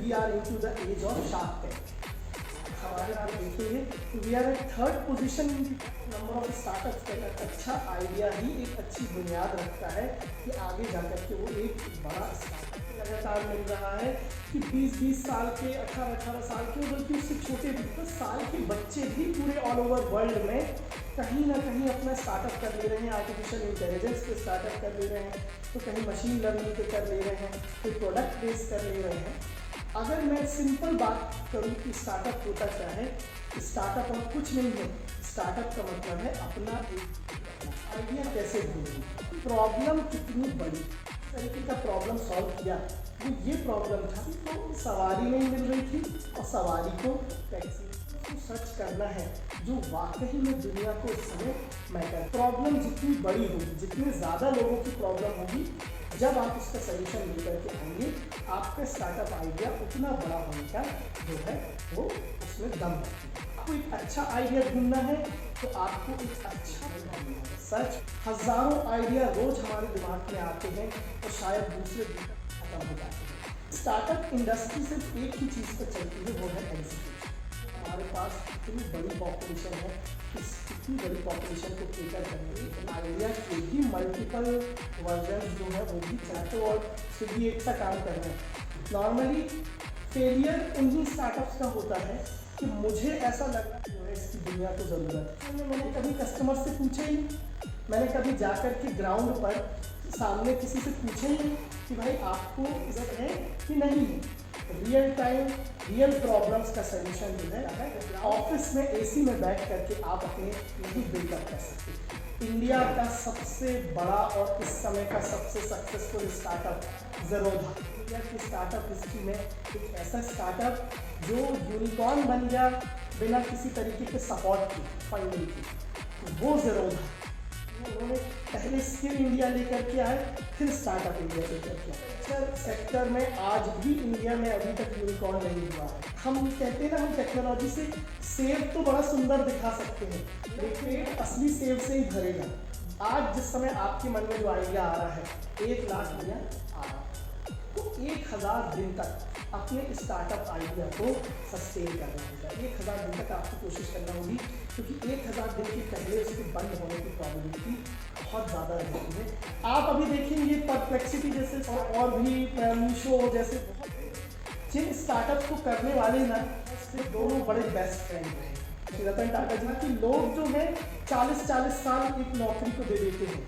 We are into the age of Shark Tank. हमारे आप देखेंगे we are at third position number of startups का। अच्छा idea ही एक अच्छी बुनियाद रखता है कि आगे जाकर के वो एक बड़ा स्टार्टअप लगातार मिल रहा है कि 20-20 साल के 18-18 साल के बल्कि उससे छोटे 10 साल के बच्चे भी पूरे ऑल ओवर वर्ल्ड में कहीं ना कहीं अपना स्टार्टअप कर ले रहे हैं। आर्टिफिशियल इंटेलिजेंस पे स्टार्टअप कर ले रहे हैं, तो कहीं मशीन लर्निंग पे कर ले रहे हैं, कोई प्रोडक्ट बेस कर ले रहे हैं। अगर मैं सिंपल बात करूं कि स्टार्टअप होता क्या है, स्टार्टअप और कुछ नहीं है। स्टार्टअप का मतलब है अपना एक आइडिया कैसे ढूंढूं, प्रॉब्लम कितनी बड़ी तरीके का प्रॉब्लम सॉल्व किया। तो ये प्रॉब्लम था तो सवारी नहीं मिल रही थी और सवारी को टैक्सी को सर्च करना है जो वाकई में दुनिया को इस समय मैटर। प्रॉब्लम जितनी बड़ी होगी, जितने ज़्यादा लोगों की प्रॉब्लम होगी, जब आप उसका सलूशन लेकर के आएंगे, आपका स्टार्टअप आइडिया उतना बड़ा होने का जो है वो उसमें दम है। आपको एक अच्छा आइडिया ढूंढना है तो आपको एक अच्छा सच हज़ारों आइडिया रोज हमारे दिमाग में आते हैं और शायद दूसरे दिन तक खत्म हो जाते हैं। स्टार्टअप इंडस्ट्री सिर्फ एक ही चीज़ पर चलती है, वो है एग्जीक्यूशन। हमारे पास इतनी बड़ी पॉपुलेशन है, इतनी बड़ी पॉपुलेशन को केटर करने आइडिया के भी मल्टीपल वर्जन जो है वो भी चाहते और स्विगी एक सा काम कर रहे हैं। नॉर्मली फेलियर उन्हीं स्टार्टअप्स का होता है कि मुझे ऐसा लगा कि जो है इसकी दुनिया को ज़रूरत है। मैंने कभी कस्टमर से पूछा ही, मैंने कभी जाकर के ग्राउंड पर सामने किसी से पूछा ही कि भाई आपको इज्जत है कि नहीं है। रियल टाइम रियल प्रॉब्लम्स का सलूशन जो है ऑफिस में एसी में बैठ करके आप अपने नहीं बिल्डअप कर सकते। इंडिया का सबसे बड़ा और इस समय का सबसे सक्सेसफुल स्टार्टअप ज़ेरोधा। इंडिया की स्टार्टअप हिस्ट्री में एक ऐसा स्टार्टअप जो यूनिकॉर्न बन गया बिना किसी तरीके के सपोर्ट की, फंडिंग की, वो ज़ेरोधा। उन्होंने पहले स्किल इंडिया लेकर के आए, फिर स्टार्टअप इंडिया लेकर के आए। सेक्टर में आज भी इंडिया में अभी तक यूनिकॉर्न नहीं हुआ है। हम कहते हैं ना, हम टेक्नोलॉजी से सेव तो बड़ा सुंदर दिखा सकते हैं, लेकिन असली सेव से ही भरेगा। आज जिस समय आपके मन में जो आइडिया आ रहा है, 1 लाख आइडिया आ रहा है, तो 1000 दिन तक अपने स्टार्टअप आइडिया को सस्टेन करना होगा। 1000 दिन तक आपको कोशिश करना होगी, क्योंकि 1000 दिन के पहले उसके बंद होने की प्रॉबिलिटी बहुत ज़्यादा रहती है। आप अभी देखेंगे परप्लेक्सिटी जैसे और भी मीशो जैसे जिन स्टार्टअप को करने वाले ना, सिर्फ दोनों बड़े बेस्ट फ्रेंड हैं, रतन टाटा जी, कि लोग जो है 40-40 साल एक नौकरी को दे देते हैं,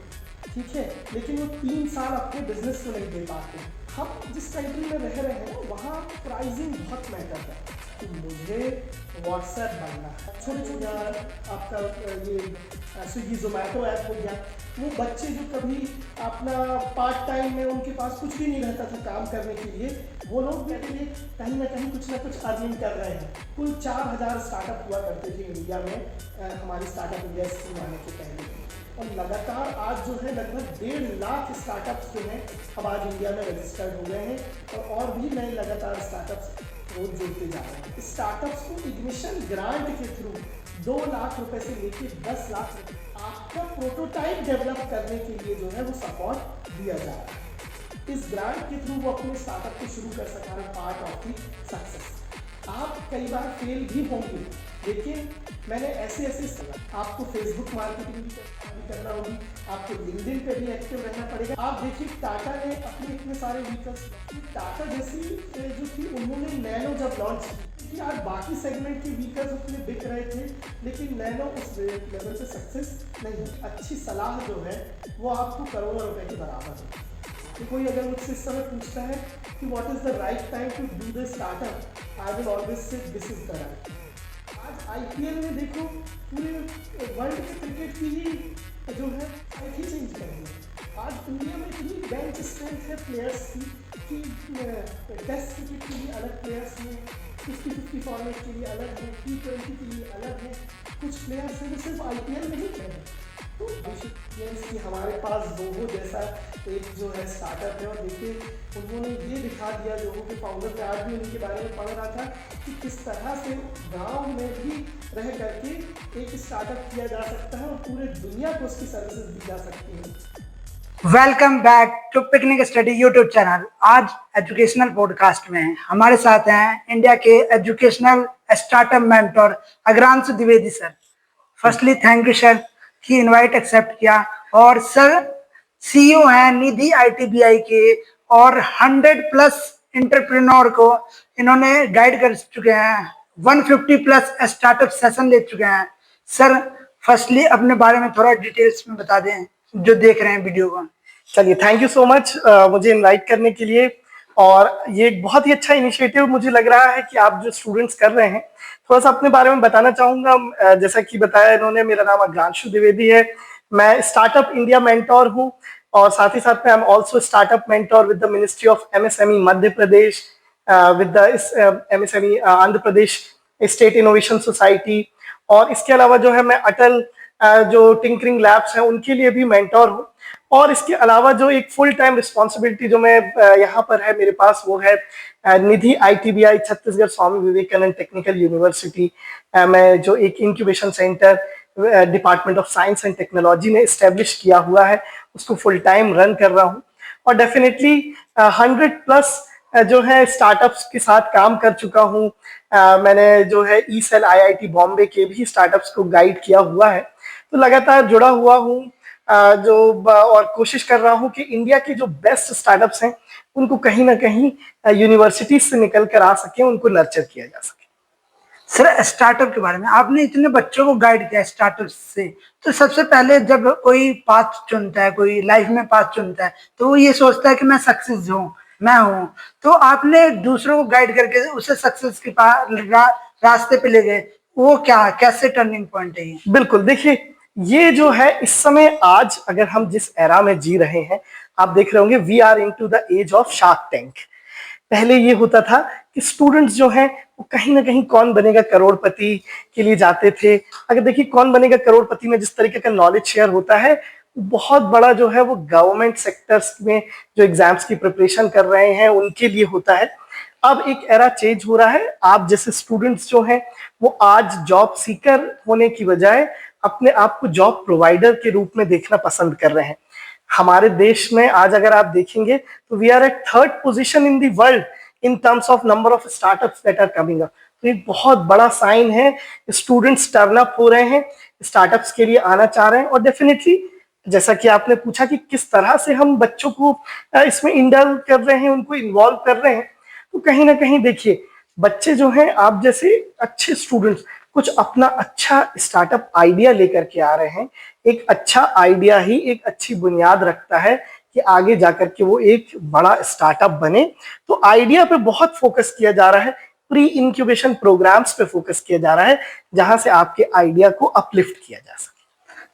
ठीक है, लेकिन वो 3 साल अपने बिजनेस को नहीं दे पाते। हम जिस कंट्री में रह रहे हैं ना, वहाँ प्राइसिंग बहुत मैटर है कि मुझे व्हाट्सएप बनना है, छोटे आपका ये स्विगी जोमेटो ऐप हो गया। वो बच्चे जो कभी अपना पार्ट टाइम में उनके पास कुछ भी नहीं रहता था काम करने के लिए, वो लोग भी कहीं ना कहीं कुछ ना कुछ अर्निंग कर रहे हैं। कुल 4000 स्टार्टअप हुआ करते थे इंडिया में हमारी स्टार्टअप इंडिया स्कीम आने के पहले, और लगातार आज जो है लगभग 1.5 लाख स्टार्टअप्स जो हैं अब आज इंडिया में रजिस्टर्ड हो गए हैं, और भी नए लगातार स्टार्टअप्स रोज जुड़ते जा रहे हैं। स्टार्टअप्स को इग्निशन ग्रांट के थ्रू 2 लाख रुपए से लेकर 10 लाख रुपए आपका प्रोटोटाइप डेवलप करने के लिए जो है वो सपोर्ट दिया जा रहा है। इस ग्रांट के थ्रू वो अपने स्टार्टअप को शुरू कर सकता है, पार्ट ऑफ दी सक्सेस। आप कई बार फेल भी होंगे, लेकिन मैंने ऐसे आपको फेसबुक मार्केटिंग भी करना होगी, आपको लिंक्डइन पे भी एक्टिव रहना पड़ेगा। आप देखिए टाटा ने अपने इतने सारे व्हीकल्स, टाटा जैसी जो थी उन्होंने नैनो जब लॉन्च की, आज बाकी सेगमेंट के व्हीकल्स उतने बिक रहे थे, लेकिन नैनो उस लेवल से सक्सेस नहीं हुई। अच्छी सलाह जो है वो आपको करोड़ों रुपए के बराबर है। तो कोई अगर मुझसे इस समय पूछता है कि what is the right time to do the startup, I will always say this is the right. आज आईपीएल में देखो पूरे वर्ल्ड के क्रिकेट की ही जो है ही चेंज कर दी। आज इंडिया में इतनी बेंच स्ट्रेंथ है प्लेयर्स की कि टेस्ट क्रिकेट के लिए अलग प्लेयर्स हैं, 50-50 फॉर्मेट के लिए अलग है, T20 के लिए अलग है, कुछ प्लेयर्स हैं जो सिर्फ आईपीएल में ही खेल। तो कि हमारे पास जोहो जैसा एक जो है स्टार्टअप है, और देखिए उन्होंने ये दिखा दिया, जोहो के फाउंडर ने, आज भी उनके बारे में पढ़ रहा था कि किस तरह से गांव में भी रह करके एक स्टार्टअप किया जा सकता है और पूरे दुनिया को उसकी सर्विसेज दी जा सकती है। Welcome back to Picnic Study YouTube channel. आज एजुकेशनल पॉडकास्ट में हमारे साथ हैं इंडिया के educational startup mentor Agranshu Dwivedi sir. Firstly thank you sir कि इनवाइट एक्सेप्ट किया। और सर सीईओ हैं निधि आईटीबीआई के, और 100+ इंटरप्रेन्योर को इन्होंने गाइड कर चुके हैं। 150+ स्टार्टअप सेशन ले चुके हैं। सर फर्स्टली अपने बारे में थोड़ा डिटेल्स में बता दें जो देख रहे हैं वीडियो को। चलिए, थैंक यू सो मच मुझे इनवाइट करने के लिए। और ये एक बहुत ही अच्छा इनिशिएटिव मुझे लग रहा है कि आप जो स्टूडेंट्स कर रहे हैं। थोड़ा सा अपने बारे में बताना चाहूंगा। जैसा कि बताया इन्होंने, मेरा नाम अग्रांशु द्विवेदी है। मैं स्टार्टअप इंडिया मेंटोर हूँ, और साथ ही साथ में I am also startup mentor with the ministry of MSME Madhya Pradesh, with the MSME Andhra Pradesh state innovation society. और इसके अलावा जो है मैं अटल जो टिंकरिंग लैब्स हैं उनके लिए भी मेंटोर हूँ। और इसके अलावा जो एक फुल टाइम रिस्पॉन्सिबिलिटी जो मैं यहाँ पर है मेरे पास, वो है निधि आईटीबीआई छत्तीसगढ़ स्वामी विवेकानंद टेक्निकल यूनिवर्सिटी। मैं जो एक incubation centre department of science and technology ने इस्टेब्लिश किया हुआ है, उसको फुल टाइम रन कर रहा हूँ। और डेफिनेटली 100+ जो है स्टार्टअप्स के साथ काम कर चुका हूँ। मैंने जो है ई सेल आईआईटी बॉम्बे के भी स्टार्टअप्स को गाइड किया हुआ है। तो लगातार जुड़ा हुआ हूँ और कोशिश कर रहा हूँ कि इंडिया के जो बेस्ट स्टार्टअप्स हैं उनको कहीं ना कहीं यूनिवर्सिटीज से निकल कर आ सके, उनको नर्चर किया जा सके। सर स्टार्टअप के बारे में आपने इतने बच्चों को गाइड किया स्टार्टअप से, तो सबसे पहले जब कोई पाथ चुनता है, कोई लाइफ में पाथ चुनता है, तो वो ये सोचता है कि मैं सक्सेस हूँ, मैं हूँ। तो आपने दूसरों को गाइड करके उसे सक्सेस के रास्ते पे ले गए। वो क्या, कैसे टर्निंग पॉइंट है ये? बिल्कुल, देखिए ये जो है इस समय आज अगर हम जिस एरा में जी रहे हैं, आप देख रहे होंगे we are into the age of Shark Tank. पहले ये होता था कि स्टूडेंट्स जो हैं वो कहीं ना कहीं कौन बनेगा करोड़पति के लिए जाते थे। अगर देखिए कौन बनेगा करोड़पति में जिस तरीके का नॉलेज शेयर होता है, बहुत बड़ा जो है वो गवर्नमेंट सेक्टर्स में जो एग्जाम्स की प्रिपरेशन कर रहे हैं उनके लिए होता है। अब एक एरा चेंज हो रहा है। आप जैसे स्टूडेंट्स जो हैं वो आज जॉब सीकर होने की बजाय अपने आप को जॉब प्रोवाइडर के रूप में देखना पसंद कर रहे हैं। हमारे देश में आज अगर आप देखेंगे तो we are at 3rd position in the world in terms of number of startups that are coming up. तो एक बहुत बड़ा साइन है, स्टूडेंट्स टर्न अप हो रहे हैं, स्टार्टअप्स के लिए आना चाह रहे हैं। और डेफिनेटली जैसा कि आपने पूछा कि किस तरह से हम बच्चों को इसमें इंडल्व कर रहे हैं, उनको इन्वॉल्व कर रहे हैं, तो कहीं ना कहीं देखिए बच्चे जो हैं आप जैसे अच्छे स्टूडेंट्स कुछ अपना अच्छा स्टार्टअप आइडिया लेकर के आ रहे हैं। एक अच्छा आइडिया ही एक अच्छी बुनियाद रखता है कि आगे जाकर के वो एक बड़ा स्टार्टअप बने। तो आइडिया पे बहुत फोकस किया जा रहा है, प्री इंक्यूबेशन प्रोग्राम्स पे फोकस किया जा रहा है, जहां से आपके आइडिया को अपलिफ्ट किया जा सके।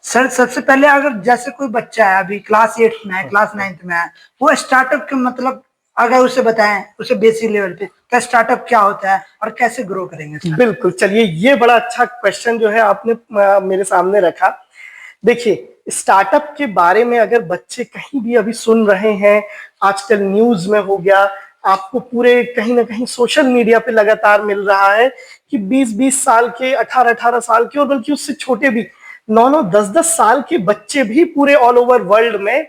सर सबसे पहले अगर जैसे कोई बच्चा है अभी क्लास 8 में है, क्लास 9th में है, वो स्टार्टअप के मतलब अगर उसे बताएं, उसे बेसिक लेवल पे क्या स्टार्टअप क्या होता है और कैसे ग्रो करेंगे? बिल्कुल, चलिए ये बड़ा अच्छा क्वेश्चन जो है आपने मेरे सामने रखा। देखिए स्टार्टअप के बारे में अगर बच्चे कहीं भी अभी सुन रहे हैं, आजकल न्यूज में हो गया, आपको पूरे कहीं ना कहीं सोशल मीडिया पे लगातार मिल रहा है कि 20-20 साल के, 18-18 साल के, और बल्कि उससे छोटे भी 9-9, 10-10 साल के बच्चे भी पूरे ऑल ओवर वर्ल्ड में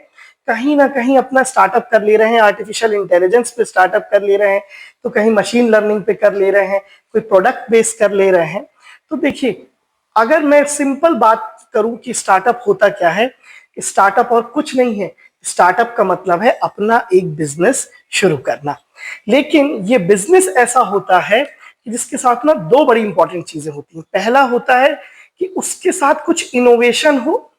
कहीं ना कहीं अपना स्टार्टअप कर ले रहे हैं। आर्टिफिशियल इंटेलिजेंस पे स्टार्टअप कर ले रहे हैं, तो कहीं मशीन लर्निंग पे कर ले रहे हैं, कोई प्रोडक्ट बेस कर ले रहे हैं। तो देखिए अगर मैं सिंपल बात करूं कि स्टार्टअप होता क्या है, स्टार्टअप और कुछ नहीं है। स्टार्टअप का मतलब है अपना एक बिजनेस शुरू करना। लेकिन ये बिजनेस ऐसा होता है कि जिसके साथ ना दो बड़ी इंपॉर्टेंट चीजें होती हैं। पहला होता है कि उसके साथ कुछ इनोवेशन हो,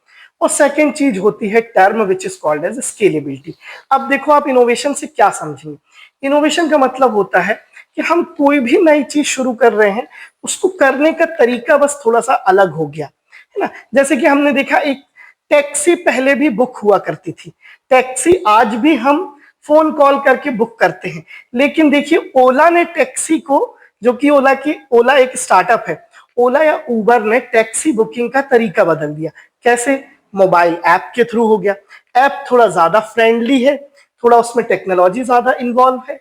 और सेकेंड चीज होती है term which is called as scalability. अब देखो आप इनोवेशन से क्या समझेंगे। इनोवेशन का मतलब होता है कि हम कोई भी नई चीज शुरू कर रहे हैं, उसको करने का तरीका बस थोड़ा सा अलग हो गया है ना। जैसे कि हमने देखा एक टैक्सी पहले भी बुक हुआ करती थी, टैक्सी आज भी हम फोन कॉल करके बुक करते हैं। लेकिन देखिए ओला ने टैक्सी को, जो कि ओला एक स्टार्टअप है, ओला या उबर ने टैक्सी बुकिंग का तरीका बदल दिया। कैसे? मोबाइल ऐप के थ्रू हो गया। ऐप थोड़ा ज्यादा फ्रेंडली है, थोड़ा उसमें टेक्नोलॉजी ज्यादा इन्वॉल्व है,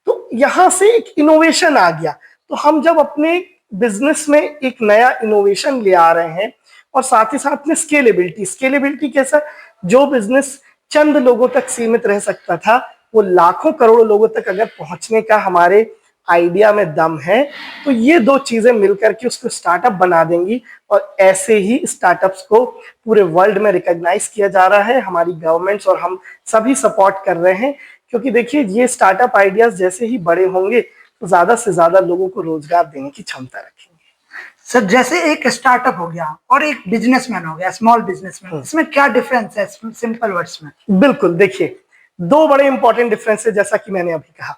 तो यहां से एक इनोवेशन आ गया। तो हम जब अपने बिजनेस में एक नया इनोवेशन ले आ रहे हैं, और साथ ही साथ में स्केलेबिलिटी। स्केलेबिलिटी कैसा? जो बिजनेस चंद लोगों तक सीमित रह सकता था, वो लाखों करोड़ों लोगों तक अगर पहुंचने का हमारे आइडिया में दम है, तो ये दो चीजें मिलकर के उसको स्टार्टअप बना देंगी। और ऐसे ही स्टार्टअप्स को पूरे वर्ल्ड में रिकॉग्नाइज किया जा रहा है, हमारी गवर्नमेंट्स और हम सभी सपोर्ट कर रहे हैं। क्योंकि देखिए, ये स्टार्टअप आइडियाज जैसे ही बड़े होंगे तो ज्यादा से ज्यादा लोगों को रोजगार देने की क्षमता रखेंगे। सर जैसे एक स्टार्टअप हो गया और एक बिजनेसमैन हो गया, स्मॉल बिजनेसमैन, इसमें क्या डिफरेंस है सिंपल वर्ड्स में? बिल्कुल, देखिए, दो बड़े इंपॉर्टेंट डिफरेंस है। जैसा कि मैंने अभी कहा,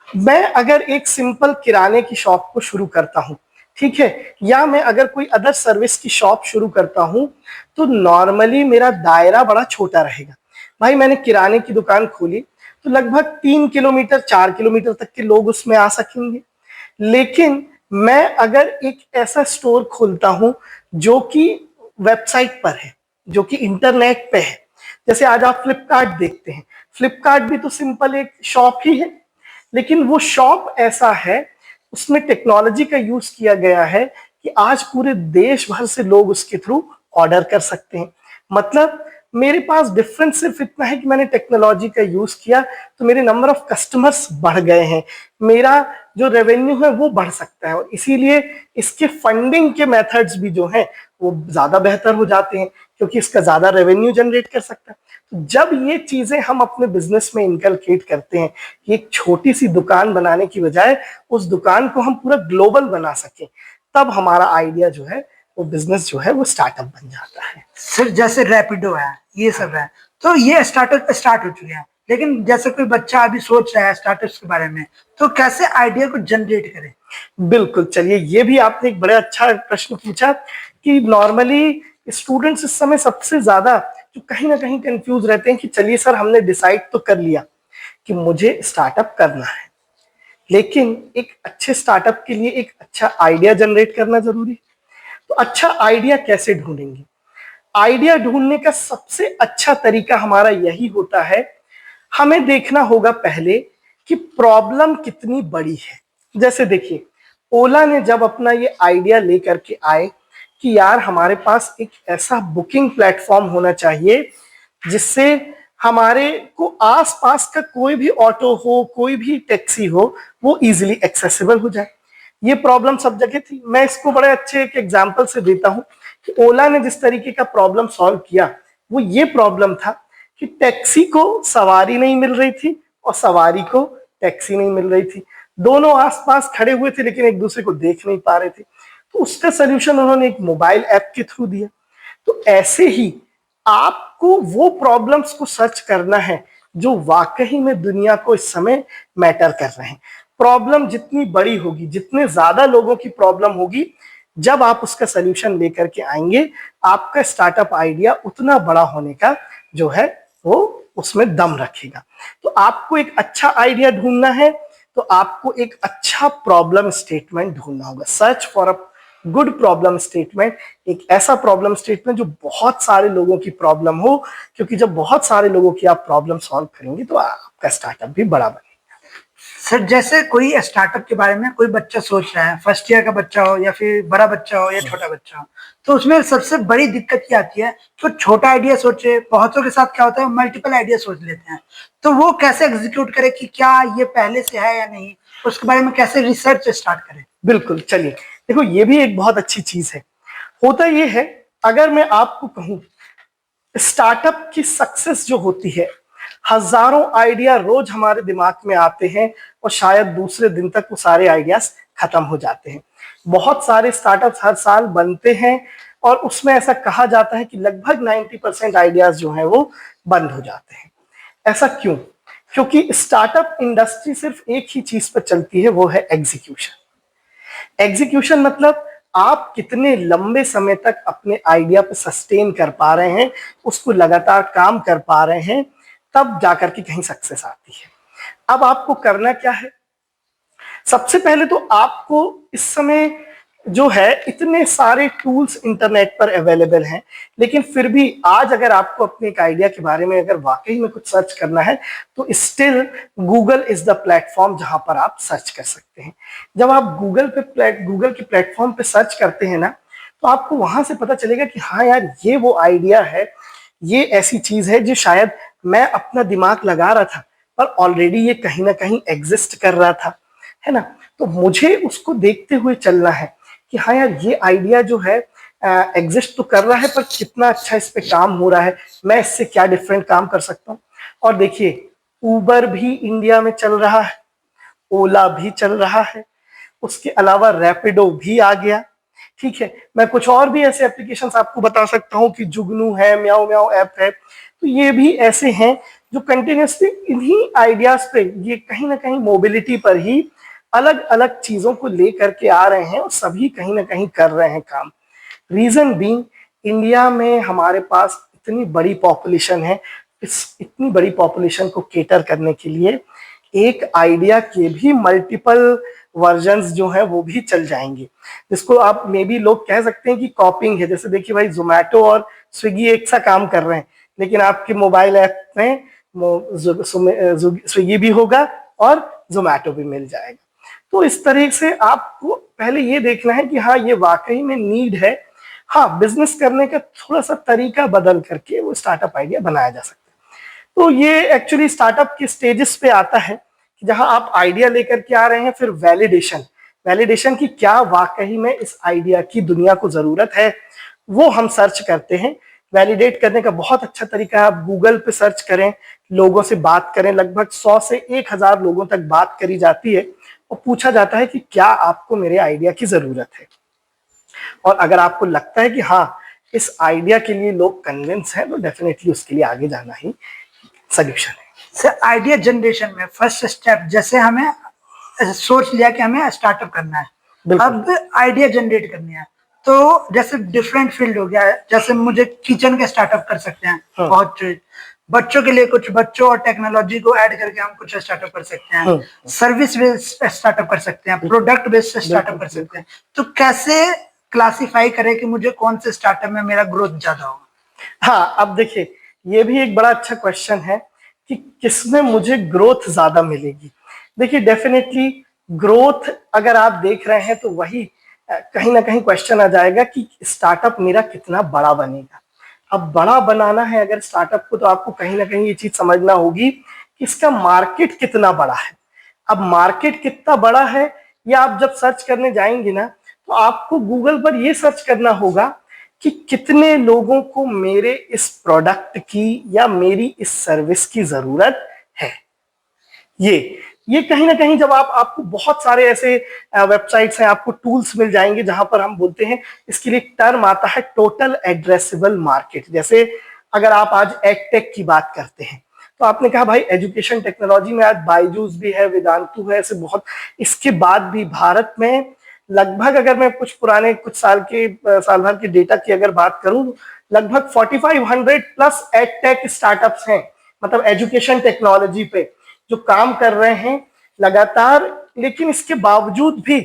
मैं अगर एक सिंपल किराने की शॉप को शुरू करता हूं, ठीक है, या मैं अगर कोई अदर सर्विस की शॉप शुरू करता हूं, तो नॉर्मली मेरा दायरा बड़ा छोटा रहेगा। भाई, मैंने किराने की दुकान खोली तो लगभग 3 किलोमीटर 4 किलोमीटर तक के लोग उसमें आ सकेंगे। लेकिन मैं अगर एक ऐसा स्टोर खोलता हूं जो कि वेबसाइट पर है, जो कि इंटरनेट पे है, जैसे आज आप फ्लिपकार्ट देखते हैं, फ्लिपकार्ट भी तो सिंपल एक शॉप ही है, लेकिन वो शॉप ऐसा है, उसमें टेक्नोलॉजी का यूज किया गया है कि आज पूरे देश भर से लोग उसके थ्रू ऑर्डर कर सकते हैं। मतलब मेरे पास डिफरेंस सिर्फ इतना है कि मैंने टेक्नोलॉजी का यूज किया, तो मेरे नंबर ऑफ कस्टमर्स बढ़ गए हैं, मेरा जो रेवेन्यू है वो बढ़ सकता है, और इसीलिए इसके फंडिंग के मेथड्स भी जो हैं वो ज्यादा बेहतर हो जाते हैं, क्योंकि इसका ज्यादा रेवेन्यू जनरेट कर सकता है। तो जब ये चीजें हम अपने बिजनेस में इनकलकेट करते हैं कि एक छोटी सी दुकान बनाने की बजाय उस दुकान को हम पूरा ग्लोबल बना सकें, तब हमारा आइडिया जो है, वो बिजनेस जो है, वो स्टार्टअप बन जाता है। सर जैसे रैपिडो है, ये सब है, तो ये स्टार्टअप स्टार्ट हो चुके हैं, लेकिन जैसे कोई बच्चा अभी सोच रहा है स्टार्टअप्स के बारे में, तो कैसे आइडिया को जनरेट करे? बिल्कुल, चलिए, ये भी आपने एक बड़ा अच्छा प्रश्न पूछा कि नॉर्मली स्टूडेंट्स इस समय सबसे ज्यादा जो कहीं ना कहीं कंफ्यूज रहते हैं कि चलिए सर, हमने डिसाइड तो कर लिया कि मुझे स्टार्टअप करना है, लेकिन एक अच्छे स्टार्टअप के लिए एक अच्छा आइडिया जनरेट करना जरूरी है। तो अच्छा आइडिया कैसे ढूंढेंगे? आइडिया ढूंढने का सबसे अच्छा तरीका हमारा यही होता है, हमें देखना होगा पहले कि प्रॉब्लम कितनी बड़ी है। जैसे देखिए, ओला ने जब अपना ये आइडिया लेकर के आए कि यार हमारे पास एक ऐसा बुकिंग प्लेटफॉर्म होना चाहिए जिससे हमारे को आसपास का कोई भी ऑटो हो, कोई भी टैक्सी हो, वो इजीली एक्सेसिबल हो जाए। ये प्रॉब्लम सब जगह थी। मैं इसको बड़े अच्छे एक एग्जांपल से देता हूं कि ओला ने जिस तरीके का प्रॉब्लम सॉल्व किया, वो ये प्रॉब्लम था कि टैक्सी को सवारी नहीं मिल रही थी और सवारी को टैक्सी नहीं मिल रही थी। दोनों आसपास खड़े हुए थे लेकिन एक दूसरे को देख नहीं पा रहे थे। तो उसका सोल्यूशन उन्होंने एक मोबाइल ऐप के थ्रू दिया। तो ऐसे ही आपको वो प्रॉब्लम्स को सर्च करना है जो वाकई में दुनिया को इस समय मैटर कर रहे हैं। प्रॉब्लम जितनी बड़ी होगी, जितने ज्यादा लोगों की प्रॉब्लम होगी, जब आप उसका सोल्यूशन लेकर के आएंगे, आपका स्टार्टअप आइडिया उतना बड़ा होने का जो है वो उसमें दम रखेगा। तो आपको एक अच्छा आइडिया ढूंढना है तो आपको एक अच्छा प्रॉब्लम स्टेटमेंट ढूंढना होगा। Search for a good problem statement, एक ऐसा प्रॉब्लम स्टेटमेंट जो बहुत सारे लोगों की प्रॉब्लम हो, क्योंकि जब बहुत सारे लोगों की आप प्रॉब्लम सॉल्व करेंगे तो आपका स्टार्टअप भी बड़ा बनेगा। सर जैसे कोई स्टार्टअप के बारे में कोई बच्चा सोच रहा है, फर्स्ट ईयर का बच्चा हो या फिर बड़ा बच्चा हो या छोटा बच्चा हो, तो उसमें सबसे बड़ी दिक्कत क्या आती है? तो छोटा आइडिया सोचे, बहुतों के साथ क्या होता है, मल्टीपल आइडिया सोच लेते हैं, तो वो कैसे एग्जीक्यूट करे कि क्या ये पहले से है या नहीं, उसके बारे में कैसे रिसर्च स्टार्ट करें? बिल्कुल, चलिए, देखो, ये भी एक बहुत अच्छी चीज है। होता ये है, अगर मैं आपको कहूं, स्टार्टअप की सक्सेस जो होती है, हजारों आइडिया रोज हमारे दिमाग में आते हैं और शायद दूसरे दिन तक वो सारे आइडियाज खत्म हो जाते हैं। बहुत सारे स्टार्टअप्स हर साल बनते हैं और उसमें ऐसा कहा जाता है कि लगभग 90% आइडियाज जो हैं वो बंद हो जाते हैं। ऐसा क्यों? क्योंकि स्टार्टअप इंडस्ट्री सिर्फ एक ही चीज पर चलती है, वो है एग्जीक्यूशन। एग्जीक्यूशन मतलब आप कितने लंबे समय तक अपने आइडिया पे सस्टेन कर पा रहे हैं, उसको लगातार काम कर पा रहे हैं, तब जाकर के कहीं सक्सेस आती है। अब आपको करना क्या है? सबसे पहले तो आपको इस समय जो है इतने सारे टूल्स इंटरनेट पर अवेलेबल हैं, लेकिन फिर भी आज अगर आपको अपने एक आइडिया के बारे में अगर वाकई में कुछ सर्च करना है तो still Google is the platform जहां पर आप सर्च कर सकते हैं। जब आप गूगल के प्लेटफॉर्म पे सर्च करते हैं ना, तो आपको वहां से पता चलेगा कि हाँ यार, ये वो आइडिया है, ये ऐसी चीज है जो शायद मैं अपना दिमाग लगा रहा था, पर ऑलरेडी ये कहीं ना कहीं एग्जिस्ट कर रहा था, है ना। तो मुझे उसको देखते हुए चलना है कि हाँ यार, ये आइडिया जो है एग्जिस्ट तो कर रहा है, पर कितना अच्छा इस पे काम हो रहा है, मैं इससे क्या डिफरेंट काम कर सकता हूँ। और देखिए, उबर भी इंडिया में चल रहा है, ओला भी चल रहा है, उसके अलावा रैपिडो भी आ गया, ठीक है। मैं कुछ और भी ऐसे एप्लीकेशंस आपको बता सकता हूँ कि जुगनू है, म्याओ म्याओ ऐप है। तो ये भी ऐसे हैं जो कंटिन्यूसली इन्हीं आइडियाज पे, ये कहीं ना कहीं मोबिलिटी पर ही अलग अलग चीजों को लेकर के आ रहे हैं, और सभी कहीं ना कहीं कर रहे हैं काम। रीजन बीइंग, इंडिया में हमारे पास इतनी बड़ी पॉपुलेशन है, इस इतनी बड़ी पॉपुलेशन को केटर करने के लिए एक आइडिया के भी मल्टीपल वर्जन्स जो है वो भी चल जाएंगे, जिसको आप मे बी लोग कह सकते हैं कि कॉपिंग है। जैसे देखिए भाई, जोमेटो और स्विगी एक सा काम कर रहे हैं, लेकिन आपके मोबाइल ऐप में स्विगी भी होगा और जोमेटो भी मिल जाएगा। तो इस तरह से आपको पहले ये देखना है कि हाँ, ये वाकई में नीड है। हाँ, बिजनेस करने का थोड़ा सा तरीका बदल करके वो स्टार्टअप आइडिया बनाया जा सकता है। तो ये एक्चुअली स्टार्टअप के स्टेजेस पे आता है कि जहां आप आइडिया लेकर के आ रहे हैं, फिर वैलिडेशन, वैलिडेशन की क्या वाकई में इस आइडिया की दुनिया को जरूरत है, वो हम सर्च करते हैं। वैलिडेट करने का बहुत अच्छा तरीका है, आप गूगल पे सर्च करें, लोगों से बात करें। लगभग 100 से 1000 लोगों तक बात करी जाती है और पूछा जाता है कि क्या आपको मेरे आइडिया की जरूरत है। और अगर आपको लगता है कि हाँ, इस आइडिया के लिए लोग कन्विंस हैं, तो डेफिनेटली उसके लिए आगे जाना ही सोल्यूशन है। सर, आइडिया जनरेशन में फर्स्ट स्टेप, जैसे हमें सोच लिया कि हमें स्टार्टअप करना है, अब आइडिया जनरेट करनी है, तो जैसे डिफरेंट फील्ड हो गया है। जैसे मुझे किचन का स्टार्टअप कर सकते हैं, बहुत बच्चों के लिए कुछ बच्चों और टेक्नोलॉजी को ऐड करके हम कुछ स्टार्टअप कर सकते हैं, सर्विस बेस्ड स्टार्टअप कर सकते हैं, प्रोडक्ट बेस्ड स्टार्टअप कर सकते हैं। तो कैसे क्लासिफाई करें कि मुझे कौन से स्टार्टअप में मेरा ग्रोथ ज्यादा होगा? हाँ, अब देखिए, ये भी एक बड़ा अच्छा क्वेश्चन है कि किसमें मुझे ग्रोथ ज्यादा मिलेगी। देखिए, डेफिनेटली ग्रोथ अगर आप देख रहे हैं तो वही कहीं ना कहीं क्वेश्चन आ जाएगा कि स्टार्टअप मेरा कितना बड़ा बनेगा। अब बड़ा बनाना है अगर स्टार्टअप को, तो आपको कहीं ना कहीं ये चीज समझना होगी कि इसका मार्केट कितना बड़ा है। अब मार्केट कितना बड़ा है, या आप जब सर्च करने जाएंगे ना, तो आपको गूगल पर ये सर्च करना होगा कि कितने लोगों को मेरे इस प्रोडक्ट की या मेरी इस सर्विस की जरूरत है। ये कहीं ना कहीं जब आपको बहुत सारे ऐसे वेबसाइट्स हैं, आपको टूल्स मिल जाएंगे जहां पर हम बोलते हैं, इसके लिए टर्म आता है टोटल एड्रेसेबल मार्केट। जैसे अगर आप आज एडटेक की बात करते हैं, तो आपने कहा भाई एजुकेशन टेक्नोलॉजी में आज बायजूस भी है, वेदांतु है, ऐसे बहुत। इसके बाद भी भारत में लगभग, अगर मैं कुछ साल भर के डेटा की अगर बात करूं, लगभग 4500 प्लस एडटेक स्टार्टअप्स हैं, मतलब एजुकेशन टेक्नोलॉजी पे जो काम कर रहे हैं लगातार। लेकिन इसके बावजूद भी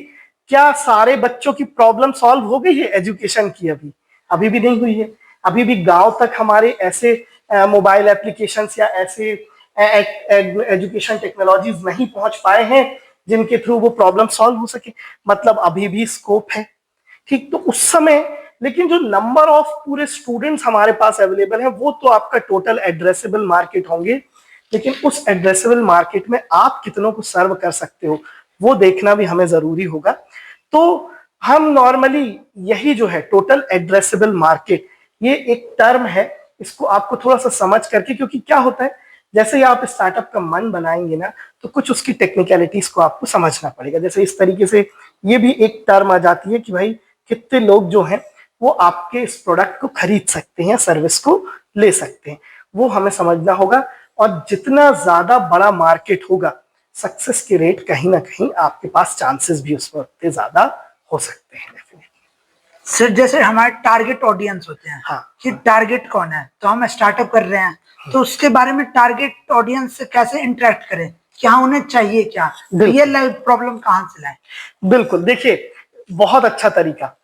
क्या सारे बच्चों की प्रॉब्लम सॉल्व हो गई है एजुकेशन की? अभी भी नहीं हुई है। अभी भी गांव तक हमारे ऐसे मोबाइल एप्लीकेशंस या ऐसे एजुकेशन टेक्नोलॉजीज नहीं पहुंच पाए हैं जिनके थ्रू वो प्रॉब्लम सॉल्व हो सके। मतलब अभी भी स्कोप है, ठीक। तो उस समय, लेकिन जो नंबर ऑफ पूरे स्टूडेंट्स हमारे पास अवेलेबल है, वो तो आपका टोटल एड्रेसेबल मार्केट होंगे। लेकिन उस एड्रेसेबल मार्केट में आप कितनों को सर्व कर सकते हो, वो देखना भी हमें जरूरी होगा। तो हम नॉर्मली यही जो है टोटल एड्रेसेबल मार्केट, ये एक टर्म है, इसको आपको थोड़ा सा समझ करके, क्योंकि क्या होता है, जैसे ही आप स्टार्टअप का मन बनाएंगे ना, तो कुछ उसकी टेक्निकलिटीज को आपको समझना पड़ेगा। जैसे इस तरीके से ये भी एक टर्म आ जाती है कि भाई कितने लोग जो हैं वो आपके इस प्रोडक्ट को खरीद सकते हैं, सर्विस को ले सकते हैं, वो हमें समझना होगा। और जितना ज्यादा बड़ा मार्केट होगा, सक्सेस के रेट कहीं ना कहीं आपके पास चांसेस भी उस वक्त ज्यादा हो सकते हैं। सर, जैसे हमारे टारगेट ऑडियंस होते हैं, हाँ, कि टारगेट कौन है, तो हम स्टार्टअप कर रहे हैं, तो उसके बारे में टारगेट ऑडियंस से कैसे इंटरेक्ट करें, क्या उन्हें चाहिए, क्या रियल लाइफ प्रॉब्लम कहां से लाएं? बिल्कुल, देखिए बहुत अच्छा तरीका।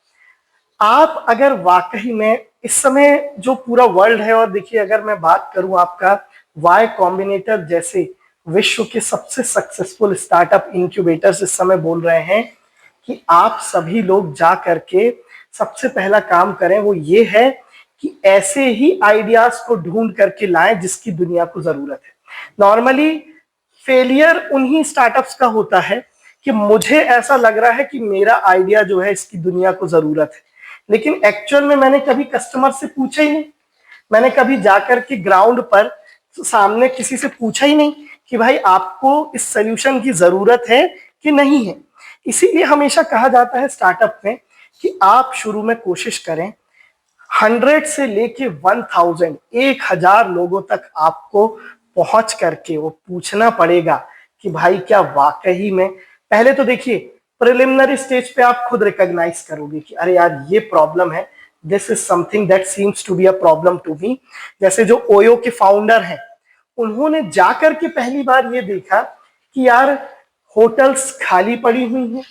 आप अगर वाकई में इस समय जो पूरा वर्ल्ड है, और देखिए अगर मैं बात करूं आपका वाई कॉम्बिनेटर जैसे विश्व के सबसे सक्सेसफुल स्टार्टअप इंक्यूबेटर्स इस समय बोल रहे हैं कि आप सभी लोग जा करके सबसे पहला काम करें, वो ये है कि ऐसे ही आइडियाज को ढूंढ करके लाएं जिसकी दुनिया को जरूरत है। नॉर्मली फेलियर उन्हीं स्टार्टअप्स का होता है कि मुझे ऐसा लग रहा है कि मेरा आइडिया जो है इसकी दुनिया को जरूरत है, लेकिन एक्चुअल में मैंने कभी कस्टमर से पूछा ही नहीं, मैंने कभी जाकर के ग्राउंड पर सामने किसी से पूछा ही नहीं कि भाई आपको इस सोल्यूशन की जरूरत है कि नहीं है। इसीलिए हमेशा कहा जाता है स्टार्टअप में कि आप शुरू में कोशिश करें 100 से लेके 1000 1000 लोगों तक आपको पहुंच करके वो पूछना पड़ेगा कि भाई क्या वाकई में, पहले तो देखिए प्रिलिमिनरी स्टेज पे आप खुद रिकॉग्नाइज करोगे कि अरे यार ये प्रॉब्लम है, this is something that seems to be a problem to me. जैसे जो ओयो के फाउंडर हैं, उन्होंने जाकर के पहली बार ये देखा कि यार होटल्स खाली पड़ी हुई हैं,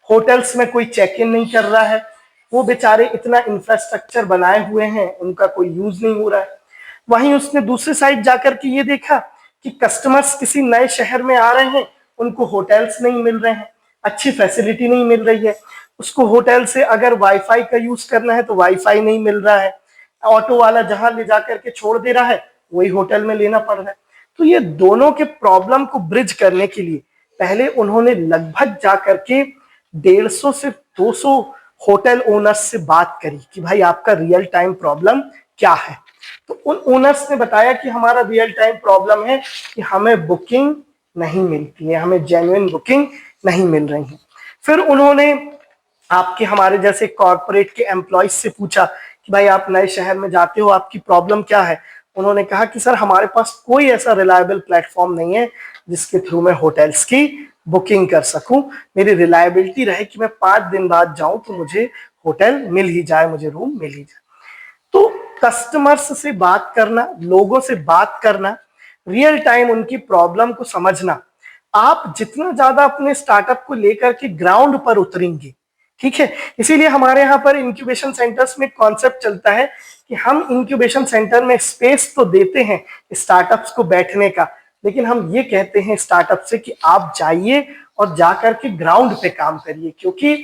होटल्स में कोई चेक इन नहीं कर रहा है, वो बेचारे इतना इंफ्रास्ट्रक्चर बनाए हुए हैं, उनका कोई यूज नहीं हो रहा है। वहीं उसने दूसरी साइड जाकर के ये देखा कि कस्टमर्स किसी नए शहर में आ रहे हैं, उनको होटल्स नहीं मिल रहे हैं, अच्छी फैसिलिटी नहीं मिल रही है, उसको होटल से अगर वाईफाई का यूज करना है तो वाईफाई नहीं मिल रहा है, ऑटो वाला जहां ले जाकर के छोड़ दे रहा है वही होटल में लेना पड़ रहा है। तो ये दोनों के प्रॉब्लम को ब्रिज करने के लिए पहले उन्होंने लगभग जाकर के 150 से 200 होटल ओनर्स से बात करी कि भाई आपका रियल टाइम प्रॉब्लम क्या है। तो उन ओनर्स ने बताया कि हमारा रियल टाइम प्रॉब्लम है कि हमें बुकिंग नहीं मिलती है, हमें जेन्युइन बुकिंग नहीं मिल रही है। फिर उन्होंने आपके हमारे जैसे कॉर्पोरेट के एम्प्लॉयज से पूछा कि भाई आप नए शहर में जाते हो, आपकी प्रॉब्लम क्या है। उन्होंने कहा कि सर हमारे पास कोई ऐसा रिलायबल प्लेटफॉर्म नहीं है जिसके थ्रू मैं होटल्स की बुकिंग कर सकूं, मेरी रिलायबिलिटी रहे कि मैं 5 दिन बाद जाऊं तो मुझे होटल मिल ही जाए, मुझे रूम मिल ही जाए। तो कस्टमर्स से बात करना, लोगों से बात करना, रियल टाइम उनकी प्रॉब्लम को समझना, आप जितना ज्यादा अपने स्टार्टअप को लेकर के ग्राउंड पर उतरेंगे, ठीक है। इसीलिए हमारे यहाँ पर इंक्यूबेशन सेंटर्स में कॉन्सेप्ट चलता है कि हम इंक्यूबेशन सेंटर में स्पेस तो देते हैं स्टार्टअप्स को बैठने का, लेकिन हम ये कहते हैं स्टार्टअप से कि आप जाइए और जाकर के ग्राउंड पे काम करिए, क्योंकि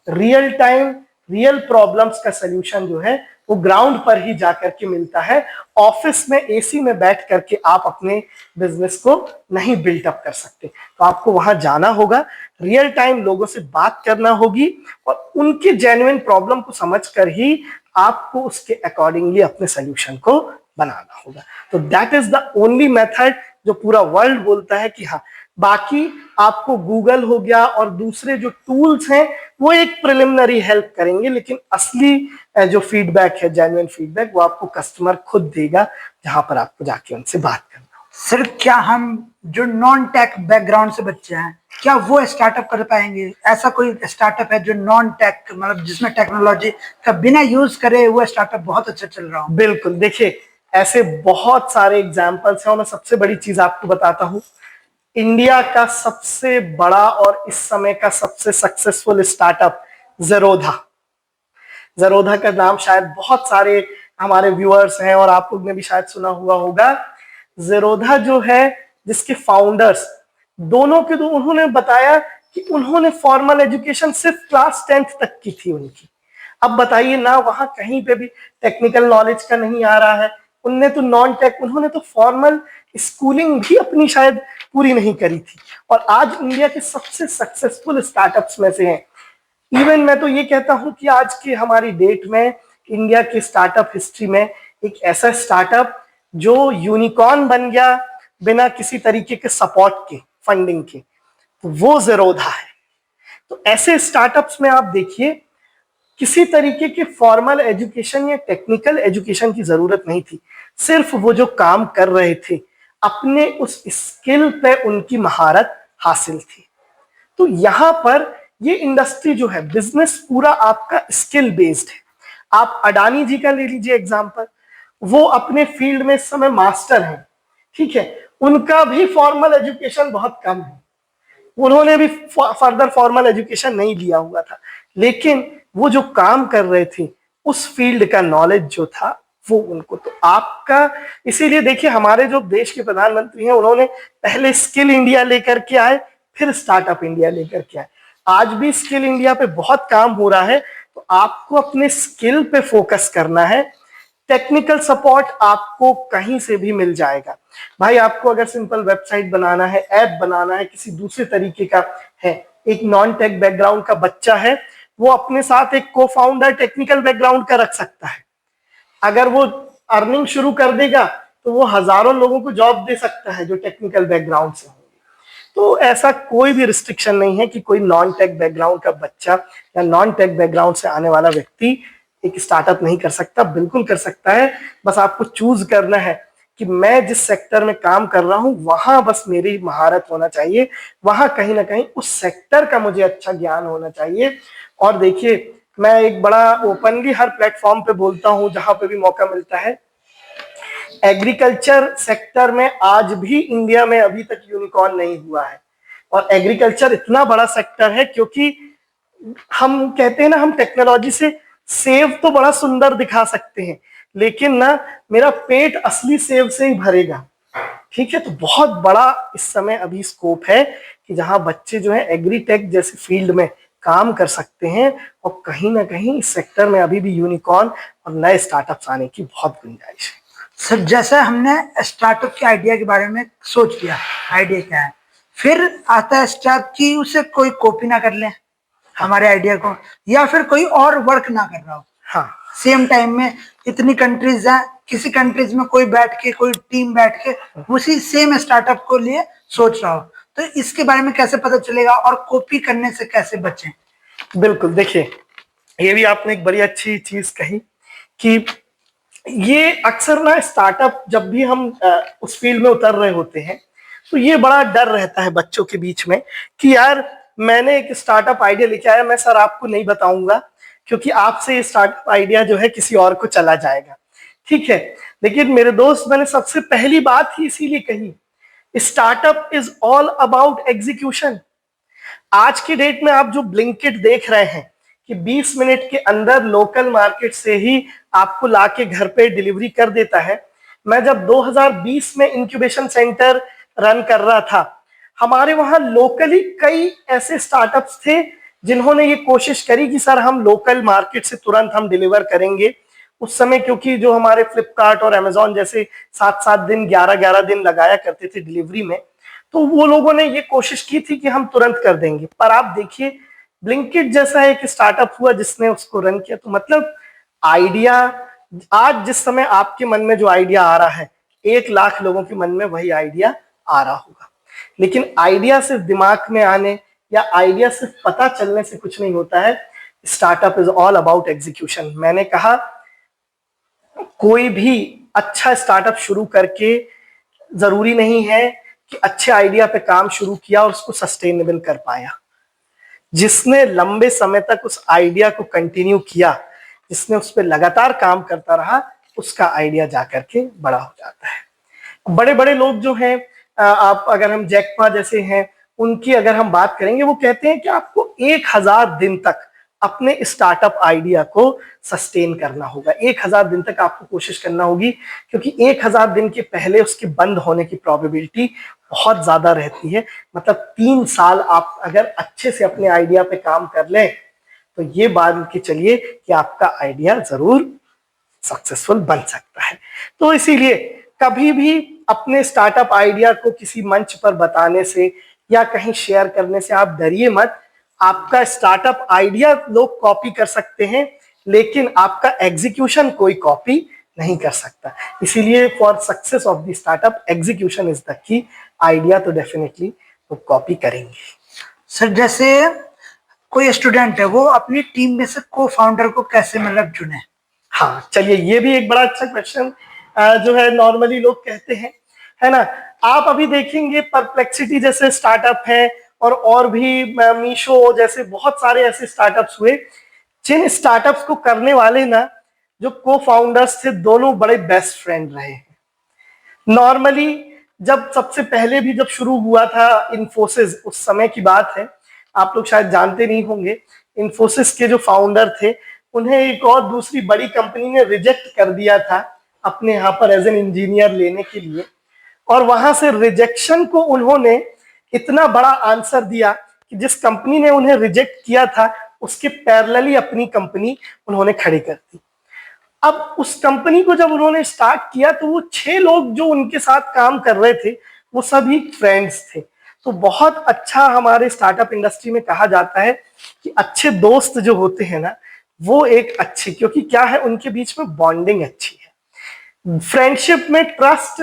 रियल टाइम रियल प्रॉब्लम्स का सलूशन जो है वो ग्राउंड पर ही जाकर के मिलता है। ऑफिस में एसी में बैठ करके आप अपने बिजनेस को नहीं बिल्टअप कर सकते, तो आपको वहां जाना होगा, रियल टाइम लोगों से बात करना होगी और उनके जेन्युइन प्रॉब्लम को समझकर ही आपको उसके अकॉर्डिंगली अपने सोल्यूशन को बनाना होगा। तो that is the only method जो पूरा वर्ल्ड बोलता है कि हाँ, बाकी आपको गूगल हो गया और दूसरे जो टूल्स हैं वो एक प्रिलिमिनरी हेल्प करेंगे, लेकिन असली जो फीडबैक है, जेन्युइन फीडबैक, वो आपको कस्टमर खुद देगा जहां पर आपको जाके उनसे बात करना। सर क्या हम जो नॉन टेक बैकग्राउंड से बच्चे हैं, क्या वो स्टार्टअप कर पाएंगे? ऐसा कोई स्टार्टअप है जो नॉन टेक, मतलब जिसमें टेक्नोलॉजी का बिना यूज करे वो स्टार्टअप बहुत अच्छा चल रहा हो? बिल्कुल, देखिए ऐसे बहुत सारे एग्जाम्पल्स हैं और मैं सबसे बड़ी चीज आपको बताता हूं। इंडिया का सबसे बड़ा और इस समय का सबसे सक्सेसफुल स्टार्टअप ज़ेरोधा। ज़ेरोधा का नाम शायद बहुत सारे हमारे व्यूअर्स हैं और आप लोग ने भी शायद सुना हुआ होगा। ज़ेरोधा जो है, जिसके फाउंडर्स दोनों के दो, उन्होंने बताया कि उन्होंने फॉर्मल एजुकेशन सिर्फ क्लास 10th तक की थी उनकी। अब बताइए ना, वहां कहीं पे भी टेक्निकल नॉलेज का नहीं आ रहा है, उनने तो नॉन टेक, उन्होंने तो फॉर्मल स्कूलिंग भी अपनी शायद पूरी नहीं करी थी और आज इंडिया के सबसे सक्सेसफुल स्टार्टअप्स में से हैं। इवन मैं तो ये कहता हूं कि आज की हमारी डेट में इंडिया की स्टार्टअप हिस्ट्री में एक ऐसा स्टार्टअप जो यूनिकॉर्न बन गया बिना किसी तरीके के सपोर्ट के, फंडिंग के, तो वो ज़ेरोधा है। तो ऐसे स्टार्टअप्स में आप देखिए, किसी तरीके के फॉर्मल एजुकेशन या टेक्निकल एजुकेशन की जरूरत नहीं थी, सिर्फ वो जो काम कर रहे थे अपने उस स्किल पे उनकी महारत हासिल थी। तो यहां पर ये इंडस्ट्री जो है, बिजनेस पूरा आपका स्किल बेस्ड है। आप अडानी जी का ले लीजिए एग्जांपल, वो अपने फील्ड में इस समय मास्टर हैं, ठीक है, उनका भी फॉर्मल एजुकेशन बहुत कम है, उन्होंने भी फर्दर फॉर्मल एजुकेशन नहीं लिया हुआ था, लेकिन वो जो काम कर रहे थे उस फील्ड का नॉलेज जो था वो उनको, तो आपका, इसीलिए देखिए हमारे जो देश के प्रधानमंत्री हैं उन्होंने पहले स्किल इंडिया लेकर के आए, फिर स्टार्टअप इंडिया लेकर के आए। आज भी स्किल इंडिया पे बहुत काम हो रहा है, तो आपको अपने स्किल पे फोकस करना है। टेक्निकल सपोर्ट आपको कहीं से भी मिल जाएगा। भाई आपको अगर सिंपल वेबसाइट बनाना है, ऐप बनाना है, किसी दूसरे तरीके का है, एक नॉन टेक बैकग्राउंड का बच्चा है, वो अपने साथ एक को फाउंडर टेक्निकल बैकग्राउंड का रख सकता है। अगर वो अर्निंग शुरू कर देगा तो वो हजारों लोगों को जॉब दे सकता है जो टेक्निकल बैकग्राउंड से होंगे। तो ऐसा कोई भी रिस्ट्रिक्शन नहीं है कि कोई नॉन टेक बैकग्राउंड का बच्चा या नॉन टेक बैकग्राउंड से आने वाला व्यक्ति एक स्टार्टअप नहीं कर सकता। बिल्कुल कर सकता है। बस आपको चूज करना है कि मैं जिस सेक्टर में काम कर रहा हूं वहां बस मेरी महारत होना चाहिए, वहां कहीं ना कहीं उस सेक्टर का मुझे अच्छा ज्ञान होना चाहिए। और देखिए, मैं एक बड़ा ओपनली हर प्लेटफॉर्म पे बोलता हूं जहां पे भी मौका मिलता है, एग्रीकल्चर सेक्टर में आज भी इंडिया में अभी तक यूनिकॉर्न नहीं हुआ है। और एग्रीकल्चर इतना बड़ा सेक्टर है क्योंकि हम कहते हैं ना, हम टेक्नोलॉजी से सेव तो बड़ा सुंदर दिखा सकते हैं, लेकिन ना मेरा पेट असली सेव से ही भरेगा। ठीक है, तो बहुत बड़ा इस समय अभी स्कोप है कि जहां बच्चे जो है एग्रीटेक जैसे फील्ड में काम कर सकते हैं। और कहीं ना कहीं इस सेक्टर में अभी भी यूनिकॉर्न और नए स्टार्टअप्स आने की बहुत गुंजाइश है। सर जैसे हमने स्टार्टअप के आइडिया के बारे में सोच लिया, आइडिया क्या है, फिर आता है स्टेप कि उसे कोई कॉपी ना कर ले हमारे आइडिया को, या फिर कोई और वर्क ना कर रहा हो। हाँ, सेम टाइम में इतनी कंट्रीज हैं, किसी कंट्रीज में कोई बैठ के, कोई टीम बैठ के उसी सेम स्टार्टअप को लिए सोच रहा हो, तो इसके बारे में कैसे पता चलेगा और कॉपी करने से कैसे बचें? बिल्कुल, देखिए ये भी आपने एक बड़ी अच्छी चीज कही कि ये अक्सर ना स्टार्टअप जब भी हम उस फील्ड में उतर रहे होते हैं तो ये बड़ा डर रहता है बच्चों के बीच में कि यार मैंने एक स्टार्टअप आइडिया लेके आया, मैं सर आपको नहीं बताऊंगा क्योंकि आपसे ये स्टार्टअप आइडिया जो है किसी और को चला जाएगा। ठीक है, लेकिन मेरे दोस्त, मैंने सबसे पहली बात ही इसीलिए कही, startup is all about execution. आज की डेट में आप जो ब्लिंकिट देख रहे हैं कि 20 मिनट के अंदर लोकल मार्केट से ही आपको लाके घर पे डिलीवरी कर देता है। मैं जब 2020 में इंक्यूबेशन सेंटर रन कर रहा था, हमारे वहां लोकली कई ऐसे स्टार्टअप्स थे जिन्होंने ये कोशिश करी कि सर हम लोकल मार्केट से तुरंत हम डिलीवर करेंगे। उस समय क्योंकि जो हमारे फ्लिपकार्ट और अमेजोन जैसे 7-7 दिन 11-11 दिन लगाया करते थे डिलीवरी में, तो वो लोगों ने ये कोशिश की थी कि हम तुरंत कर देंगे। पर आप देखिए, ब्लिंकिट जैसा एक स्टार्टअप हुआ जिसने उसको रन किया। तो मतलब आइडिया, आज जिस समय आपके मन में जो आइडिया आ रहा है, 1 लाख लोगों के मन में वही आइडिया आ रहा होगा। लेकिन आइडिया सिर्फ दिमाग में आने या आइडिया सिर्फ पता चलने से कुछ नहीं होता है। Startup is all about execution. मैंने कहा, कोई भी अच्छा स्टार्टअप शुरू करके जरूरी नहीं है कि अच्छे आइडिया पे काम शुरू किया और उसको सस्टेनेबल कर पाया। जिसने लंबे समय तक उस आइडिया को कंटिन्यू किया, जिसने उस पर लगातार काम करता रहा, उसका आइडिया जाकर के बड़ा हो जाता है। बड़े बड़े लोग जो हैं, आप अगर हम जैक मा जैसे हैं, उनकी अगर हम बात करेंगे, वो कहते हैं कि आपको 1000 दिन तक अपने स्टार्टअप आइडिया को सस्टेन करना होगा। 1000 दिन तक आपको कोशिश करना होगी, क्योंकि 1000 दिन के पहले उसके बंद होने की प्रोबेबिलिटी बहुत ज्यादा रहती है। मतलब 3 साल आप अगर अच्छे से अपने आइडिया पे काम कर लें तो ये मान के चलिए कि आपका आइडिया जरूर सक्सेसफुल बन सकता है। तो इसीलिए कभी भी अपने स्टार्टअप आइडिया को किसी मंच पर बताने से या कहीं शेयर करने से आप डरिए मत। आपका स्टार्टअप आइडिया लोग कॉपी कर सकते हैं, लेकिन आपका एग्जीक्यूशन कोई कॉपी नहीं कर सकता। इसीलिए for success of the startup, execution is the key. Idea तो डेफिनेटली वो कॉपी करेंगे। सर जैसे कोई स्टूडेंट है, वो अपनी टीम में से को फाउंडर को कैसे मतलब चुने? हाँ, चलिए ये भी एक बड़ा अच्छा क्वेश्चन जो है नॉर्मली लोग कहते हैं, है ना। आप अभी देखेंगे परप्लेक्सिटी जैसे स्टार्टअप है और भी मीशो जैसे बहुत सारे ऐसे स्टार्टअप्स हुए, जिन स्टार्टअप्स को करने वाले ना जो को फाउंडर्स थे, दोनों बड़े बेस्ट फ्रेंड रहे हैं। नॉर्मली जब सबसे पहले भी जब शुरू हुआ था इन्फोसिस, उस समय की बात है, आप लोग शायद जानते नहीं होंगे, इन्फोसिस के जो फाउंडर थे उन्हें एक और दूसरी बड़ी कंपनी ने रिजेक्ट कर दिया था अपने यहाँ पर एज एन इंजीनियर लेने के लिए। और वहां से रिजेक्शन को उन्होंने इतना बड़ा आंसर दिया कि जिस कंपनी ने उन्हें रिजेक्ट किया था उसके पैरेलली अपनी कंपनी उन्होंने खड़ी कर दी। अब उस कंपनी को जब उन्होंने स्टार्ट किया तो वो 6 लोग जो उनके साथ काम कर रहे थे वो सभी फ्रेंड्स थे। तो बहुत अच्छा हमारे स्टार्टअप इंडस्ट्री में कहा जाता है कि अच्छे दोस्त जो होते हैं ना वो एक अच्छे, क्योंकि क्या है उनके बीच में बॉन्डिंग अच्छी है, फ्रेंडशिप में ट्रस्ट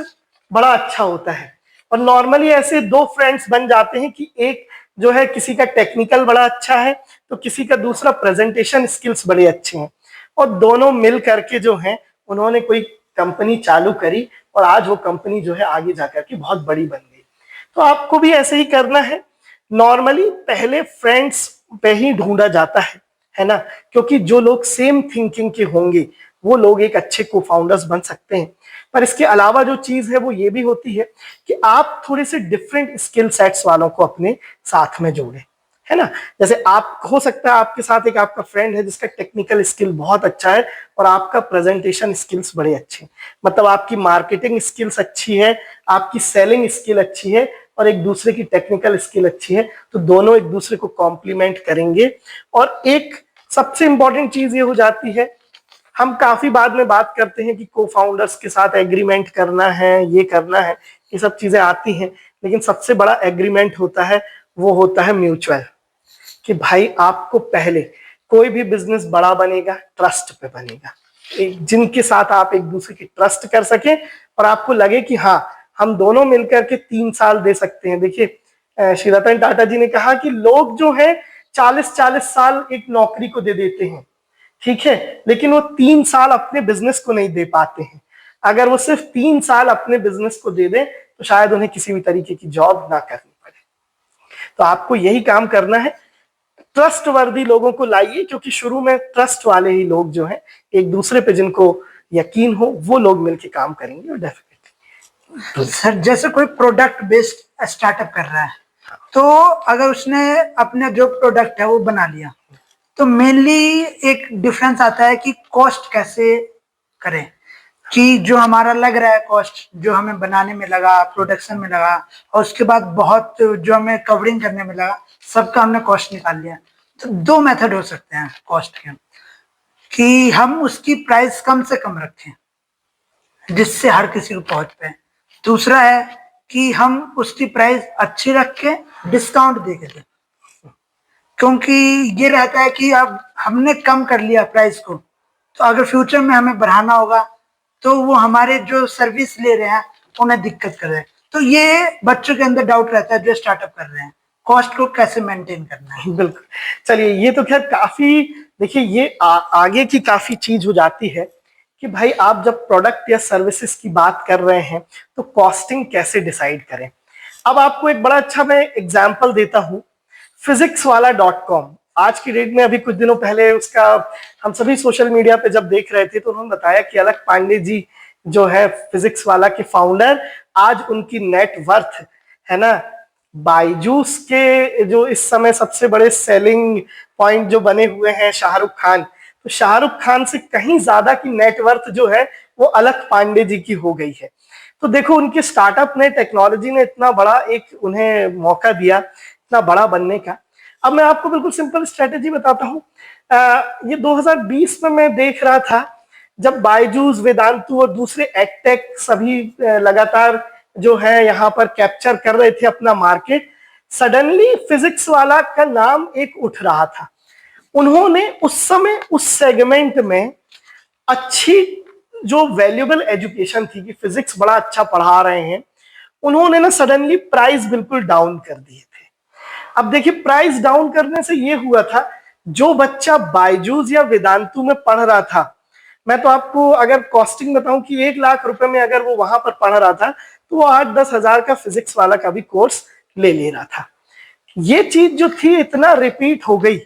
बड़ा अच्छा होता है। और नॉर्मली ऐसे 2 फ्रेंड्स बन जाते हैं कि एक जो है किसी का टेक्निकल बड़ा अच्छा है तो किसी का दूसरा प्रेजेंटेशन स्किल्स बड़े अच्छे हैं, और दोनों मिल करके जो है उन्होंने कोई कंपनी चालू करी और आज वो कंपनी जो है आगे जाकर के बहुत बड़ी बन गई। तो आपको भी ऐसे ही करना है। नॉर्मली पहले फ्रेंड्स पे ही ढूंढा जाता है ना, क्योंकि जो लोग सेम थिंकिंग के होंगे वो लोग एक अच्छे को फाउंडर्स बन सकते हैं। पर इसके अलावा जो चीज है वो ये भी होती है कि आप थोड़े से डिफरेंट स्किल सेट्स वालों को अपने साथ में जोड़ें, है ना। जैसे आप, हो सकता है आपके साथ एक आपका फ्रेंड है जिसका टेक्निकल स्किल बहुत अच्छा है और आपका प्रेजेंटेशन स्किल्स बड़े अच्छे हैं, मतलब आपकी मार्केटिंग स्किल्स अच्छी है, आपकी सेलिंग स्किल अच्छी है और एक दूसरे की टेक्निकल स्किल अच्छी है, तो दोनों एक दूसरे को कॉम्प्लीमेंट करेंगे। और एक सबसे इंपॉर्टेंट चीज ये हो जाती है, हम काफी बाद में बात करते हैं कि को फाउंडर्स के साथ एग्रीमेंट करना है, ये करना है, ये सब चीजें आती हैं, लेकिन सबसे बड़ा एग्रीमेंट होता है वो होता है म्यूचुअल, कि भाई आपको पहले कोई भी बिजनेस बड़ा बनेगा ट्रस्ट पे बनेगा, जिनके साथ आप एक दूसरे की ट्रस्ट कर सके और आपको लगे कि हाँ हम दोनों मिलकर के 3 साल दे सकते हैं। देखिए श्री रतन टाटा जी ने कहा कि लोग जो है 40-40 साल एक नौकरी को दे देते हैं, ठीक है, लेकिन वो 3 साल अपने बिजनेस को नहीं दे पाते हैं। अगर वो सिर्फ 3 साल अपने बिजनेस को दे दें तो शायद उन्हें किसी भी तरीके की जॉब ना करनी पड़े। तो आपको यही काम करना है, ट्रस्ट वर्दी लोगों को लाइए, क्योंकि शुरू में ट्रस्ट वाले ही लोग जो हैं एक दूसरे पे जिनको यकीन हो वो लोग मिलके काम करेंगे। और डेफिनेटली सर जैसे कोई प्रोडक्ट बेस्ड स्टार्टअप कर रहा है, तो अगर उसने अपने जो प्रोडक्ट है वो बना लिया, तो मेनली एक डिफरेंस आता है कि कॉस्ट कैसे करें, कि जो हमारा लग रहा है कॉस्ट, जो हमें बनाने में लगा, प्रोडक्शन में लगा, और उसके बाद बहुत जो हमें कवरिंग करने में लगा, सबका हमने कॉस्ट निकाल लिया। तो 2 मेथड हो सकते हैं कॉस्ट के, कि हम उसकी प्राइस कम से कम रखें जिससे हर किसी को पहुंच पाए। दूसरा है कि हम उसकी प्राइस अच्छी रख के डिस्काउंट दे के दें, क्योंकि ये रहता है कि अब हमने कम कर लिया प्राइस को, तो अगर फ्यूचर में हमें बढ़ाना होगा तो वो हमारे जो सर्विस ले रहे हैं उन्हें दिक्कत कर रहे हैं। तो ये बच्चों के अंदर डाउट रहता है जो स्टार्टअप कर रहे हैं, कॉस्ट को कैसे मेंटेन करना है। बिल्कुल, चलिए ये तो खैर काफी, देखिए ये आगे की काफी चीज हो जाती है कि भाई आप जब प्रोडक्ट या सर्विसेज की बात कर रहे हैं तो कॉस्टिंग कैसे डिसाइड करें। अब आपको एक बड़ा अच्छा मैं एग्जांपल देता हूं, physicswala.com। आज की डेट में, अभी कुछ दिनों पहले उसका हम सभी सोशल मीडिया पे जब देख रहे थे तो उन्होंने बताया कि अलक पांडे जी जो है फिजिक्स वाला के फाउंडर, आज उनकी नेट वर्थ है ना, बायजूस के जो इस समय सबसे बड़े सेलिंग पॉइंट जो बने हुए हैं शाहरुख खान, तो शाहरुख खान से कहीं ज्यादा की नेटवर्थ जो है वो अलक पांडे जी की हो गई है। तो देखो उनके स्टार्टअप ने, टेक्नोलॉजी ने इतना बड़ा एक उन्हें मौका दिया इतना बड़ा बनने का। अब मैं आपको बिल्कुल सिंपल स्ट्रेटेजी बताता हूँ। ये 2020 में मैं देख रहा था जब बायजूस, वेदांतु और दूसरे एडटेक सभी लगातार जो है यहाँ पर कैप्चर कर रहे थे अपना मार्केट, सडनली फिजिक्स वाला का नाम एक उठ रहा था। उन्होंने उस समय उस सेगमेंट में अच्छी जो वैल्यूएबल एजुकेशन थी कि फिजिक्स बड़ा अच्छा पढ़ा रहे हैं, उन्होंने ना सडनली प्राइस बिल्कुल डाउन कर दिए थे। अब देखिए प्राइस डाउन करने से ये हुआ था, जो बच्चा बायजूस या वेदांतु में पढ़ रहा था, मैं तो आपको अगर कॉस्टिंग बताऊं कि 1 लाख रुपए में अगर वो वहां पर पढ़ रहा था तो वो 8-10 हजार का फिजिक्स वाला का भी कोर्स ले रहा था। ये चीज जो थी इतना रिपीट हो गई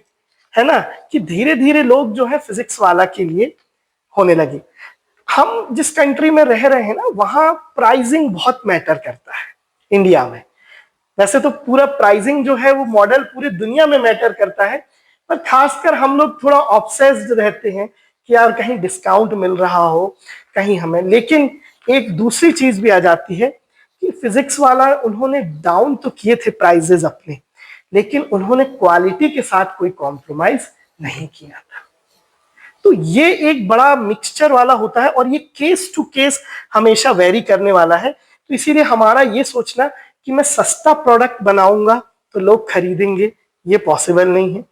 है ना कि धीरे धीरे लोग जो है फिजिक्स वाला के लिए होने लगे। हम जिस कंट्री में रह रहे हैं ना वहां प्राइसिंग बहुत मैटर करता है इंडिया में। वैसे तो पूरा प्राइसिंग जो है वो मॉडल पूरी दुनिया में मैटर करता है, पर खासकर हम लोग थोड़ा ऑब्सेस्ड रहते हैं कि यार कहीं डिस्काउंट मिल रहा हो कहीं हमें। लेकिन एक दूसरी चीज भी आ जाती है कि फिजिक्स वाला उन्होंने डाउन तो किए थे प्राइजेस अपने, लेकिन उन्होंने क्वालिटी के साथ कोई कॉम्प्रोमाइज नहीं किया था। तो ये एक बड़ा मिक्सचर वाला होता है और ये केस टू केस हमेशा वेरी करने वाला है। तो इसीलिए हमारा ये सोचना कि मैं सस्ता प्रोडक्ट बनाऊंगा तो लोग खरीदेंगे, ये पॉसिबल नहीं है।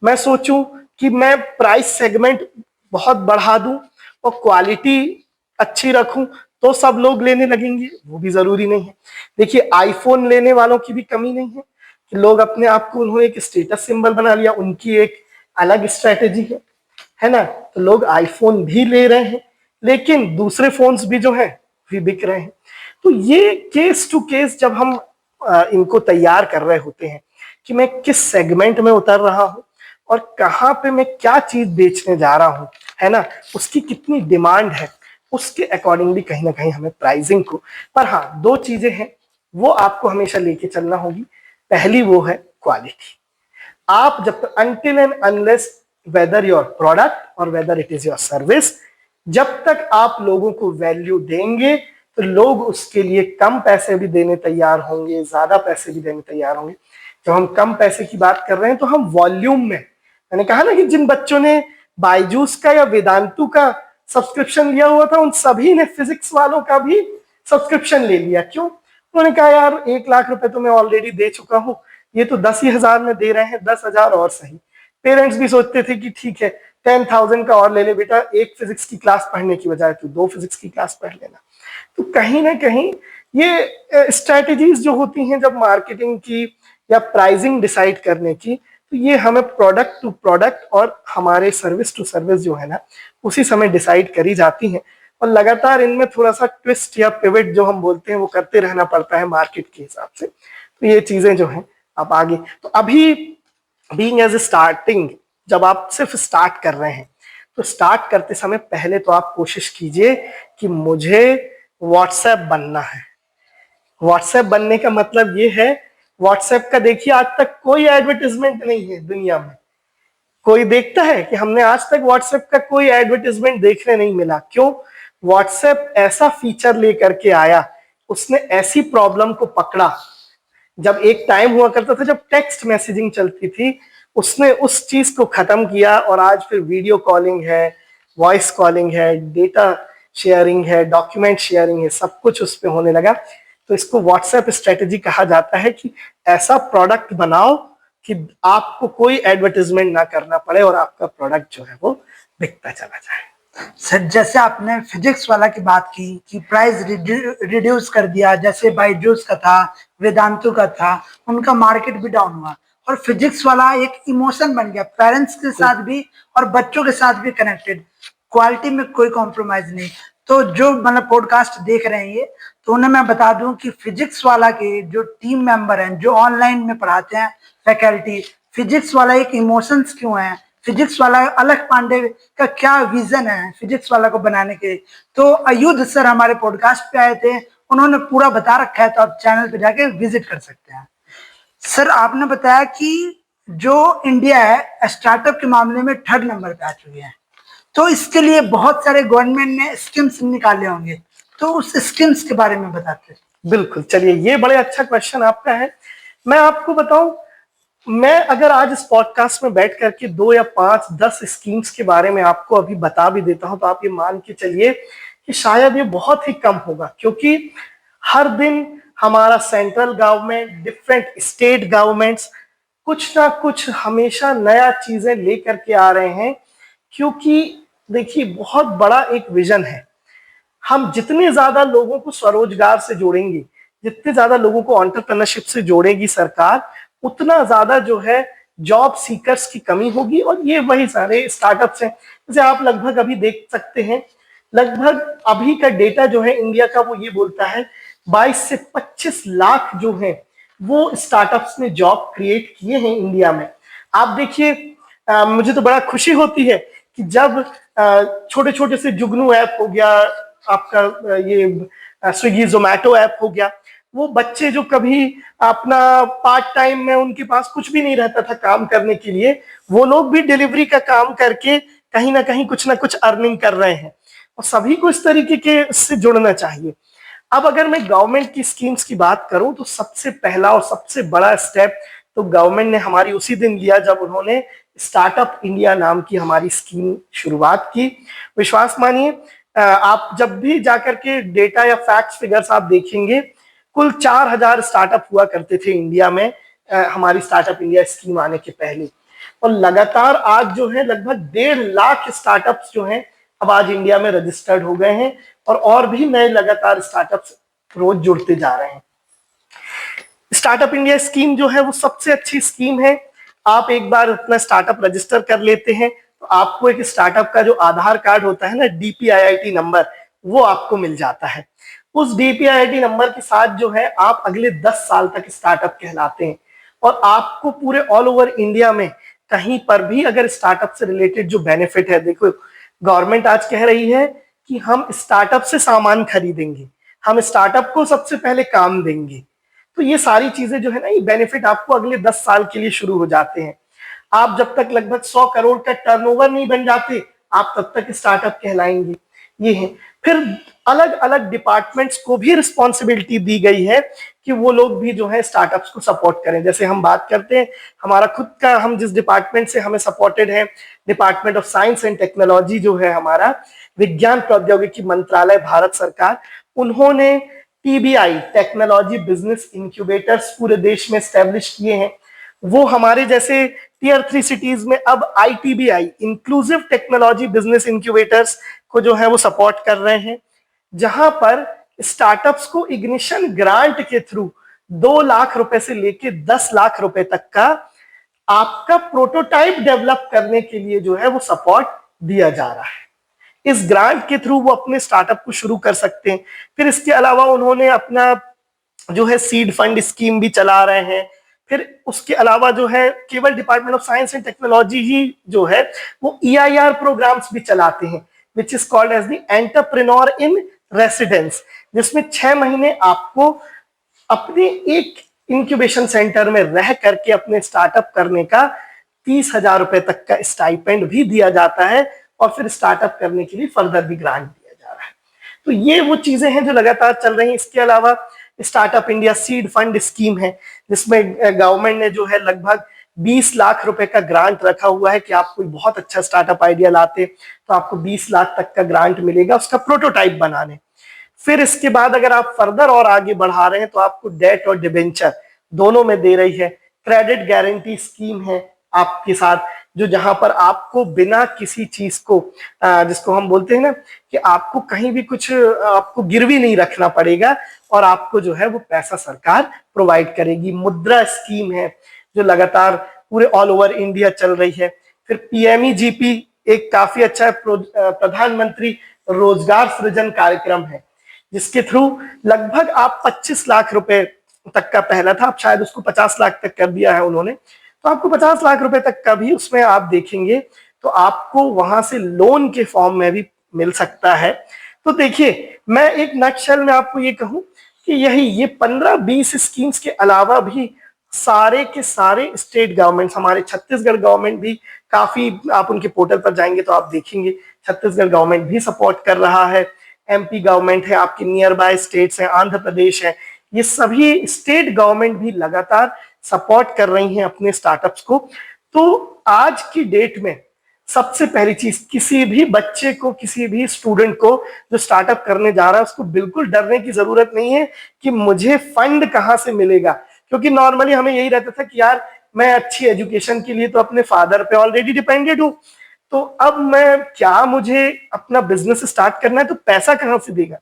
मैं सोचूं कि मैं प्राइस सेगमेंट बहुत बढ़ा दूं और क्वालिटी अच्छी रखूं तो सब लोग लेने लगेंगे, वो भी जरूरी नहीं है। देखिए आईफोन लेने वालों की भी कमी नहीं है कि लोग अपने आप को उन्होंने एक स्टेटस सिंबल बना लिया, उनकी एक अलग स्ट्रेटेजी है ना। तो लोग आईफोन भी ले रहे हैं लेकिन दूसरे फोन्स भी जो हैं भी बिक रहे हैं। तो ये केस टू केस जब हम इनको तैयार कर रहे होते हैं कि मैं किस सेगमेंट में उतर रहा हूं और कहाँ पे मैं क्या चीज बेचने जा रहा हूं, है ना, उसकी कितनी डिमांड है, उसके अकॉर्डिंगली कहीं ना कहीं हमें प्राइसिंग को। पर हाँ, दो चीजें हैं वो आपको हमेशा लेके चलना होगी। पहली वो है क्वालिटी। आप जब तक until and unless whether your product और whether it is your service, जब तक आप लोगों को वैल्यू देंगे तो लोग उसके लिए कम पैसे भी देने तैयार होंगे, ज्यादा पैसे भी देने तैयार होंगे। जब हम कम पैसे की बात कर रहे हैं तो हम वॉल्यूम में, मैंने कहा ना कि जिन बच्चों ने बायजूस का या वेदांतु का सब्सक्रिप्शन लिया हुआ था उन सभी ने फिजिक्स वालों का भी सब्सक्रिप्शन ले लिया। क्यों? उन्होंने कहा यार 1 लाख रुपए तो मैं ऑलरेडी दे चुका हूं, ये तो 10 ही हजार में दे रहे हैं, 10 हजार और सही। पेरेंट्स भी सोचते थे कि ठीक है 10,000 का और ले ले बेटा, एक फिजिक्स की क्लास पढ़ने की बजाय तू 2 फिजिक्स की क्लास पढ़ लेना। तो कहीं ना कहीं ये स्ट्रैटेजीज जो होती हैं जब मार्केटिंग की या प्राइसिंग डिसाइड करने की, तो ये हमें प्रोडक्ट टू प्रोडक्ट और हमारे सर्विस टू सर्विस जो है ना उसी समय डिसाइड करी जाती हैं। और लगातार इनमें थोड़ा सा ट्विस्ट या पिवट जो हम बोलते हैं वो करते रहना पड़ता है मार्केट के हिसाब से। तो ये चीजें जो हैं आप आगे, तो अभी बीइंग एज ए स्टार्टिंग, जब आप सिर्फ स्टार्ट कर रहे हैं तो स्टार्ट करते समय पहले तो आप कोशिश कीजिए कि मुझे व्हाट्सएप बनना है। व्हाट्सएप बनने का मतलब ये है, व्हाट्सएप का देखिए आज तक कोई एडवर्टाइजमेंट नहीं है दुनिया में। कोई देखता है कि हमने आज तक व्हाट्सएप का कोई एडवर्टाइजमेंट देखने नहीं मिला। क्यों? व्हाट्सएप ऐसा फीचर लेकर के आया, उसने ऐसी प्रॉब्लम को पकड़ा। जब एक टाइम हुआ करता था जब टेक्स्ट मैसेजिंग चलती थी, उसने उस चीज को खत्म किया और आज फिर वीडियो कॉलिंग है, वॉइस कॉलिंग है, डेटा शेयरिंग है, डॉक्यूमेंट शेयरिंग है, सब कुछ उस पर होने लगा। तो इसको व्हाट्सएप स्ट्रेटेजी कहा जाता है कि ऐसा प्रोडक्ट बनाओ कि आपको कोई एडवर्टाइजमेंट ना करना पड़े और आपका प्रोडक्ट जो है वो बिकता चला जाए। सर जैसे आपने फिजिक्स वाला की बात की कि प्राइस रिड्यूस कर दिया, जैसे बायजूस का था, वेदांतु का था, उनका मार्केट भी डाउन हुआ और फिजिक्स वाला एक इमोशन बन गया, पेरेंट्स के साथ भी और बच्चों के साथ भी कनेक्टेड, क्वालिटी में कोई कॉम्प्रोमाइज नहीं। तो जो मतलब पॉडकास्ट देख रहे हैं ये, तो उन्हें मैं बता दूं कि फिजिक्स वाला के जो टीम मेंबर हैं जो ऑनलाइन में पढ़ाते हैं फैकल्टी, फिजिक्स वाला एक इमोशंस क्यों है, फिजिक्स वाला अलख पांडे का क्या विजन है फिजिक्स वाला को बनाने के। तो अयुध सर हमारे पॉडकास्ट पे आए थे, उन्होंने पूरा बता रखा है, तो आप चैनल पे जाके विजिट कर सकते हैं। सर आपने बताया कि जो इंडिया है स्टार्टअप के मामले में 3rd नंबर पे आ चुके हैं, तो इसके लिए बहुत सारे गवर्नमेंट ने स्कीम्स निकाले होंगे, तो उस स्कीम्स के बारे में बताते हैं। बिल्कुल, चलिए ये बड़े अच्छा क्वेश्चन आपका है। मैं आपको बताऊं, मैं अगर आज इस पॉडकास्ट में बैठ करके 2 या 5, 10 स्कीम्स के बारे में आपको अभी बता भी देता हूं तो आप ये मान के चलिए कि शायद ये बहुत ही कम होगा, क्योंकि हर दिन हमारा central government, different state governments कुछ ना कुछ हमेशा नया चीजें लेकर के आ रहे हैं। क्योंकि देखिए बहुत बड़ा एक विजन है, हम जितने ज्यादा लोगों को स्वरोजगार से जोड़ेंगे, जितने ज्यादा लोगों को एंटरप्रेन्योरशिप से जोड़ेगी सरकार, उतना ज्यादा जो है जॉब सीकर्स की कमी होगी। और ये वही सारे स्टार्टअप्स हैं, जैसे आप लगभग अभी देख सकते हैं, लगभग अभी का डेटा जो है इंडिया का वो ये बोलता है 22 से 25 लाख जो है वो स्टार्टअप्स ने जॉब क्रिएट किए हैं इंडिया में। आप देखिए, मुझे तो बड़ा खुशी होती है कि जब छोटे छोटे से जुगनू ऐप हो गया, आपका ये स्विगी जोमैटो ऐप हो गया, वो बच्चे जो कभी अपना पार्ट टाइम में उनके पास कुछ भी नहीं रहता था काम करने के लिए, वो लोग भी डिलीवरी का काम करके कहीं ना कहीं कुछ ना कुछ अर्निंग कर रहे हैं। और सभी को इस तरीके के से जुड़ना चाहिए। अब अगर मैं गवर्नमेंट की स्कीम्स की बात करूं तो सबसे पहला और सबसे बड़ा स्टेप तो गवर्नमेंट ने हमारी उसी दिन लिया जब उन्होंने स्टार्टअप इंडिया नाम की हमारी स्कीम शुरुआत की। विश्वास मानिए, आप जब भी जाकर के डेटा या फैक्ट्स फिगर्स आप देखेंगे, कुल 4000 स्टार्टअप हुआ करते थे इंडिया में हमारी स्टार्टअप इंडिया स्कीम आने के पहले, और लगातार आज जो है लगभग 1.5 लाख स्टार्टअप्स जो हैं अब आज इंडिया में रजिस्टर्ड हो गए हैं, और भी नए लगातार स्टार्टअप्स रोज जुड़ते जा रहे हैं। स्टार्टअप इंडिया स्कीम जो है वो सबसे अच्छी स्कीम है। आप एक बार अपना स्टार्टअप रजिस्टर कर लेते हैं तो आपको एक स्टार्टअप का जो आधार कार्ड होता है ना, DPIIT नंबर, वो आपको मिल जाता है। उस DPIIT नंबर के साथ जो है आप अगले 10 साल तक स्टार्टअप कहलाते हैं, और आपको पूरे ऑल ओवर इंडिया में कहीं पर भी अगर स्टार्टअप से रिलेटेड जो बेनिफिट है, देखो गवर्नमेंट आज कह रही है कि हम स्टार्टअप से सामान खरीदेंगे, हम स्टार्टअप को सबसे पहले काम देंगे, तो ये सारी चीजें जो है ना, ये बेनिफिट आपको अगले 10 साल के लिए शुरू हो जाते हैं। आप जब तक लगभग 100 करोड़ का टर्नओवर नहीं बन जाते, आप तब तक स्टार्टअप कहलाएंगे। ये है। फिर अलग अलग डिपार्टमेंट्स को भी रिस्पॉन्सिबिलिटी दी गई है कि वो लोग भी जो है स्टार्टअप्स को सपोर्ट करें। जैसे हम बात करते हैं हमारा खुद का, हम जिस डिपार्टमेंट से हमें सपोर्टेड है, department of science and technology जो है हमारा, विज्ञान प्रौद्योगिकी मंत्रालय, भारत सरकार, उन्होंने TBI टेक्नोलॉजी बिजनेस इंक्यूबेटर्स पूरे देश में स्टैब्लिश किए हैं। वो हमारे जैसे टियर 3 सिटीज में अब ITBI inclusive technology business incubators को जो है वो सपोर्ट कर रहे हैं, जहां पर स्टार्टअप्स को इग्निशन ग्रांट के थ्रू 2 लाख रुपए से लेके 10 लाख रुपए तक का आपका प्रोटोटाइप डेवलप करने के लिए जो है वो सपोर्ट दिया जा रहा है। इस ग्रांट के थ्रू वो अपने स्टार्टअप को शुरू कर सकते हैं। फिर इसके अलावा उन्होंने अपना जो है सीड फंड स्कीम भी चला रहे हैं। फिर उसके अलावा जो है केवल department of science and technology ही जो है वो EIR प्रोग्राम्स भी चलाते हैं, which is called as the entrepreneur in residence, जिसमें 6 महीने आपको अपने एक इंक्यूबेशन सेंटर में रह करके अपने स्टार्टअप करने का 30,000 रुपए तक का स्टाइपेंड भी दिया जाता है, और फिर स्टार्टअप करने के लिए फर्दर भी ग्रांट दिया जा रहा है। तो ये वो चीजें हैं जो लगातार चल रही हैं। इसके अलावा startup India seed fund scheme है, जिसमें गवर्नमेंट ने जो है लगभग 20 लाख रुपए का ग्रांट रखा हुआ है कि आप कोई बहुत अच्छा स्टार्टअप आइडिया लाते तो आपको 20 लाख तक का ग्रांट मिलेगा उसका प्रोटोटाइप बनाने। फिर इसके बाद अगर आप फर्दर और आगे बढ़ा रहे हैं तो आपको डेट और डिबेंचर दोनों में दे रही है। क्रेडिट गारंटी स्कीम है आपके साथ, जो जहां पर आपको बिना किसी चीज को, जिसको हम बोलते हैं ना कि आपको कहीं भी कुछ आपको गिरवी नहीं रखना पड़ेगा, और आपको जो है वो पैसा सरकार प्रोवाइड करेगी। मुद्रा स्कीम है जो लगातार पूरे ऑल ओवर इंडिया चल रही है। फिर PMEGP एक काफी अच्छा प्रधानमंत्री रोजगार सृजन कार्यक्रम है, जिसके थ्रू लगभग आप 25 लाख रुपए तक का पहला था, अब शायद उसको 50 लाख तक कर दिया है उन्होंने, तो आपको 50 लाख रुपए तक का भी उसमें आप देखेंगे तो आपको वहां से लोन के फॉर्म में भी मिल सकता है। तो देखिए, मैं एक नटशेल में आपको ये कहूं कि ये 15-20 स्कीम्स के अलावा भी सारे के सारे स्टेट गवर्नमेंट, हमारे छत्तीसगढ़ गवर्नमेंट भी काफी, आप उनके पोर्टल पर जाएंगे तो आप देखेंगे छत्तीसगढ़ गवर्नमेंट भी सपोर्ट कर रहा है। MP गवर्नमेंट है, आपके नियर बाय स्टेट्स हैं, आंध्र प्रदेश है, ये सभी स्टेट गवर्नमेंट भी लगातार सपोर्ट कर रही हैं अपने स्टार्टअप्स को। तो आज की डेट में सबसे पहली चीज, किसी भी बच्चे को, किसी भी स्टूडेंट को जो स्टार्टअप करने जा रहा है, उसको बिल्कुल डरने की जरूरत नहीं है कि मुझे फंड कहां से मिलेगा, क्योंकि नॉर्मली हमें यही रहता था कि यार मैं अच्छी एजुकेशन के लिए तो अपने फादर पे ऑलरेडी डिपेंडेड हूं, तो अब मैं क्या, मुझे अपना बिजनेस स्टार्ट करना है तो पैसा कहां से देगा।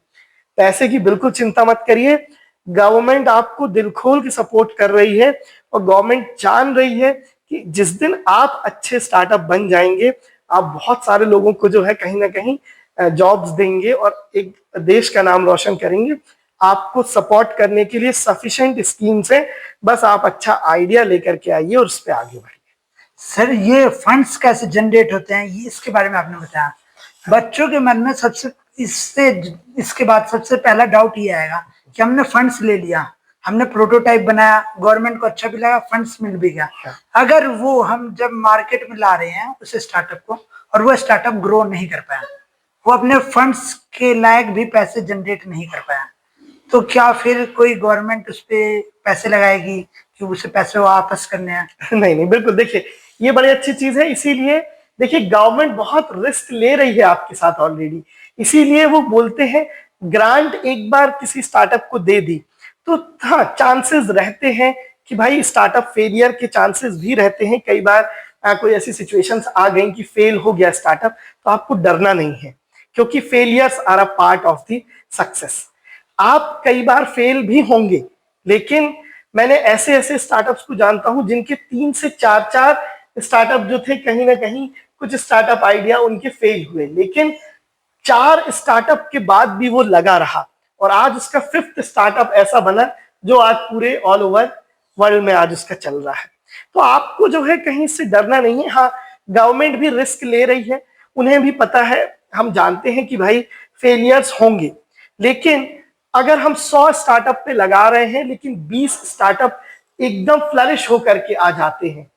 पैसे की बिल्कुल चिंता मत करिए, गवर्नमेंट आपको दिल खोल के सपोर्ट कर रही है, और गवर्नमेंट जान रही है कि जिस दिन आप अच्छे स्टार्टअप बन जाएंगे, आप बहुत सारे लोगों को जो है कहीं ना कहीं जॉब्स देंगे और एक देश का नाम रोशन करेंगे। आपको सपोर्ट करने के लिए सफिशिएंट स्कीम्स है, बस आप अच्छा आइडिया लेकर के आइए और उस पर आगे बढ़िए। सर, ये फंड्स कैसे जनरेट होते हैं, ये इसके बारे में आपने बताया। बच्चों के मन में इसके बाद सबसे पहला डाउट ये आएगा कि हमने फंड्स ले लिया, हमने प्रोटोटाइप बनाया, गवर्नमेंट को अच्छा भी लगा, फंड्स मिल भी गया, अगर वो हम जब मार्केट में ला रहे हैं उस स्टार्टअप को और वो स्टार्टअप ग्रो नहीं कर पाया, वो अपने फंड्स के लायक भी पैसे जनरेट नहीं कर पाया, तो क्या फिर कोई गवर्नमेंट उस पर पैसे लगाएगी कि उसे पैसे वापस करने हैं? नहीं नहीं, बिल्कुल, देखिए ये बड़ी अच्छी चीज है। इसीलिए देखिए गवर्नमेंट बहुत रिस्क ले रही है आपके साथ ऑलरेडी, इसीलिए वो बोलते हैं ग्रांट एक बार किसी स्टार्टअप को दे दी तो हाँ चांसेस रहते हैं कि भाई स्टार्टअप फेलियर के चांसेस भी रहते हैं। कई बार कोई ऐसी सिचुएशंस आ गई कि फेल हो गया स्टार्टअप, तो आपको डरना नहीं है, क्योंकि failures are a part of the success. आप कई बार फेल भी होंगे, लेकिन मैंने ऐसे ऐसे स्टार्टअप्स को जानता हूं जिनके 3 से 4 स्टार्टअप जो थे, कहीं ना कहीं कुछ स्टार्टअप आइडिया उनके फेल हुए, लेकिन 4 स्टार्टअप के बाद भी वो लगा रहा और आज उसका 5th स्टार्टअप ऐसा बना जो आज पूरे ऑल ओवर वर्ल्ड में आज उसका चल रहा है। तो आपको जो है कहीं से डरना नहीं है। हाँ, गवर्नमेंट भी रिस्क ले रही है, उन्हें भी पता है, हम जानते हैं कि भाई फेलियर्स होंगे, लेकिन अगर हम 100 स्टार्टअप पे लगा रहे हैं लेकिन 20 स्टार्टअप एकदम फ्लरिश होकर के आ जाते हैं,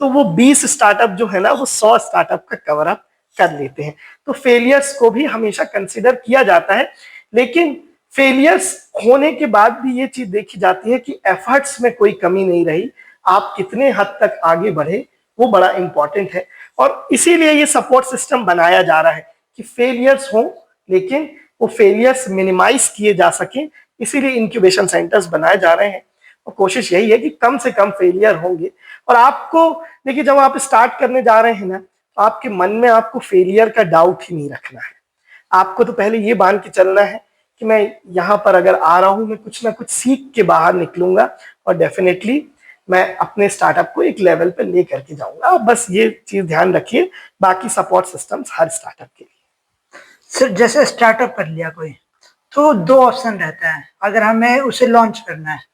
तो वो 20 स्टार्टअप जो है ना वो 100 स्टार्टअप का कवर अप कर लेते हैं। तो फेलियर्स को भी हमेशा कंसिडर किया जाता है, लेकिन फेलियर्स होने के बाद भी ये चीज देखी जाती है कि एफर्ट्स में कोई कमी नहीं रही, आप कितने हद तक आगे बढ़े वो बड़ा इंपॉर्टेंट है। और इसीलिए ये सपोर्ट सिस्टम बनाया जा रहा है कि फेलियर्स हो लेकिन वो फेलियर्स मिनिमाइज किए जा सके, इसीलिए इंक्यूबेशन सेंटर्स बनाए जा रहे हैं। और कोशिश यही है कि कम से कम फेलियर होंगे। और आपको देखिए, जब आप स्टार्ट करने जा रहे हैं ना, तो आपके मन में आपको फेलियर का डाउट ही नहीं रखना है। आपको तो पहले ये मान के चलना है कि मैं यहाँ पर अगर आ रहा हूँ, मैं कुछ ना कुछ सीख के बाहर निकलूंगा और डेफिनेटली मैं अपने स्टार्टअप को एक लेवल पे ले करके जाऊंगा। आप बस ये चीज ध्यान रखिए, बाकी सपोर्ट सिस्टम्स हर स्टार्टअप के लिए। सर जैसे स्टार्टअप कर लिया कोई, तो 2 ऑप्शन रहता है। अगर हमें उसे लॉन्च करना है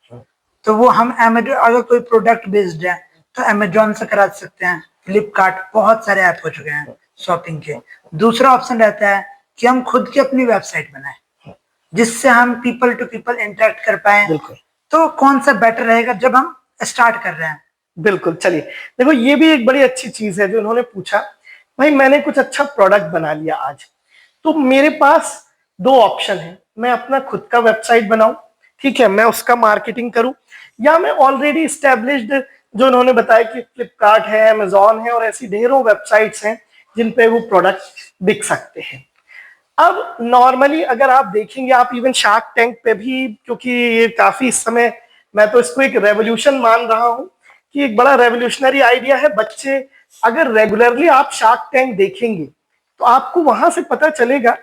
तो वो हम अमेजोन, अगर कोई प्रोडक्ट बेस्ड है तो अमेजोन से करा सकते हैं, फ्लिपकार्ट, बहुत सारे ऐप हो चुके हैं शॉपिंग के। दूसरा ऑप्शन रहता है कि हम खुद की अपनी वेबसाइट बनाएं जिससे हम पीपल टू पीपल इंटरेक्ट कर पाए। बिल्कुल। तो कौन सा बेटर रहेगा जब हम स्टार्ट कर रहे हैं? बिल्कुल, चलिए देखो, ये भी एक बड़ी अच्छी चीज है जो उन्होंने पूछा। भाई मैंने कुछ अच्छा प्रोडक्ट बना लिया आज, तो मेरे पास 2 ऑप्शन है। मैं अपना खुद का वेबसाइट बनाऊं, ठीक है, मैं उसका मार्केटिंग करूं, या मैं ऑलरेडी स्टैब्लिश्ड जो उन्होंने बताया कि फ्लिपकार्ट है, अमेजॉन है और ऐसी ढेरों वेबसाइट्स हैं जिन पे वो प्रोडक्ट बिक सकते हैं। अब नॉर्मली अगर आप देखेंगे, आप इवन शार्क टैंक पे भी, क्योंकि ये काफी इस समय मैं तो इसको एक रेवोल्यूशन मान रहा हूं कि एक बड़ा रेवोल्यूशनरी आइडिया है। बच्चे अगर रेगुलरली आप शार्क टैंक देखेंगे तो आपको वहां से पता चलेगा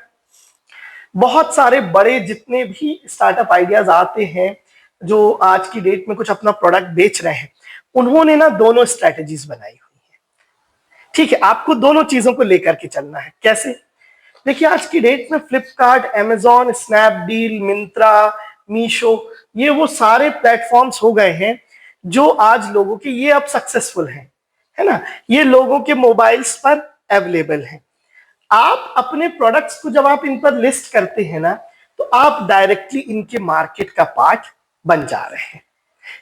बहुत सारे बड़े जितने भी स्टार्टअप आइडियाज आते हैं जो आज की डेट में कुछ अपना प्रोडक्ट बेच रहे हैं, उन्होंने ना दोनों स्ट्रैटेजीज बनाई हुई है। ठीक है, आपको दोनों चीजों को लेकर के चलना है। कैसे? देखिए, आज की डेट में फ्लिपकार्ट, अमेजॉन, स्नैपडील, मिंत्रा, मीशो, ये वो सारे प्लेटफॉर्म्स हो गए हैं जो आज लोगों के, ये अब सक्सेसफुल हैं, है ना, ये लोगों के मोबाइल्स पर अवेलेबल हैं। आप अपने प्रोडक्ट्स को जब आप इन पर लिस्ट करते हैं ना, तो आप डायरेक्टली इनके मार्केट का पार्ट बन जा रहे हैं।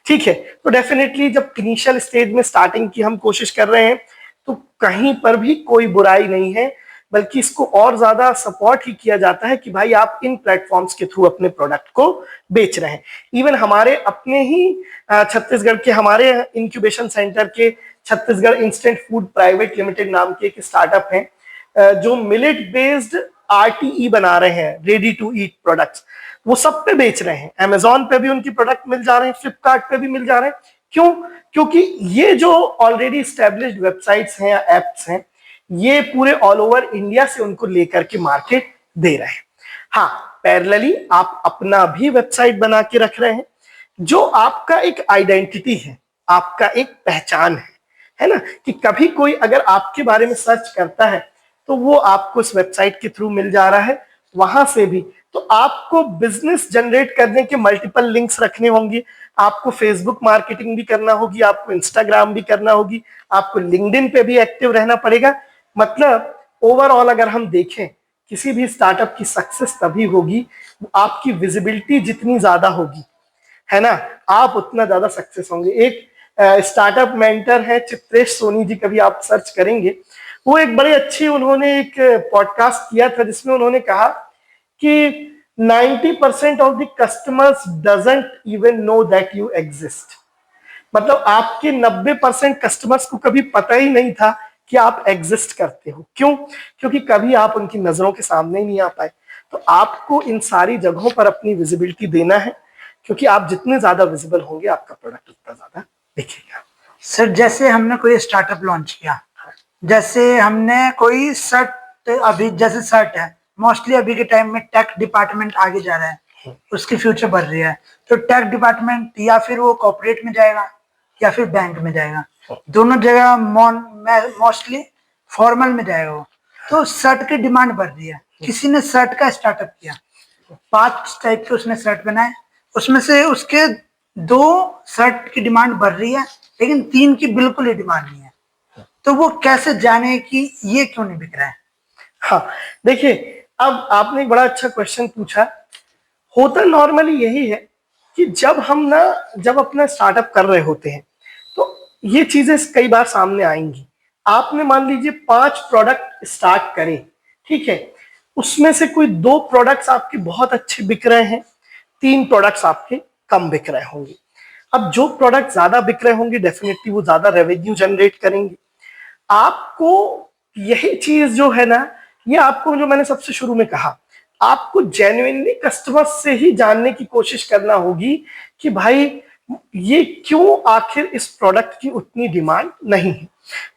ठीक है, तो डेफिनेटली जब इनिशियल स्टेज में स्टार्टिंग की हम कोशिश कर रहे हैं तो कहीं पर भी कोई बुराई नहीं है, बल्कि इसको और ज्यादा सपोर्ट ही किया जाता है कि भाई आप इन प्लेटफॉर्म्स के थ्रू अपने प्रोडक्ट को बेच रहे हैं। इवन हमारे अपने ही छत्तीसगढ़ के हमारे इंक्यूबेशन सेंटर के Chhattisgarh instant food private limited नाम के एक स्टार्टअप है जो मिलेट बेस्ड RTE बना रहे हैं, रेडी टू ईट प्रोडक्ट्स। वो सब पे बेच रहे हैं, अमेजॉन पे भी उनकी प्रोडक्ट मिल जा रहे हैं, फ्लिपकार्ट पे भी मिल जा रहे हैं। क्यों? क्योंकि ये जो ऑलरेडी स्टैब्लिश्ड वेबसाइट्स हैं या एप्स हैं, ये पूरे ऑल ओवर इंडिया से उनको लेकर के मार्केट दे रहे हैं। हाँ, पैरेलली आप अपना भी वेबसाइट बना के रख रहे हैं जो आपका एक आइडेंटिटी है, आपका एक पहचान है ना, कि कभी कोई अगर आपके बारे में सर्च करता है तो वो आपको इस वेबसाइट के थ्रू मिल जा रहा है। वहां से भी तो आपको बिजनेस जनरेट करने के मल्टीपल लिंक्स रखने होंगे, आपको फेसबुक मार्केटिंग भी करना होगी, आपको इंस्टाग्राम भी करना होगी, आपको लिंक्डइन पे भी एक्टिव रहना पड़ेगा। मतलब ओवरऑल अगर हम देखें, किसी भी स्टार्टअप की सक्सेस तभी होगी, आपकी विजिबिलिटी जितनी ज्यादा होगी, है ना, आप उतना ज्यादा सक्सेस होंगे। एक स्टार्टअप मेंटर है चित्रेश सोनी जी, कभी आप सर्च करेंगे, वो एक बड़ी अच्छी, उन्होंने एक पॉडकास्ट किया था जिसमें उन्होंने कहा कि 90% of the customers doesn't even know that you exist. मतलब आपके 90% कस्टमर्स को कभी पता ही नहीं था कि आप एग्जिस्ट करते हो। क्यों? क्योंकि कभी आप उनकी नजरों के सामने ही नहीं आ पाए। तो आपको इन सारी जगहों पर अपनी विजिबिलिटी देना है, क्योंकि आप जितने ज्यादा विजिबल होंगे आपका प्रोडक्ट उतना ज्यादा दिखेगा। सर जैसे हमने कोई स्टार्टअप लॉन्च किया, जैसे हमने कोई शर्ट, अभी जैसे शर्ट है, मोस्टली अभी के टाइम में टेक डिपार्टमेंट आगे जा रहा है, उसकी फ्यूचर बढ़ रही है, तो टेक डिपार्टमेंट या फिर वो कॉर्पोरेट में जाएगा या फिर बैंक में जाएगा, दोनों जगह मोस्टली फॉर्मल में जाएगा वो। तो शर्ट की डिमांड बढ़ रही है, किसी ने शर्ट का स्टार्टअप किया, 5 टाइप के उसने शर्ट बनाए, उसमें से उसके 2 शर्ट की डिमांड बढ़ रही है लेकिन 3 की बिल्कुल ही डिमांड नहीं है, तो वो कैसे जाने कि ये क्यों नहीं बिक रहा है? हाँ देखिए, अब आपने एक बड़ा अच्छा क्वेश्चन पूछा। होता नॉर्मली यही है कि जब अपना स्टार्टअप कर रहे होते हैं तो ये चीजें कई बार सामने आएंगी। आपने मान लीजिए 5 प्रोडक्ट स्टार्ट करे, ठीक है, उसमें से कोई 2 प्रोडक्ट्स आपके बहुत अच्छे बिक रहे हैं, 3 प्रोडक्ट्स आपके कम बिक रहे होंगे। अब जो प्रोडक्ट ज्यादा बिक रहे होंगे डेफिनेटली वो ज्यादा रेवेन्यू जनरेट करेंगे। आपको यही चीज जो है ना, ये आपको, जो मैंने सबसे शुरू में कहा, आपको जेन्युइनली कस्टमर से ही जानने की कोशिश करना होगी कि भाई ये क्यों आखिर इस प्रोडक्ट की उतनी डिमांड नहीं है।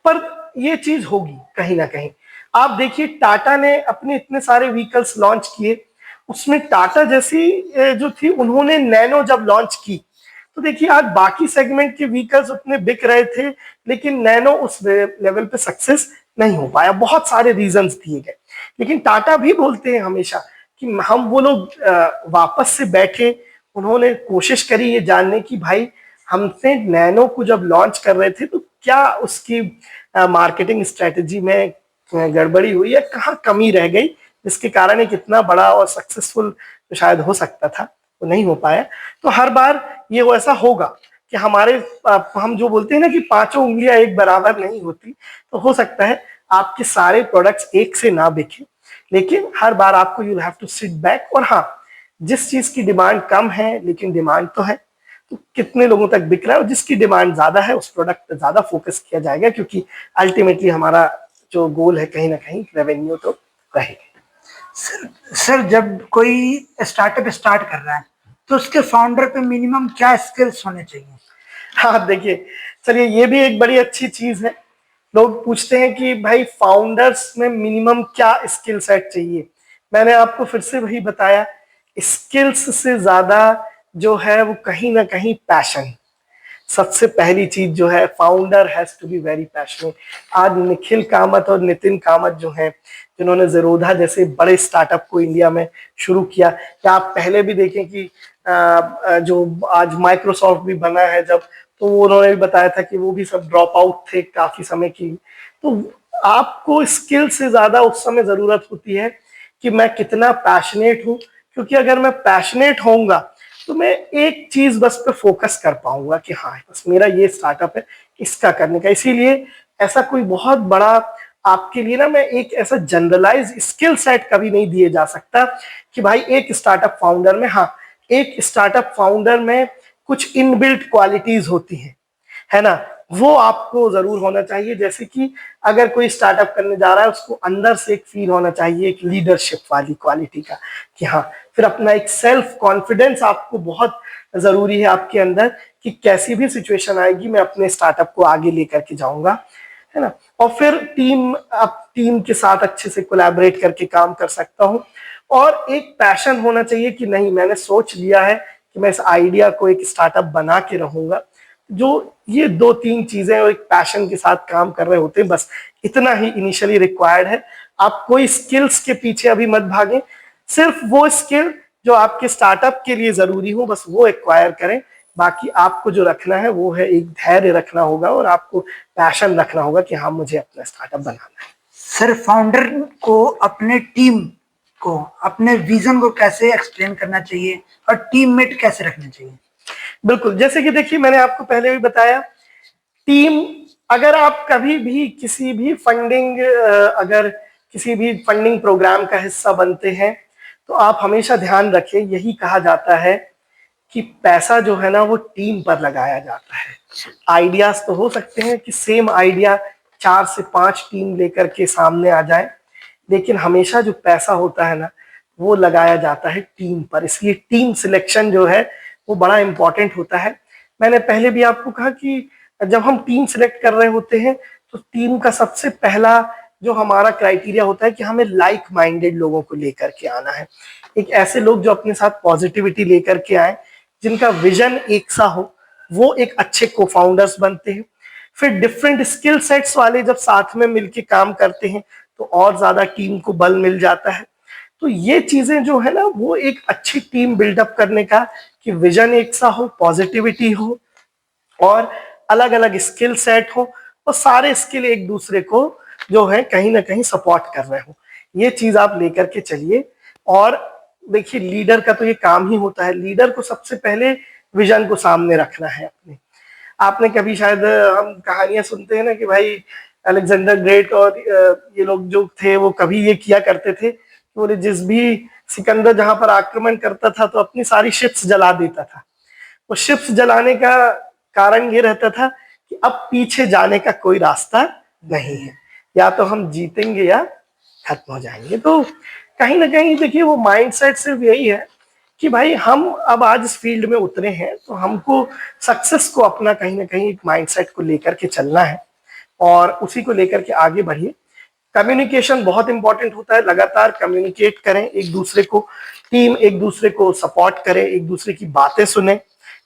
पर ये चीज होगी कहीं ना कहीं। आप देखिए, टाटा ने अपने इतने सारे व्हीकल्स लॉन्च किए, उसमें टाटा जैसी जो थी, उन्होंने नैनो जब लॉन्च की तो देखिए आज बाकी सेगमेंट के व्हीकल्स उतने बिक रहे थे, लेकिन नैनो उस लेवल पे सक्सेस नहीं हो पाया। बहुत सारे रीजंस दिए गए, लेकिन टाटा भी बोलते हैं हमेशा कि हम वो लोग वापस से बैठे, उन्होंने कोशिश करी ये जानने की भाई हमसे नैनो को जब लॉन्च कर रहे थे तो क्या उसकी मार्केटिंग स्ट्रेटेजी में गड़बड़ी हुई है, कहाँ कमी रह गई, जिसके कारण एक इतना बड़ा और सक्सेसफुल शायद हो सकता था, वो नहीं हो पाया। तो हर बार ये वैसा होगा कि हम जो बोलते हैं ना कि 5 उंगलियां एक बराबर नहीं होती, तो हो सकता है आपके सारे प्रोडक्ट्स एक से ना बिके, लेकिन हर बार आपको you have to sit back. और हाँ, जिस चीज की डिमांड कम है लेकिन डिमांड तो है, तो कितने लोगों तक बिक रहा है, और जिसकी डिमांड ज्यादा है उस प्रोडक्ट पर ज्यादा फोकस किया जाएगा, क्योंकि अल्टीमेटली हमारा जो गोल है कहीं ना कहीं रेवेन्यू तो रहेगा। सर जब कोई स्टार्टअप स्टार्ट कर रहा है तो उसके फाउंडर पे मिनिमम क्या स्किल्स होने चाहिए? हाँ देखिए, चलिए ये भी एक बड़ी अच्छी चीज है। लोग पूछते हैं कि भाई फाउंडर्स में मिनिमम क्या स्किल सेट चाहिए। मैंने आपको फिर से वही बताया, स्किल्स से ज्यादा जो है वो कहीं ना कहीं पैशन। सबसे पहली चीज जो है, founder has to be very passionate. आज निखिल कामत और नितिन कामत जो हैं, जिन्होंने ज़ेरोधा जैसे बड़े स्टार्टअप को इंडिया में शुरू किया, या आप पहले भी देखें कि जो आज माइक्रोसॉफ्ट भी बना है, जब तो उन्होंने भी बताया था कि वो भी सब ड्रॉप आउट थे काफी समय की। तो आपको स्किल से ज्यादा उस समय जरूरत होती है कि मैं कितना पैशनेट हूँ, क्योंकि अगर मैं पैशनेट होऊंगा तो मैं एक चीज बस पे फोकस कर पाऊंगा कि हाँ बस मेरा ये स्टार्टअप है, इसका करने का। इसीलिए ऐसा कोई बहुत बड़ा आपके लिए ना, मैं एक ऐसा जनरलाइज स्किल सेट कभी नहीं दिए जा सकता कि भाई एक स्टार्टअप फाउंडर में, हाँ एक स्टार्टअप फाउंडर में कुछ इनबिल्ट क्वालिटीज होती हैं, है ना, वो आपको जरूर होना चाहिए। जैसे कि अगर कोई स्टार्टअप करने जा रहा है, उसको अंदर से एक फील होना चाहिए एक लीडरशिप वाली क्वालिटी का कि हाँ। फिर अपना एक सेल्फ कॉन्फिडेंस आपको बहुत जरूरी है आपके अंदर, कि कैसी भी सिचुएशन आएगी मैं अपने स्टार्टअप को आगे लेकर के जाऊंगा, है ना। और फिर टीम के साथ अच्छे से कोलैबोरेट करके काम कर सकता हूँ। और एक पैशन होना चाहिए कि नहीं, मैंने सोच लिया है कि मैं इस आइडिया को एक स्टार्टअप बना के रहूंगा। जो ये 2-3 चीजें एक पैशन के साथ काम कर रहे होते हैं, बस इतना ही इनिशियली रिक्वायर्ड है। आप कोई स्किल्स के पीछे अभी मत भागें, सिर्फ वो स्किल जो आपके स्टार्टअप के लिए जरूरी हो बस वो एक्वायर करें। बाकी आपको जो रखना है वो है एक धैर्य रखना होगा, और आपको पैशन रखना होगा कि हाँ मुझे अपना स्टार्टअप बनाना है। सर फाउंडर को अपने टीम को अपने विजन को कैसे एक्सप्लेन करना चाहिए और टीममेट कैसे रखने चाहिए? बिल्कुल, जैसे कि देखिए मैंने आपको पहले भी बताया, टीम, अगर आप कभी भी किसी भी फंडिंग प्रोग्राम का हिस्सा बनते हैं तो आप हमेशा ध्यान रखें, यही कहा जाता है कि पैसा जो है ना वो टीम पर लगाया जाता है। आइडियाज तो हो सकते हैं कि सेम आइडिया 4 से 5 टीम लेकर के सामने आ जाए, लेकिन हमेशा जो पैसा होता है ना वो लगाया जाता है टीम पर, इसलिए टीम सिलेक्शन जो है वो बड़ा इंपॉर्टेंट होता है। मैंने पहले भी आपको कहा कि जब हम टीम सिलेक्ट कर रहे होते हैं तो टीम का सबसे पहला जो हमारा क्राइटेरिया होता है कि हमें लाइक माइंडेड लोगों को लेकर के आना है, एक ऐसे लोग जो अपने साथ पॉजिटिविटी लेकर के आए, जिनका विजन एक सा हो, वो एक अच्छे को फाउंडर्स बनते हैं। फिर डिफरेंट स्किल सेट्स वाले जब साथ में मिलके काम करते हैं तो और ज्यादा टीम को बल मिल जाता है। तो ये चीजें जो है ना वो एक अच्छी टीम बिल्डअप करने का, कि विजन एक सा हो, पॉजिटिविटी हो और अलग अलग स्किल सेट हो और सारे स्किल एक दूसरे को जो है कहीं ना कहीं सपोर्ट कर रहे हो, ये चीज आप लेकर के चलिए। और देखिए लीडर का तो ये काम ही होता है, लीडर को सबसे पहले विजन को सामने रखना है अपने। आपने कभी शायद हम कहानियां सुनते हैं ना कि भाई अलेक्जेंडर ग्रेट और ये लोग जो थे वो कभी ये किया करते थे कि बोले जिस भी सिकंदर जहां पर आक्रमण करता था तो अपनी सारी शिप्स जला देता था। वो शिप्स जलाने का कारण ये रहता था कि अब पीछे जाने का कोई रास्ता नहीं है, या तो हम जीतेंगे या खत्म हो जाएंगे। तो कहीं ना कहीं देखिए वो माइंडसेट सिर्फ यही है कि भाई हम अब आज इस फील्ड में उतरे हैं तो हमको सक्सेस को अपना कहीं ना कहीं एक माइंडसेट को लेकर के चलना है और उसी को लेकर के आगे बढ़िए। कम्युनिकेशन बहुत इंपॉर्टेंट होता है, लगातार कम्युनिकेट करें एक दूसरे को, टीम एक दूसरे को सपोर्ट करे, एक दूसरे की बातें सुने,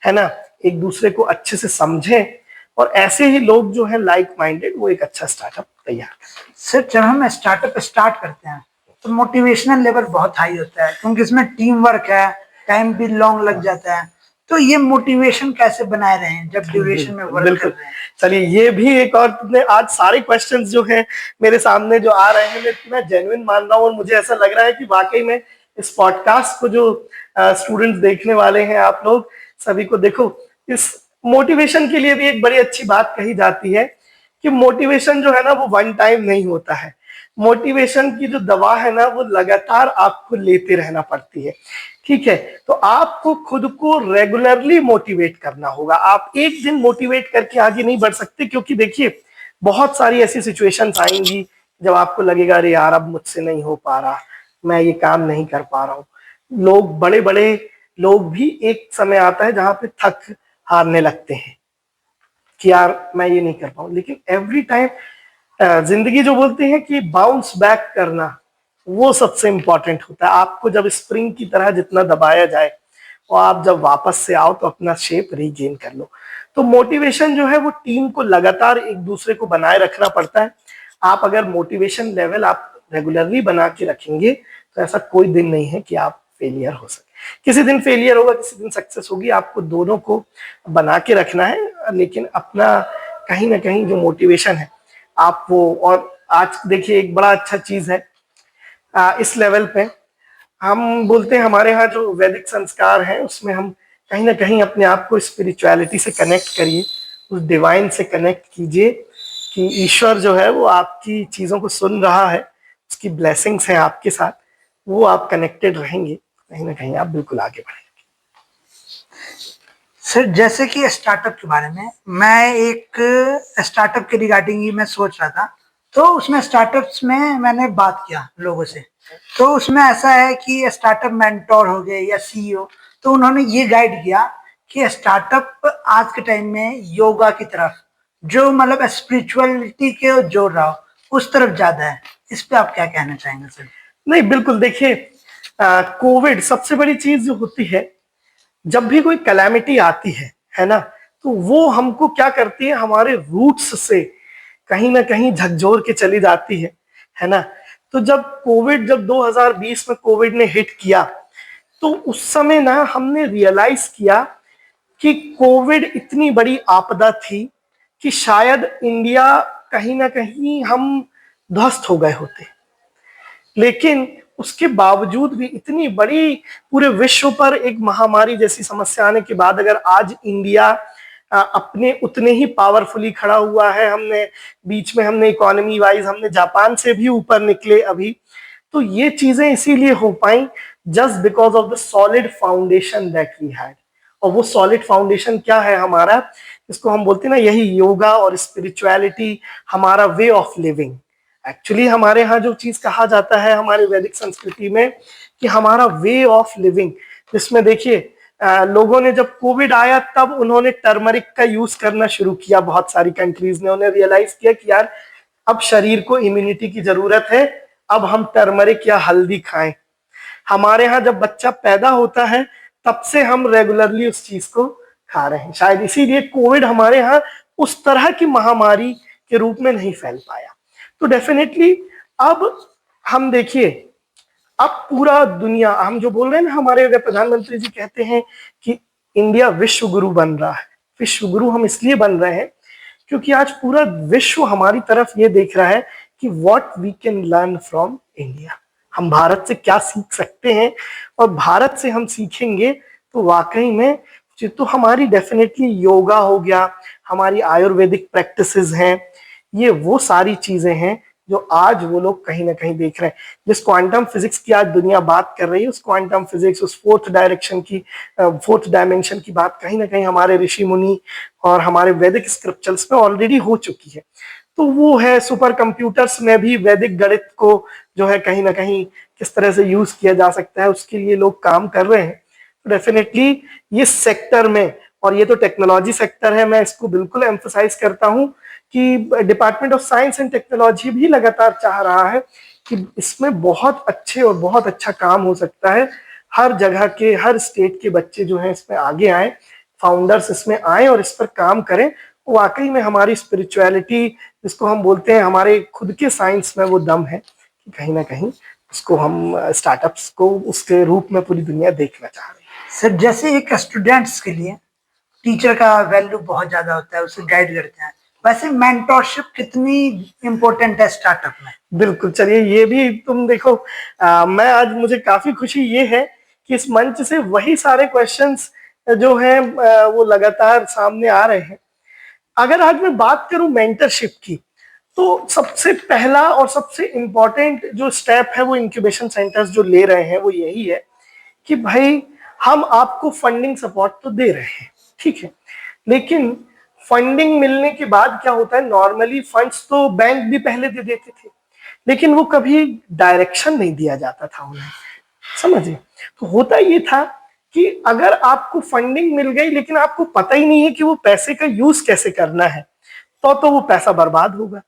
है ना, एक दूसरे को अच्छे से समझें और ऐसे ही लोग जो है लाइक माइंडेड वो एक अच्छा स्टार्टअप तैयार करें। सर जब हम स्टार्टअप स्टार्ट करते हैं तो मोटिवेशनल लेवल बहुत हाई होता है, क्योंकि इसमें टीम वर्क है, टाइम भी लॉन्ग लग जाता है। तो ये मोटिवेशन कैसे बनाए रहे हैं जब ड्यूरेशन में वर्क कर रहे हैं? चलिए ये भी एक और, तुमने आज सारे क्वेश्चंस जो हैं मेरे सामने जो आ रहे हैं मैं इतना जेन्युइन मान रहा हूँ और मुझे ऐसा लग रहा है कि वाकई में इस पॉडकास्ट को जो स्टूडेंट्स देखने वाले हैं, आप लोग सभी को देखो, इस मोटिवेशन के लिए भी एक बड़ी अच्छी बात कही जाती है कि मोटिवेशन जो है ना वो वन टाइम नहीं होता है। मोटिवेशन की जो दवा है ना वो लगातार आपको लेते रहना पड़ती है, ठीक है। तो आपको खुद को रेगुलरली मोटिवेट करना होगा, आप एक दिन मोटिवेट करके आगे नहीं बढ़ सकते, क्योंकि देखिए बहुत सारी ऐसी सिचुएशंस आएंगी जब आपको लगेगा अरे यार अब मुझसे नहीं हो पा रहा, मैं ये काम नहीं कर पा रहा हूँ। लोग, बड़े बड़े लोग भी एक समय आता है जहां पे थक हारने लगते हैं कि यार मैं ये नहीं कर पाऊँ, लेकिन एवरी टाइम जिंदगी जो बोलते हैं कि बाउंस बैक करना वो सबसे इंपॉर्टेंट होता है। आपको जब स्प्रिंग की तरह जितना दबाया जाए और आप जब वापस से आओ तो अपना शेप रीगेन कर लो। तो मोटिवेशन जो है वो टीम को लगातार एक दूसरे को बनाए रखना पड़ता है। आप अगर मोटिवेशन लेवल आप रेगुलरली बना के रखेंगे तो ऐसा कोई दिन नहीं है कि आप फेलियर हो सके। किसी दिन फेलियर होगा, किसी दिन सक्सेस होगी, आपको दोनों को बना के रखना है, लेकिन अपना कहीं ना कहीं जो मोटिवेशन है आप वो। और आज देखिए एक बड़ा अच्छा चीज है इस लेवल पे, हम बोलते हैं हमारे यहाँ जो वैदिक संस्कार है उसमें हम कहीं ना कहीं अपने आप को स्पिरिचुअलिटी से कनेक्ट करिए, उस डिवाइन से कनेक्ट कीजिए कि ईश्वर जो है वो आपकी चीजों को सुन रहा है, उसकी ब्लेसिंग्स हैं आपके साथ, वो आप कनेक्टेड रहेंगे, कहीं ना कहीं आप बिल्कुल आगे बढ़ेंगे। सर जैसे कि स्टार्टअप के बारे में, मैं एक स्टार्टअप के रिगार्डिंग ही मैं सोच रहा था, तो उसमें स्टार्टअप्स में मैंने बात किया लोगों से, तो उसमें ऐसा है कि स्टार्टअप मेंटोर हो गए या सीईओ, तो उन्होंने ये गाइड किया कि स्टार्टअप आज के टाइम में योगा की तरफ, जो मतलब स्पिरिचुअलिटी के जोड़ रहा हो उस तरफ ज्यादा है। इस पे आप क्या कहना चाहेंगे सर? नहीं बिल्कुल, देखिए कोविड सबसे बड़ी चीज जो होती है, जब भी कोई कैलामिटी आती है ना, तो वो हमको क्या करती है, हमारे रूट्स से कहीं ना कहीं झकझोर के चली जाती है ना। तो जब 2020 में कोविड ने हिट किया तो उस समय ना हमने रियलाइज किया कि कोविड इतनी बड़ी आपदा थी कि शायद इंडिया कहीं ना कहीं हम ध्वस्त हो गए होते, लेकिन उसके बावजूद भी इतनी बड़ी पूरे विश्व पर एक महामारी जैसी समस्या आने के बाद अगर आज इंडिया अपने उतने ही पावरफुली खड़ा हुआ है, हमने बीच में हमने इकोनॉमी वाइज हमने जापान से भी ऊपर निकले अभी, तो ये चीजें इसीलिए हो पाई just because of the solid foundation that we had. और वो सॉलिड फाउंडेशन क्या है हमारा, इसको हम बोलते हैं ना, यही योगा और स्पिरिचुअलिटी, हमारा वे ऑफ लिविंग। एक्चुअली हमारे यहाँ जो चीज कहा जाता है हमारे वैदिक संस्कृति में कि हमारा वे ऑफ लिविंग, जिसमें देखिए लोगों ने जब कोविड आया तब उन्होंने टर्मरिक का यूज करना शुरू किया, बहुत सारी कंट्रीज ने, उन्हें रियलाइज किया कि यार अब शरीर को इम्यूनिटी की जरूरत है, अब हम टर्मरिक या हल्दी खाएं। हमारे यहाँ जब बच्चा पैदा होता है तब से हम रेगुलरली उस चीज को खा रहे हैं, शायद इसीलिए कोविड हमारे यहाँ उस तरह की महामारी के रूप में नहीं फैल पाया। तो डेफिनेटली अब हम देखिए, अब पूरा दुनिया, हम जो बोल रहे हैं ना, हमारे प्रधानमंत्री जी कहते हैं कि इंडिया विश्व गुरु बन रहा है। विश्व गुरु हम इसलिए बन रहे हैं क्योंकि आज पूरा विश्व हमारी तरफ ये देख रहा है कि what we can learn from India, हम भारत से क्या सीख सकते हैं, और भारत से हम सीखेंगे तो वाकई में तो हमारी डेफिनेटली योगा हो गया, हमारी आयुर्वेदिक प्रैक्टिसेस हैं, ये वो सारी चीजें हैं जो आज वो लोग कहीं ना कहीं देख रहे हैं। जिस क्वांटम फिजिक्स की आज दुनिया बात कर रही है, उस क्वांटम फिजिक्स, उस फोर्थ डायमेंशन की बात कहीं ना कहीं हमारे ऋषि मुनि और हमारे वैदिक स्क्रिप्चर्स में ऑलरेडी हो चुकी है। तो वो है, सुपर कंप्यूटर्स में भी वैदिक गणित को जो है कहीं ना कहीं किस तरह से यूज किया जा सकता है, उसके लिए लोग काम कर रहे हैं। तो डेफिनेटली ये सेक्टर में, और ये तो टेक्नोलॉजी सेक्टर है, मैं इसको बिल्कुल एम्फसाइज करता हूँ कि department of science and technology भी लगातार चाह रहा है कि इसमें बहुत अच्छे और बहुत अच्छा काम हो सकता है। हर जगह के, हर स्टेट के बच्चे जो हैं इसमें आगे आए, फाउंडर्स इसमें आए और इस पर काम करें। वाकई में हमारी स्पिरिचुअलिटी, जिसको हम बोलते हैं, हमारे खुद के साइंस में वो दम है कि कहीं ना कहीं उसको हम स्टार्टअप्स को उसके रूप में पूरी दुनिया देखना चाह रही है। सर, जैसे एक स्टूडेंट्स के लिए टीचर का वैल्यू बहुत ज्यादा होता है, उसे गाइड करते हैं, वैसे मेंटोरशिप कितनी इंपॉर्टेंट है स्टार्टअप में? बिल्कुल, चलिए ये भी तुम देखो, मैं आज, मुझे काफी खुशी ये है कि इस मंच से वही सारे क्वेश्चंस जो हैं वो लगातार सामने आ रहे हैं। अगर आज मैं बात करूं मेंटरशिप की, तो सबसे पहला और सबसे इंपॉर्टेंट जो स्टेप है वो इंक्यूबेशन सेंटर्स जो ले रहे हैं वो यही है कि भाई हम आपको फंडिंग सपोर्ट तो दे रहे हैं, ठीक है, लेकिन फंडिंग मिलने के बाद क्या होता है, नॉर्मली फंड्स तो बैंक भी पहले दे देते थे, लेकिन वो कभी डायरेक्शन नहीं दिया जाता था उन्हें, समझिए। तो होता ये था कि अगर आपको फंडिंग मिल गई लेकिन आपको पता ही नहीं है कि वो पैसे का यूज कैसे करना है, तो वो पैसा बर्बाद होगा।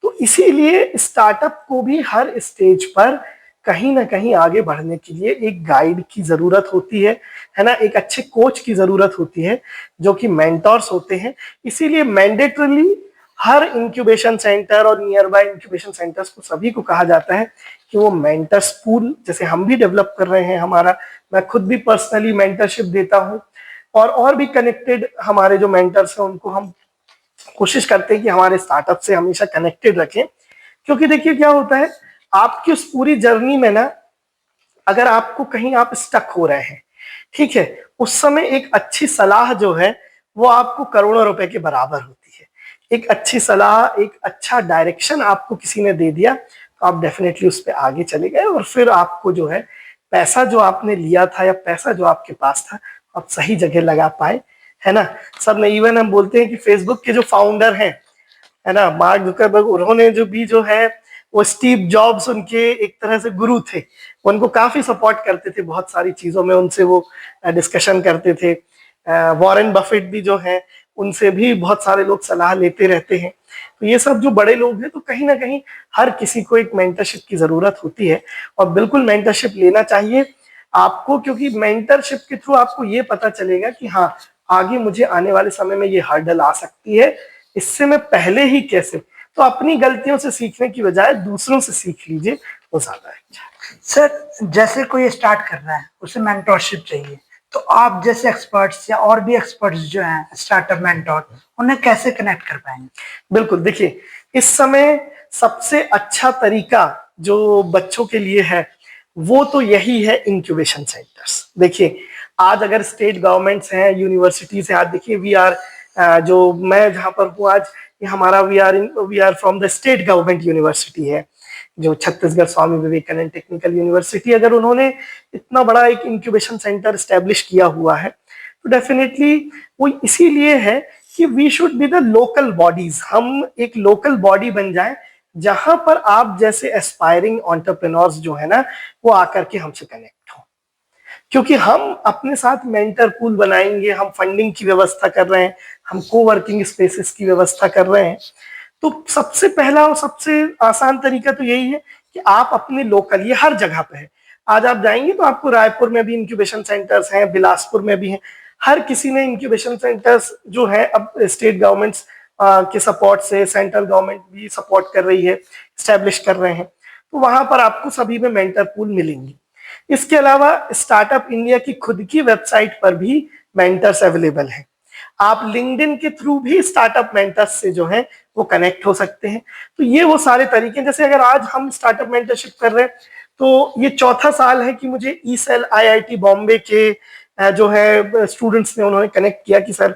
तो इसीलिए स्टार्टअप को भी हर स्टेज पर कहीं ना कहीं आगे बढ़ने के लिए एक गाइड की जरूरत होती है ना, एक अच्छे कोच की जरूरत होती है जो कि मेंटर्स होते हैं। इसीलिए मैंडेटरली हर इंक्यूबेशन सेंटर और नियर बाय इंक्यूबेशन सेंटर्स को, सभी को कहा जाता है कि वो मेंटर्स पूल, जैसे हम भी डेवलप कर रहे हैं, हमारा, मैं खुद भी पर्सनली मेंटरशिप देता हूँ, और भी कनेक्टेड हमारे जो मेंटर्स हैं उनको हम कोशिश करते हैं कि हमारे स्टार्टअप से हमेशा कनेक्टेड रखें। क्योंकि देखिए क्या होता है, आपकी उस पूरी जर्नी में ना, अगर आपको कहीं आप स्टक हो रहे हैं, ठीक है, उस समय एक अच्छी सलाह जो है वो आपको करोड़ों रुपए के बराबर होती है। एक अच्छी सलाह, एक अच्छा डायरेक्शन आपको किसी ने दे दिया तो आप डेफिनेटली उस पर आगे चले गए, और फिर आपको जो है पैसा जो आपने लिया था या पैसा जो आपके पास था आप सही जगह लगा पाए, है ना। सब ने, इवन हम बोलते हैं कि फेसबुक के जो फाउंडर हैं, है ना, मार्क जुकरबर्ग, उन्होंने जो है वो स्टीव जॉब्स उनके एक तरह से गुरु थे, उनको काफी सपोर्ट करते थे बहुत सारी चीजों में, उनसे वो डिस्कशन करते थे। वॉरेन बफेट भी जो है, उनसे भी बहुत सारे लोग सलाह लेते रहते हैं। तो ये सब जो बड़े लोग हैं, तो कहीं ना कहीं हर किसी को एक मेंटरशिप की जरूरत होती है, और बिल्कुल मेंटरशिप लेना चाहिए आपको, क्योंकि मेंटरशिप के थ्रू आपको ये पता चलेगा कि हाँ, आगे मुझे आने वाले समय में ये हर्डल आ सकती है, इससे मैं पहले ही कैसे, तो अपनी गलतियों से सीखने की बजाय दूसरों से सीख लीजिए, वो ज्यादा अच्छा है। सर, जैसे कोई स्टार्ट कर रहा है, उसे मेंटोरशिप चाहिए, तो आप जैसे एक्सपर्ट्स या और भी एक्सपर्ट्स जो हैं स्टार्टअप मेंटोर, उन्हें कैसे कनेक्ट कर पाएंगे? बिल्कुल, देखिए इस समय सबसे अच्छा तरीका जो बच्चों के लिए है वो तो यही है, इंक्यूबेशन सेंटर्स। देखिए आज अगर स्टेट गवर्नमेंट्स हैं, यूनिवर्सिटीज हैं, आज देखिए वी आर, जो मैं जहाँ पर हूँ आज, ये हमारा we are from the state government university है, जो छत्तीसगढ़ स्वामी विवेकानंद टेक्निकल यूनिवर्सिटी। अगर उन्होंने इतना बड़ा एक इंक्यूबेशन सेंटर स्टैब्लिश किया हुआ है, तो डेफिनेटली वो इसीलिए है कि we should be the local bodies, हम एक लोकल बॉडी बन जाए जहां पर आप जैसे एस्पायरिंग एंटरप्रेन्योर्स जो है ना वो आकर के हमसे कनेक्ट हो, क्योंकि हम अपने साथ मेंटर पूल बनाएंगे, हम फंडिंग की व्यवस्था कर रहे हैं, हम कोवर्किंग स्पेसेस की व्यवस्था कर रहे हैं। तो सबसे पहला और सबसे आसान तरीका तो यही है कि आप अपने लोकल, ये हर जगह पे है, आज आप जाएंगे तो आपको रायपुर में भी इंक्यूबेशन सेंटर्स हैं, बिलासपुर में भी हैं, हर किसी ने इंक्यूबेशन सेंटर्स जो है अब स्टेट गवर्नमेंट्स के सपोर्ट से, सेंट्रल गवर्नमेंट भी सपोर्ट कर रही है, स्टैब्लिश कर रहे हैं, तो वहां पर आपको सभी में मेंटर पूल मिलेंगे। इसके अलावा स्टार्टअप इंडिया की खुद की वेबसाइट पर भी मेंटर्स अवेलेबल हैं, आप लिंक्डइन के थ्रू भी स्टार्टअप मेंटर्स से जो है वो कनेक्ट हो सकते हैं। तो ये वो सारे तरीके, जैसे अगर आज हम स्टार्टअप मेंटरशिप कर रहे हैं तो ये चौथा साल है कि मुझे ई सेल आईआईटी बॉम्बे के जो है स्टूडेंट्स ने उन्होंने कनेक्ट किया कि सर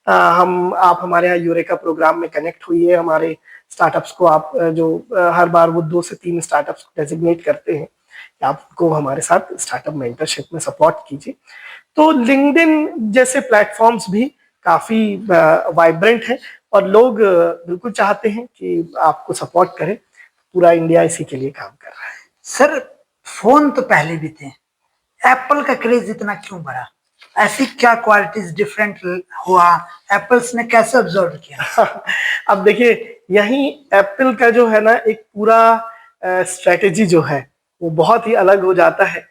आप हमारे यहाँ यूरेका प्रोग्राम में कनेक्ट हुई है, हमारे स्टार्टअप्स को आप जो हर बार वो 2 से 3 स्टार्टअप्स को डेजिग्नेट करते हैं, आपको हमारे साथ स्टार्टअप मेंटरशिप में सपोर्ट कीजिए। तो लिंक्डइन जैसे प्लेटफॉर्म्स भी काफी वाइब्रेंट है और लोग बिल्कुल चाहते हैं कि आपको सपोर्ट करें, पूरा इंडिया इसी के लिए काम कर रहा है। सर फोन तो पहले भी थे, एप्पल का क्रेज इतना क्यों बढ़ा? ऐसी क्या क्वालिटीज डिफरेंट हुआ, एप्पल्स ने कैसे ऑब्जर्व किया? अब देखिए, यही एप्पल का जो है ना एक पूरा स्ट्रेटेजी जो है वो बहुत ही अलग हो जाता है।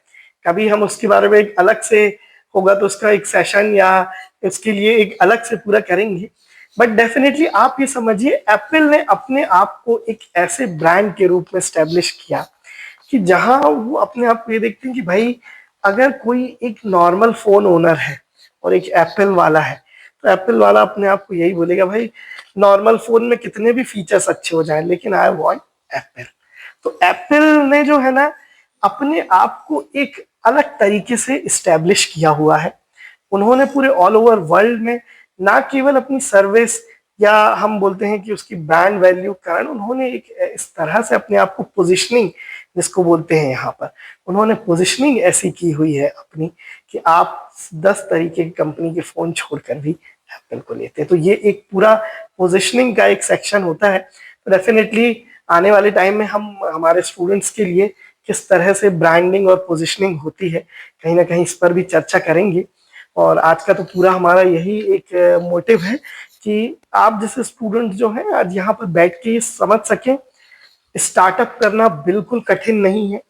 कभी हम उसके बारे में एक अलग से होगा तो उसका एक सेशन या इसके लिए एक अलग से पूरा करेंगे, बट डेफिनेटली आप ये समझिए एप्पल ने अपने आप को एक ऐसे ब्रांड के रूप में स्टैब्लिश किया कि जहां वो अपने आप को ये देखते हैं कि भाई अगर कोई एक नॉर्मल फोन ओनर है और एक एप्पल वाला है तो एप्पल वाला अपने आप को यही बोलेगा भाई नॉर्मल फोन में कितने भी फीचर्स अच्छे हो जाएं लेकिन आई वांट एप्पल। तो एप्पल ने जो है ना अपने आप को एक अलग तरीके से स्टैब्लिश किया हुआ है। उन्होंने पूरे ऑल ओवर वर्ल्ड में ना केवल अपनी सर्विस या हम बोलते हैं कि उसकी ब्रांड वैल्यू कारण उन्होंने एक इस तरह से अपने आप को पोजिशनिंग जिसको बोलते हैं यहाँ पर, उन्होंने पोजिशनिंग ऐसी की हुई है अपनी कि आप 10 तरीके की कंपनी के फोन छोड़कर भी एप्पल को लेते हैं। तो ये एक पूरा पोजिशनिंग का एक सेक्शन होता है। तो डेफिनेटली आने वाले टाइम में हम हमारे स्टूडेंट्स के लिए किस तरह से ब्रांडिंग और पोजिशनिंग होती है कहीं ना कहीं इस पर भी चर्चा करेंगे। और आज का तो पूरा हमारा यही एक मोटिव है कि आप जैसे स्टूडेंट जो हैं आज यहाँ पर बैठ के समझ सकें स्टार्टअप करना बिल्कुल कठिन नहीं है।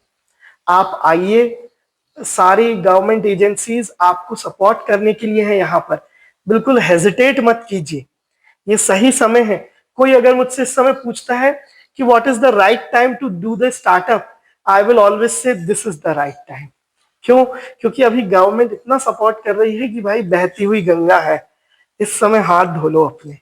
आप आइए, सारी गवर्नमेंट एजेंसीज आपको सपोर्ट करने के लिए है यहाँ पर, बिल्कुल हेजिटेट मत कीजिए, ये सही समय है। कोई अगर मुझसे इस समय पूछता है कि what is the right time to do the startup, I will always say this is the right time. क्यों? क्योंकि अभी गवर्नमेंट इतना सपोर्ट कर रही है कि भाई बहती हुई गंगा है, इस समय हाथ धो लो अपने,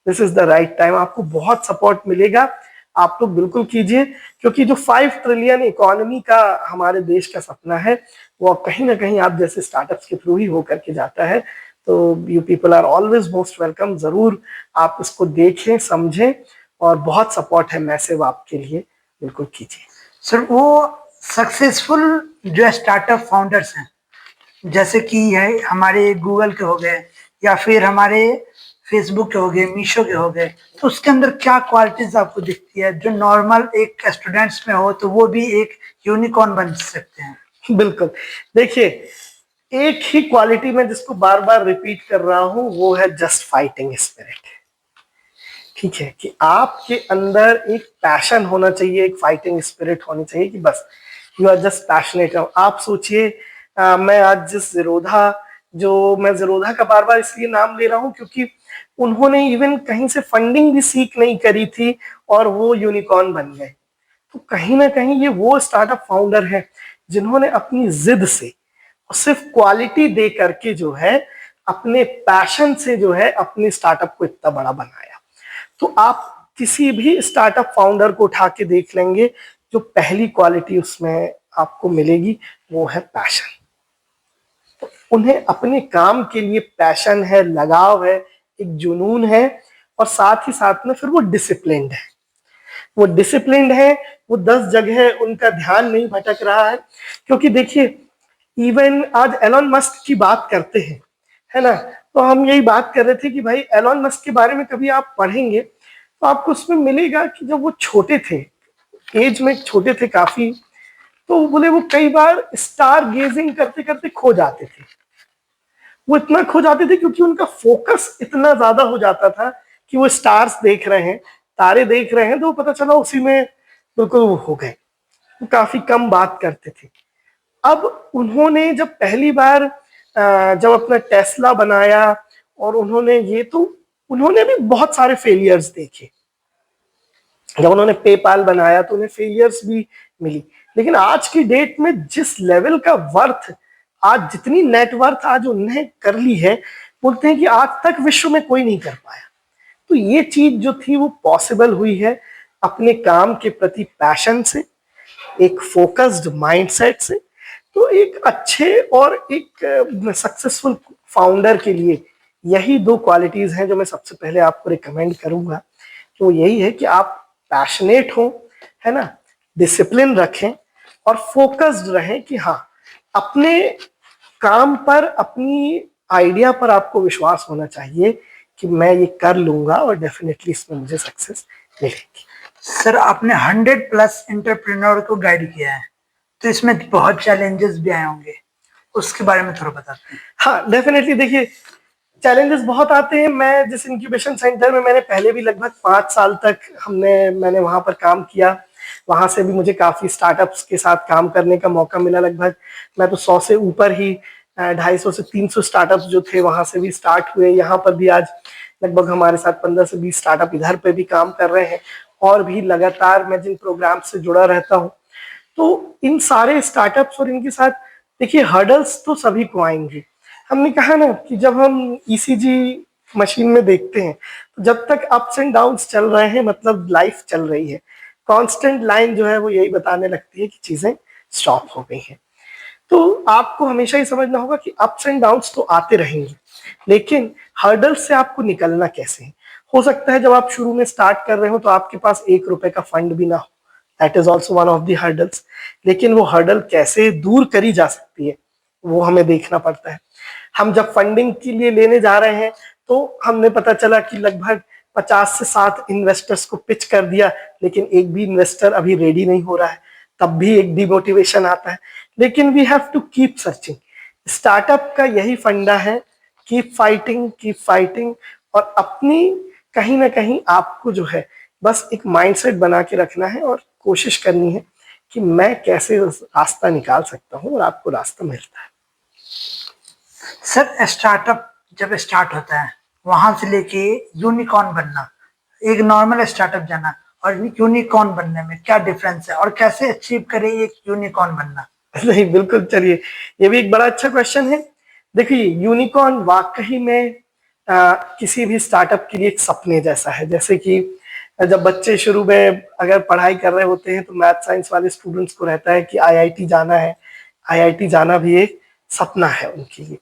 this is the right time, आपको बहुत सपोर्ट मिलेगा, आप लोग बिल्कुल कीजिए। क्योंकि जो 5 ट्रिलियन इकोनॉमी का हमारे देश का सपना है वो कहीं ना कहीं आप जैसे स्टार्टअप्स के थ्रू ही होकर के जाता है। तो you people are always most welcome, जरूर आप इसको देखें समझें और बहुत सपोर्ट है मैसिव आपके लिए, बिल्कुल कीजिए। सर वो सक्सेसफुल जो स्टार्टअप फाउंडर्स हैं जैसे कि है हमारे गूगल के हो गए या फिर हमारे फेसबुक के हो गए, मीशो के हो गए, तो उसके अंदर क्या क्वालिटीज आपको दिखती है जो नॉर्मल एक स्टूडेंट्स में हो तो वो भी एक यूनिकॉर्न बन सकते हैं? बिल्कुल, देखिए एक ही क्वालिटी में जिसको बार बार रिपीट कर रहा हूं वो है जस्ट फाइटिंग स्पिरिट। ठीक है कि आपके अंदर एक पैशन होना चाहिए, एक फाइटिंग स्पिरिट होनी चाहिए कि बस यू आर जस्ट पैशनेट। आप सोचिए मैं आज जिस मैं जीरोधा का बार बार इसलिए नाम ले रहा हूं क्योंकि उन्होंने इवन कहीं से फंडिंग भी सीख नहीं करी थी और वो यूनिकॉर्न बन गए। तो कहीं ना कहीं ये वो स्टार्टअप फाउंडर है जिन्होंने अपनी जिद से और सिर्फ क्वालिटी दे करके जो है अपने पैशन से जो है अपने स्टार्टअप को इतना बड़ा बनाया। तो आप किसी भी स्टार्टअप फाउंडर को उठा के देख लेंगे, जो पहली क्वालिटी उसमें आपको मिलेगी वो है पैशन। तो उन्हें अपने काम के लिए पैशन है, लगाव है, एक जुनून है और साथ ही साथ में फिर वो डिसिप्लिन्ड है। वो डिसिप्लिन्ड है, वो 10 जगह उनका ध्यान नहीं भटक रहा है। क्योंकि देखिए इवन आज एलन मस्क की बात करते हैं, है ना। तो हम यही बात कर रहे थे कि भाई एलॉन मस्क के बारे में कभी आप पढ़ेंगे तो आपको उसमें मिलेगा कि जब वो छोटे थे, एज में छोटे थे काफी, तो वो बोले वो कई बार स्टार गेजिंग करते करते खो जाते थे। वो इतना खो जाते थे क्योंकि उनका फोकस इतना ज्यादा हो जाता था कि वो स्टार्स देख रहे हैं, तारे देख रहे हैं, तो पता चला उसी में बिल्कुल वो हो गए। वो काफी कम बात करते थे। अब उन्होंने जब पहली बार जब अपना टेस्ला बनाया और उन्होंने ये, तो उन्होंने भी बहुत सारे फेलियर्स देखे। जब उन्होंने पेपाल बनाया तो उन्हें फेलियर्स भी मिली, लेकिन आज की डेट में जिस लेवल का वर्थ, आज जितनी नेटवर्थ आज उन्हें कर ली है, बोलते हैं कि आज तक विश्व में कोई नहीं कर पाया। तो ये चीज जो थी वो पॉसिबल हुई है अपने काम के प्रति पैशन से, एक फोकस्ड माइंडसेट से। तो एक अच्छे और एक सक्सेसफुल फाउंडर के लिए यही दो क्वालिटीज हैं जो मैं सबसे पहले आपको रिकमेंड करूंगा। तो यही है कि आप पैशनेट हो, है ना, डिसिप्लिन रखें और फोकस्ड रहें कि हाँ, अपने काम पर, अपनी आइडिया पर आपको विश्वास होना चाहिए कि मैं ये कर लूंगा और डेफिनेटली इसमें मुझे सक्सेस मिलेगी। सर आपने 100+ एंटरप्रेन्योर को गाइड किया है, तो इसमें बहुत चैलेंजेस भी आए होंगे, उसके बारे में थोड़ा बताते हैं। हाँ डेफिनेटली, देखिए चैलेंजेस बहुत आते हैं। मैं जिस इंक्यूबेशन सेंटर में मैंने पहले भी लगभग 5 साल तक मैंने वहां पर काम किया, वहां से भी मुझे काफी स्टार्टअप्स के साथ काम करने का मौका मिला। लगभग मैं तो 100 से ऊपर ही 250 से 300 स्टार्टअप्स जो थे वहां से भी स्टार्ट हुए। यहाँ पर भी आज लगभग हमारे साथ 15 से 20 स्टार्टअप इधर पे भी काम कर रहे हैं, और भी लगातार मैं जिन प्रोग्राम से जुड़ा रहता हूँ। तो इन सारे स्टार्टअप्स और इनके साथ देखिए हर्डल्स तो सभी को आएंगे। हमने कहा ना कि जब हम ईसीजी मशीन में देखते हैं तो जब तक अप्स एंड डाउन्स चल रहे हैं मतलब लाइफ चल रही है। कांस्टेंट लाइन जो है वो यही बताने लगती है कि चीजें स्टॉप हो गई हैं। तो आपको हमेशा ही समझना होगा कि अप्स एंड डाउन्स तो आते रहेंगे, लेकिन हर्डल्स से आपको निकलना कैसे है। हो सकता है जब आप शुरू में स्टार्ट कर रहे हो तो आपके पास 1 रुपए का फंड भी ना हो, that is also one of the hurdles. लेकिन वो हर्डल कैसे दूर करी जा सकती है वो हमें देखना पड़ता है। हम जब फंडिंग के लिए लेने जा रहे हैं तो हमने पता चला कि लगभग 50 से 60 इन्वेस्टर्स को पिच कर दिया, लेकिन एक भी इन्वेस्टर अभी रेडी नहीं हो रहा है, तब भी एक डिमोटिवेशन आता है। लेकिन we have to keep searching. Startup का यही फंडा है, कीप फाइटिंग, और अपनी कहीं ना कहीं आपको जो है बस एक माइंडसेट बना के रखना है और कोशिश करनी है कि मैं कैसे रास्ता निकाल सकता हूँ, और आपको रास्ता मिलता है। सर स्टार्टअप जब स्टार्ट होता है वहां से लेके यूनिकॉर्न बनना, एक नॉर्मल स्टार्टअप जाना और यूनिकॉर्न बनने में क्या डिफरेंस है, और कैसे अचीव करें एक यूनिकॉर्न बनना? नहीं बिल्कुल, चलिए ये भी एक बड़ा अच्छा क्वेश्चन है। देखिए यूनिकॉर्न वाकई में किसी भी स्टार्टअप के लिए एक सपने जैसा है। जैसे कि जब बच्चे शुरू में अगर पढ़ाई कर रहे होते हैं तो मैथ साइंस वाले स्टूडेंट्स को रहता है कि आईआईटी जाना है, आईआईटी जाना भी एक सपना है उनके लिए।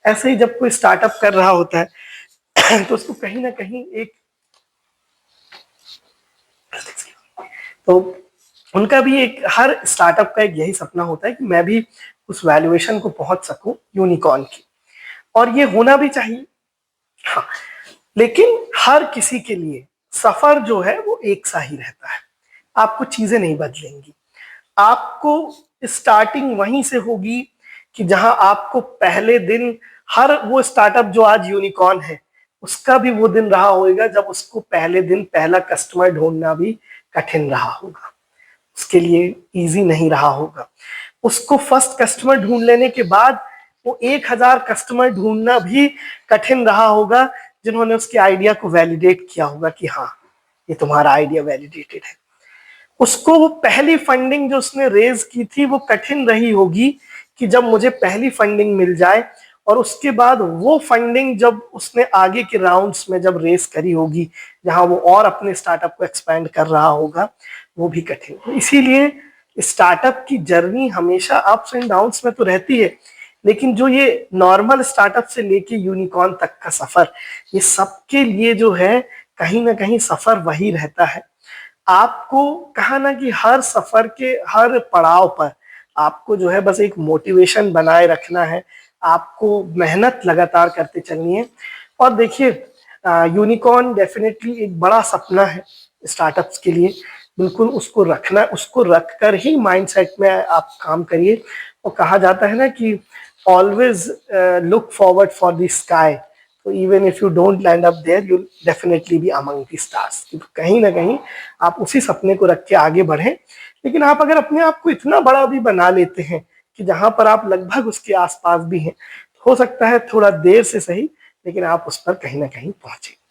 ऐसे ही जब कोई स्टार्टअप कर रहा होता है तो उसको कहीं ना कहीं एक, तो उनका भी एक, हर स्टार्टअप का एक यही सपना होता है कि मैं भी उस वैल्यूएशन को पहुंच सकूं यूनिकॉर्न की, और ये होना भी चाहिए। हाँ, लेकिन हर किसी के लिए सफर जो है वो एक सा ही रहता है। आपको चीजें नहीं बदलेंगी। आपको स्टार्टिंग वहीं से होगी कि जहां आपको पहले दिन, हर वो स्टार्टअप जो आज यूनिकॉर्न है उसका भी वो दिन रहा होगा जब उसको पहले दिन पहला कस्टमर ढूंढना भी कठिन रहा होगा, उसके लिए इजी नहीं रहा होगा। उसको फर्स्ट कस्टमर ढूंढ लेने के बाद वो 1000 कस्टमर ढूंढना भी कठिन रहा होगा जिन्होंने उसके आइडिया को वैलिडेट किया होगा कि हाँ ये तुम्हारा आइडिया वैलिडेटेड है। उसको वो पहली फंडिंग जो उसने रेज की थी वो कठिन रही होगी कि जब मुझे पहली फंडिंग मिल जाए, और उसके बाद वो फंडिंग जब उसने आगे के राउंड्स में जब रेस करी होगी जहां वो और अपने स्टार्टअप को एक्सपैंड कर रहा होगा, वो भी कठिन। तो इसीलिए स्टार्टअप की जर्नी हमेशा अप्स एंड डाउन्स में तो रहती है, लेकिन जो ये नॉर्मल स्टार्टअप से लेके यूनिकॉर्न तक का सफर, ये सबके लिए जो है कहीं ना कहीं सफर वही रहता है। आपको कहा ना कि हर सफर के हर पड़ाव पर आपको जो है बस एक मोटिवेशन बनाए रखना है, आपको मेहनत लगातार करते चलनी है। और देखिए यूनिकॉर्न डेफिनेटली एक बड़ा सपना है स्टार्टअप्स के लिए, बिल्कुल उसको रखना, उसको रखकर ही माइंडसेट में आप काम करिए। और कहा जाता है ना कि always look forward for the sky, तो even if you don't land up there you definitely be among the stars. तो कहीं ना कहीं आप उसी सपने को रख के आगे बढ़ें। लेकिन आप अगर अपने आप को इतना बड़ा भी बना लेते हैं कि जहां पर आप लगभग उसके आसपास भी हैं, हो सकता है थोड़ा देर से सही, लेकिन आप उस पर कहीं ना कहीं पहुंचेंगे।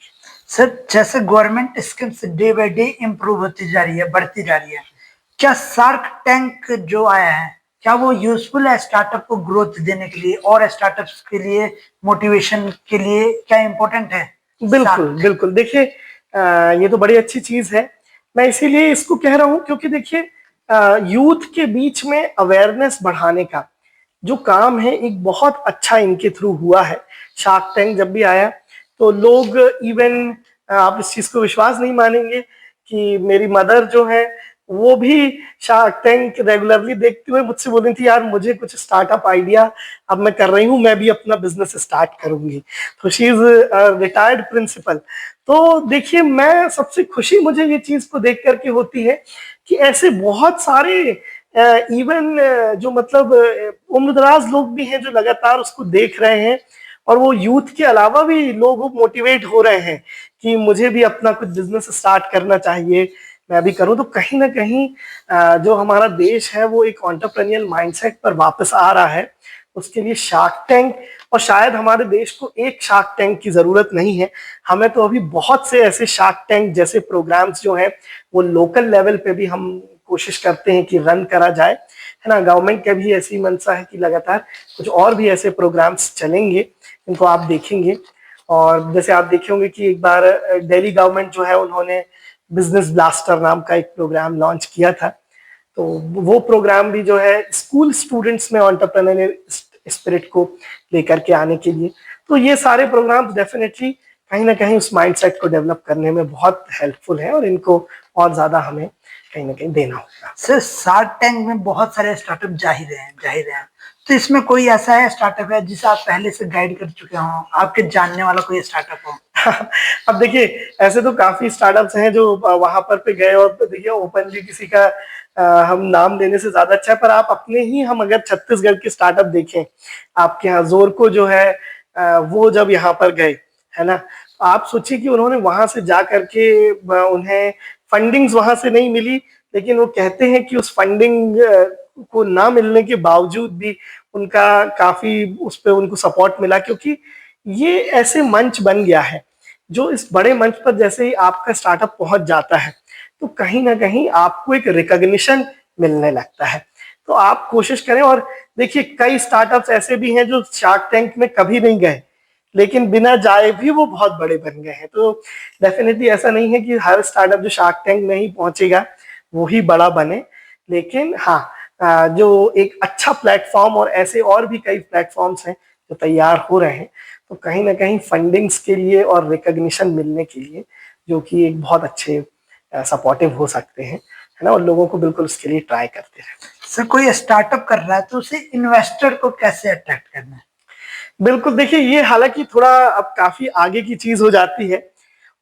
सर जैसे government schemes day by day improve होती जा रही है, बढ़ती जा रही है, क्या शार्क टैंक जो आया है क्या वो यूजफुल है स्टार्टअप को ग्रोथ देने के लिए और स्टार्टअप्स के लिए मोटिवेशन के लिए क्या इम्पोर्टेंट है? बिल्कुल बिल्कुल, देखिए ये तो बड़ी अच्छी चीज है। मैं इसीलिए इसको कह रहा हूं क्योंकि देखिए यूथ के बीच में अवेयरनेस बढ़ाने का जो काम है एक बहुत अच्छा इनके थ्रू हुआ है। शार्क टैंक जब भी आया तो लोग इवन आप इस चीज को विश्वास नहीं मानेंगे कि मेरी मदर जो है वो भी शार्क टैंक रेगुलरली देखते हुए मुझसे बोली थी, यार मुझे कुछ स्टार्टअप आइडिया अब मैं कर रही हूँ, मैं भी अपना बिजनेस स्टार्ट करूंगी। तो शी इज रिटायर्ड प्रिंसिपल। तो देखिए मैं सबसे खुशी मुझे ये चीज को देख करके होती है कि ऐसे बहुत सारे इवन जो मतलब उम्रदराज लोग भी हैं जो लगातार उसको देख रहे हैं, और वो यूथ के अलावा भी लोग मोटिवेट हो रहे हैं कि मुझे भी अपना कुछ बिजनेस स्टार्ट करना चाहिए, मैं भी करूं। तो कहीं ना कहीं जो हमारा देश है वो एक एंटरप्रेन्योरियल माइंडसेट पर वापस आ रहा है। उसके लिए शार्क टैंक, और शायद हमारे देश को एक शार्क टैंक की जरूरत नहीं है, हमें तो अभी बहुत से ऐसे शार्क टैंक जैसे प्रोग्राम्स जो हैं वो लोकल लेवल पे भी हम कोशिश करते हैं कि रन करा जाए, है ना। गवर्नमेंट का भी ऐसी मंशा है कि लगातार कुछ और भी ऐसे प्रोग्राम्स चलेंगे, इनको आप देखेंगे। और जैसे आप देखे होंगे कि एक बार दिल्ली गवर्नमेंट जो है उन्होंने बिजनेस ब्लास्टर नाम का एक प्रोग्राम लॉन्च किया था। तो वो प्रोग्राम भी जो है स्कूल स्टूडेंट्स में एंटरप्रेन्योरियल स्पिरिट को लेकर के आने के लिए। तो ये सारे प्रोग्राम्स डेफिनेटली कहीं ना कहीं उस माइंडसेट को डेवलप करने में बहुत हेल्पफुल है, और इनको और ज्यादा हमें कहीं ना कहीं देना होगा। सर शार्क टैंक में बहुत सारे स्टार्टअप जाहिर हैं, तो इसमें कोई ऐसा है स्टार्टअप है जिसे आप पहले से गाइड कर चुके हो, आपके जानने वाला कोई स्टार्टअप हो? अब देखिए ऐसे तो काफी स्टार्टअप्स हैं जो वहां पर पे गए, और देखिए ओपनली किसी का हम नाम लेने से ज्यादा अच्छा है, पर आप अपने ही हम अगर छत्तीसगढ़ के स्टार्टअप देखें, आपके यहाँ जोरको जो है वो जब यहाँ पर गए, है ना, तो आप सोचिए कि उन्होंने वहां से जा करके उन्हें फंडिंग्स वहां से नहीं मिली, लेकिन वो कहते हैं कि उस फंडिंग को ना मिलने के बावजूद भी उनका काफी उस पर उनको सपोर्ट मिला, क्योंकि ये ऐसे मंच बन गया है जो इस बड़े मंच पर जैसे ही आपका स्टार्टअप पहुंच जाता है तो कहीं ना कहीं आपको एक रिकॉग्निशन मिलने लगता है। तो आप कोशिश करें, और देखिए कई स्टार्टअप्स ऐसे भी हैं जो शार्क टैंक में कभी नहीं गए, लेकिन बिना जाए भी वो बहुत बड़े बन गए हैं। तो डेफिनेटली ऐसा नहीं है कि हर स्टार्टअप जो शार्क टैंक में ही पहुंचेगा वो ही बड़ा बने, लेकिन हाँ जो एक अच्छा प्लेटफॉर्म, और ऐसे और भी कई प्लेटफॉर्म्स हैं जो तैयार हो रहे हैं, तो कहीं ना कहीं फंडिंग्स के लिए और रिकॉग्निशन मिलने के लिए जो कि एक बहुत अच्छे सपोर्टिव हो सकते हैं, है ना, और लोगों को बिल्कुल उसके लिए ट्राई करते रहते हैं। सर कोई स्टार्टअप कर रहा है तो उसे इन्वेस्टर को कैसे अट्रैक्ट करना है? बिल्कुल, देखिए ये हालांकि थोड़ा अब काफी आगे की चीज हो जाती है,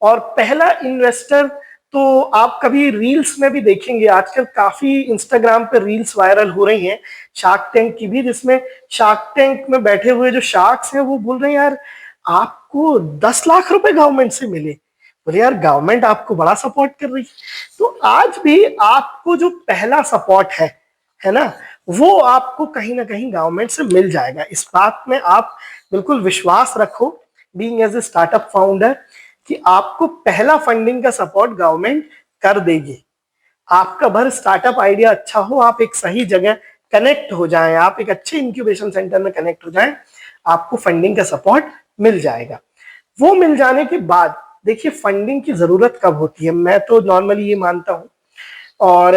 और पहला इन्वेस्टर तो आप कभी रील्स में भी देखेंगे, आजकल काफी इंस्टाग्राम पे रील्स वायरल हो रही हैं शार्क टैंक की भी, जिसमें शार्क टैंक में बैठे हुए जो शार्क्स हैं वो बोल रहे हैं, यार आपको 10 लाख रुपए गवर्नमेंट से मिले। बोले यार गवर्नमेंट आपको बड़ा सपोर्ट कर रही है। तो आज भी आपको जो पहला सपोर्ट है ना, वो आपको कहीं ना कहीं गवर्नमेंट से मिल जाएगा। इस बात में आप बिल्कुल विश्वास रखो, being as a startup founder, कि आपको पहला फंडिंग का सपोर्ट गवर्नमेंट कर देगी। आपका भर स्टार्टअप आइडिया अच्छा हो, आप एक सही जगह कनेक्ट हो जाएं, आप एक अच्छे इंक्यूबेशन सेंटर में कनेक्ट हो जाएं, आपको फंडिंग का सपोर्ट मिल जाएगा। वो मिल जाने के बाद देखिए फंडिंग की जरूरत कब होती है, मैं तो नॉर्मली ये मानता हूं, और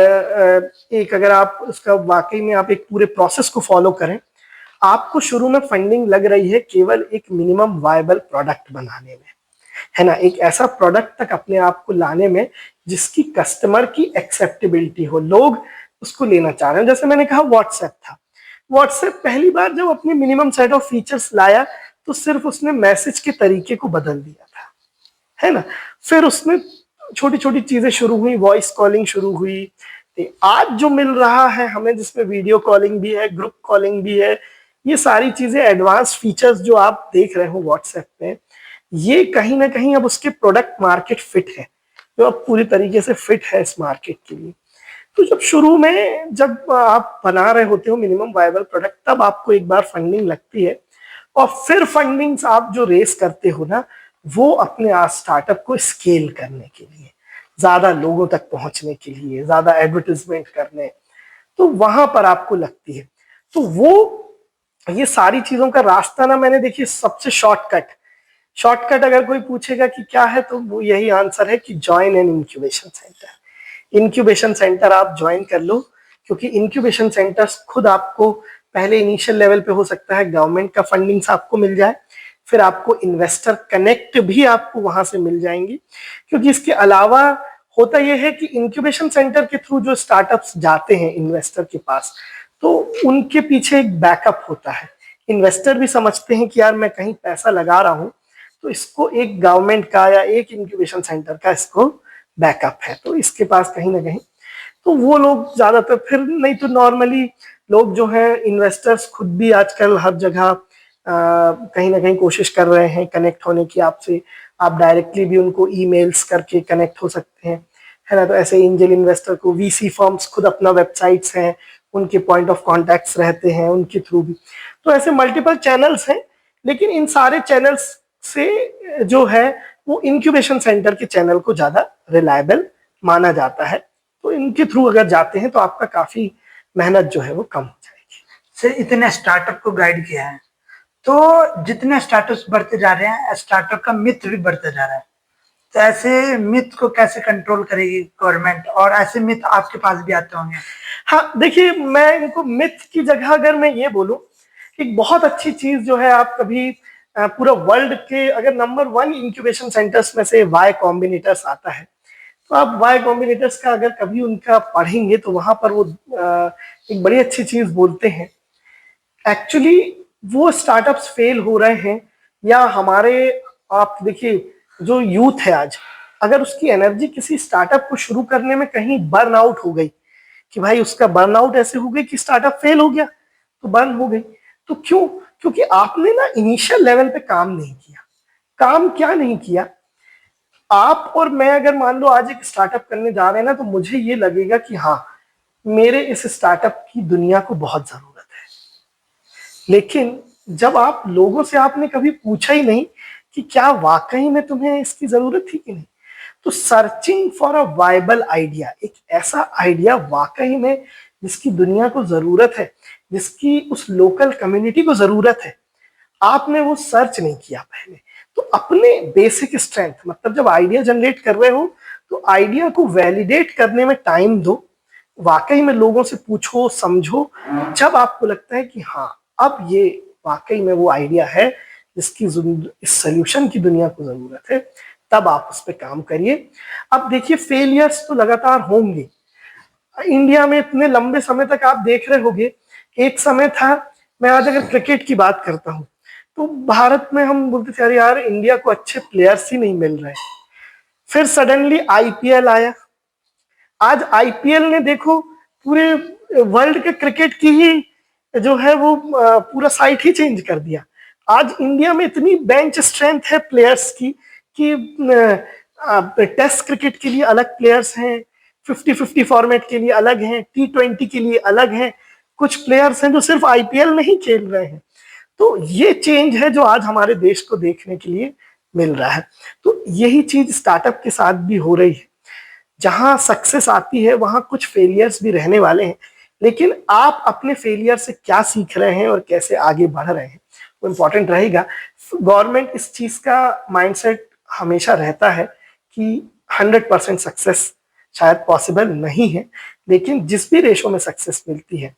एक अगर आप उसका वाकई में आप एक पूरे प्रोसेस को फॉलो करें, आपको शुरू में फंडिंग लग रही है केवल एक मिनिमम वायबल प्रोडक्ट बनाने में, है ना, एक ऐसा प्रोडक्ट तक अपने आप को लाने में जिसकी कस्टमर की एक्सेप्टेबिलिटी हो, लोग उसको लेना चाह रहे हैं। जैसे मैंने कहा व्हाट्सएप था, व्हाट्सएप पहली बार जब अपने मिनिमम सेट ऑफ फीचर्स लाया तो सिर्फ उसने मैसेज के तरीके को बदल दिया था, है ना। फिर उसमें छोटी छोटी चीजें शुरू हुई, वॉइस कॉलिंग शुरू हुई। आज जो मिल रहा है हमें, जिसमें वीडियो कॉलिंग भी है, ग्रुप कॉलिंग भी है, ये सारी चीजें एडवांस फीचर्स जो आप देख रहे हो व्हाट्सएप पे, ये कहीं ना कहीं अब उसके प्रोडक्ट मार्केट फिट है, जो अब पूरी तरीके से फिट है इस मार्केट के लिए। तो जब शुरू में जब आप बना रहे होते हो मिनिमम वायबल प्रोडक्ट, तब आपको एक बार फंडिंग लगती है, और फिर फंडिंग्स आप जो रेस करते हो ना, वो अपने आज स्टार्टअप को स्केल करने के लिए, ज्यादा लोगों तक पहुंचने के लिए, ज्यादा एडवर्टाइजमेंट करने, तो वहां पर आपको लगती है। तो वो ये सारी चीजों का रास्ता ना, मैंने देखिए सबसे शॉर्टकट अगर कोई पूछेगा कि क्या है, तो वो यही आंसर है कि join an incubation centre. Incubation centre आप ज्वाइन कर लो, क्योंकि इंक्यूबेशन सेंटर्स खुद आपको पहले इनिशियल लेवल पे हो सकता है गवर्नमेंट का फंडिंग्स आपको मिल जाए, फिर आपको इन्वेस्टर कनेक्ट भी आपको वहां से मिल जाएंगी। क्योंकि इसके अलावा होता यह है कि इंक्यूबेशन सेंटर के थ्रू जो स्टार्टअप्स जाते हैं इन्वेस्टर के पास, तो उनके पीछे एक बैकअप होता है। इन्वेस्टर भी समझते हैं कि यार मैं कहीं पैसा लगा रहा हूं, तो इसको एक गवर्नमेंट का या एक इंक्यूबेशन सेंटर का इसको बैकअप है, तो इसके पास कहीं ना कहीं, तो वो लोग ज्यादातर, फिर नहीं तो नॉर्मली लोग जो हैं इन्वेस्टर्स खुद भी आजकल हर जगह कहीं ना कहीं कोशिश कर रहे हैं कनेक्ट होने की आपसे। आप डायरेक्टली भी उनको ईमेल्स करके कनेक्ट हो सकते हैं, है ना। तो ऐसे एंजल इन्वेस्टर को वीसी फर्म्स खुद अपना वेबसाइट्स हैं, उनके पॉइंट ऑफ कॉन्टैक्ट्स रहते हैं उनके थ्रू भी, तो ऐसे मल्टीपल चैनल्स हैं। लेकिन इन सारे चैनल्स से जो है वो इंक्यूबेशन सेंटर के चैनल को ज्यादा रिलायबल माना जाता है। तो इनके थ्रू अगर जाते हैं तो आपका काफी मेहनत जो है वो कम हो जाएगी। सर इतने स्टार्टअप को गाइड किया है, तो जितने स्टार्टअप्स बढ़ते जा रहे हैं, स्टार्टअप का मिथ भी बढ़ता जा रहा है, तो ऐसे मिथ को कैसे कंट्रोल करेगी गवर्नमेंट? और ऐसे मिथ आपके पास भी आते होंगे। हाँ देखिए, मैं इनको मिथ की जगह अगर मैं ये बोलूं, एक बहुत अच्छी चीज जो है, आप कभी पूरा वर्ल्ड के अगर नंबर 1 इंक्यूबेशन सेंटर्स में से वाई कॉम्बिनेटर्स आता है, तो आप वाई कॉम्बिनेटर्स का अगर कभी उनका पढ़ेंगे तो वहां पर वो एक बड़ी अच्छी चीज बोलते हैं। एक्चुअली वो स्टार्टअप्स फेल हो रहे हैं, या हमारे, आप देखिए जो यूथ है आज, अगर उसकी एनर्जी किसी स्टार्टअप को शुरू करने में कहीं बर्न आउट हो गई, कि भाई उसका बर्न आउट ऐसे हो गई कि स्टार्टअप फेल हो गया, तो बर्न हो गई, तो क्यों? क्योंकि आपने ना इनिशियल लेवल पे काम नहीं किया। काम क्या नहीं किया? आप और मैं अगर मान लो आज एक स्टार्टअप करने जा रहे हैं ना, तो मुझे ये लगेगा कि हाँ, मेरे इस स्टार्टअप की दुनिया को बहुत जरूरत है। लेकिन जब आप लोगों से आपने कभी पूछा ही नहीं कि क्या वाकई में तुम्हें इसकी जरूरत थी कि नहीं, तो searching for a viable idea, एक ऐसा आइडिया वाकई में जिसकी दुनिया को जरूरत है, जिसकी उस लोकल कम्युनिटी को जरूरत है, आपने वो सर्च नहीं किया पहले। तो अपने बेसिक स्ट्रेंथ, मतलब जब आइडिया जनरेट कर रहे हो तो आइडिया को वैलिडेट करने में टाइम दो, वाकई में लोगों से पूछो, समझो। जब आपको लगता है कि हाँ, अब ये वाकई में वो आइडिया है जिसकी इस सोल्यूशन की दुनिया को जरूरत है, तब आप उस पर काम करिए। अब देखिए, फेलियर्स तो लगातार होंगे। इंडिया में इतने लंबे समय तक आप देख रहे होंगे, एक समय था, मैं आज अगर क्रिकेट की बात करता हूं, तो भारत में हम बोलते थे अरे यार, इंडिया को अच्छे प्लेयर्स ही नहीं मिल रहे। फिर सडनली आईपीएल आया। आज आईपीएल ने देखो पूरे वर्ल्ड के क्रिकेट की ही जो है वो पूरा साइट ही चेंज कर दिया। आज इंडिया में इतनी बेंच स्ट्रेंथ है प्लेयर्स की कि टेस्ट क्रिकेट के लिए अलग प्लेयर्स हैं, 50-50 फॉर्मेट के लिए अलग हैं, T20 के लिए अलग हैं, कुछ प्लेयर्स हैं जो सिर्फ आईपीएल नहीं खेल रहे हैं। तो ये चेंज है जो आज हमारे देश को देखने के लिए मिल रहा है। तो यही चीज स्टार्टअप के साथ भी हो रही है। जहां सक्सेस आती है वहां कुछ फेलियर्स भी रहने वाले हैं, लेकिन आप अपने फेलियर से क्या सीख रहे हैं और कैसे आगे बढ़ रहे हैं, वो इंपॉर्टेंट रहेगा। गवर्नमेंट इस चीज का माइंडसेट हमेशा रहता है कि 100% सक्सेस शायद पॉसिबल नहीं है, लेकिन जिस भी रेशो में सक्सेस मिलती है,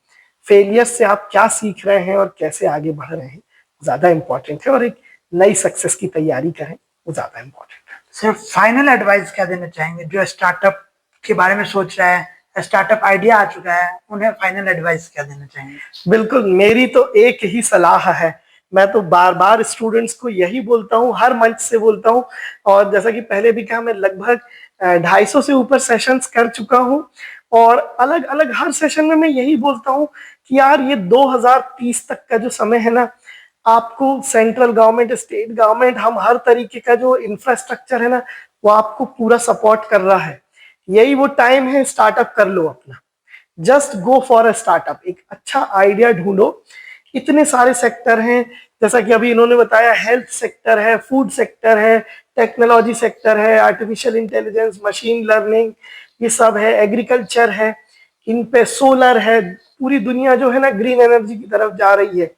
फेलियर से आप क्या सीख रहे हैं और कैसे आगे बढ़ रहे हैं, ज्यादा इंपॉर्टेंट है। और एक नई सक्सेस की तैयारी करें, वो ज्यादा इंपॉर्टेंट है। सर फाइनल एडवाइस क्या देना चाहेंगे जो स्टार्टअप के बारे में सोच रहा है, स्टार्टअप आइडिया आ चुका है, उन्हें फाइनल एडवाइस क्या देना चाहेंगे? बिल्कुल, मेरी तो एक ही सलाह है। मैं तो बार बार स्टूडेंट्स को यही बोलता हूँ, हर मंच से बोलता हूँ, और जैसा कि पहले भी कहा, मैं लगभग 250 से ऊपर सेशंस कर चुका हूँ, और अलग अलग हर सेशन में मैं यही बोलता हूँ कि यार ये 2030 तक का जो समय है ना, आपको सेंट्रल गवर्नमेंट, स्टेट गवर्नमेंट, हम हर तरीके का जो इंफ्रास्ट्रक्चर है ना, वो आपको पूरा सपोर्ट कर रहा है। यही वो टाइम है, स्टार्टअप कर लो अपना। Just go for a startup, एक अच्छा आइडिया ढूंढो। इतने सारे सेक्टर हैं, जैसा कि अभी इन्होंने बताया, हेल्थ सेक्टर है, फूड सेक्टर है, टेक्नोलॉजी सेक्टर है, आर्टिफिशियल इंटेलिजेंस, मशीन लर्निंग, ये सब है, एग्रीकल्चर है, इन पे सोलर है। पूरी दुनिया जो है ना ग्रीन एनर्जी की तरफ जा रही है।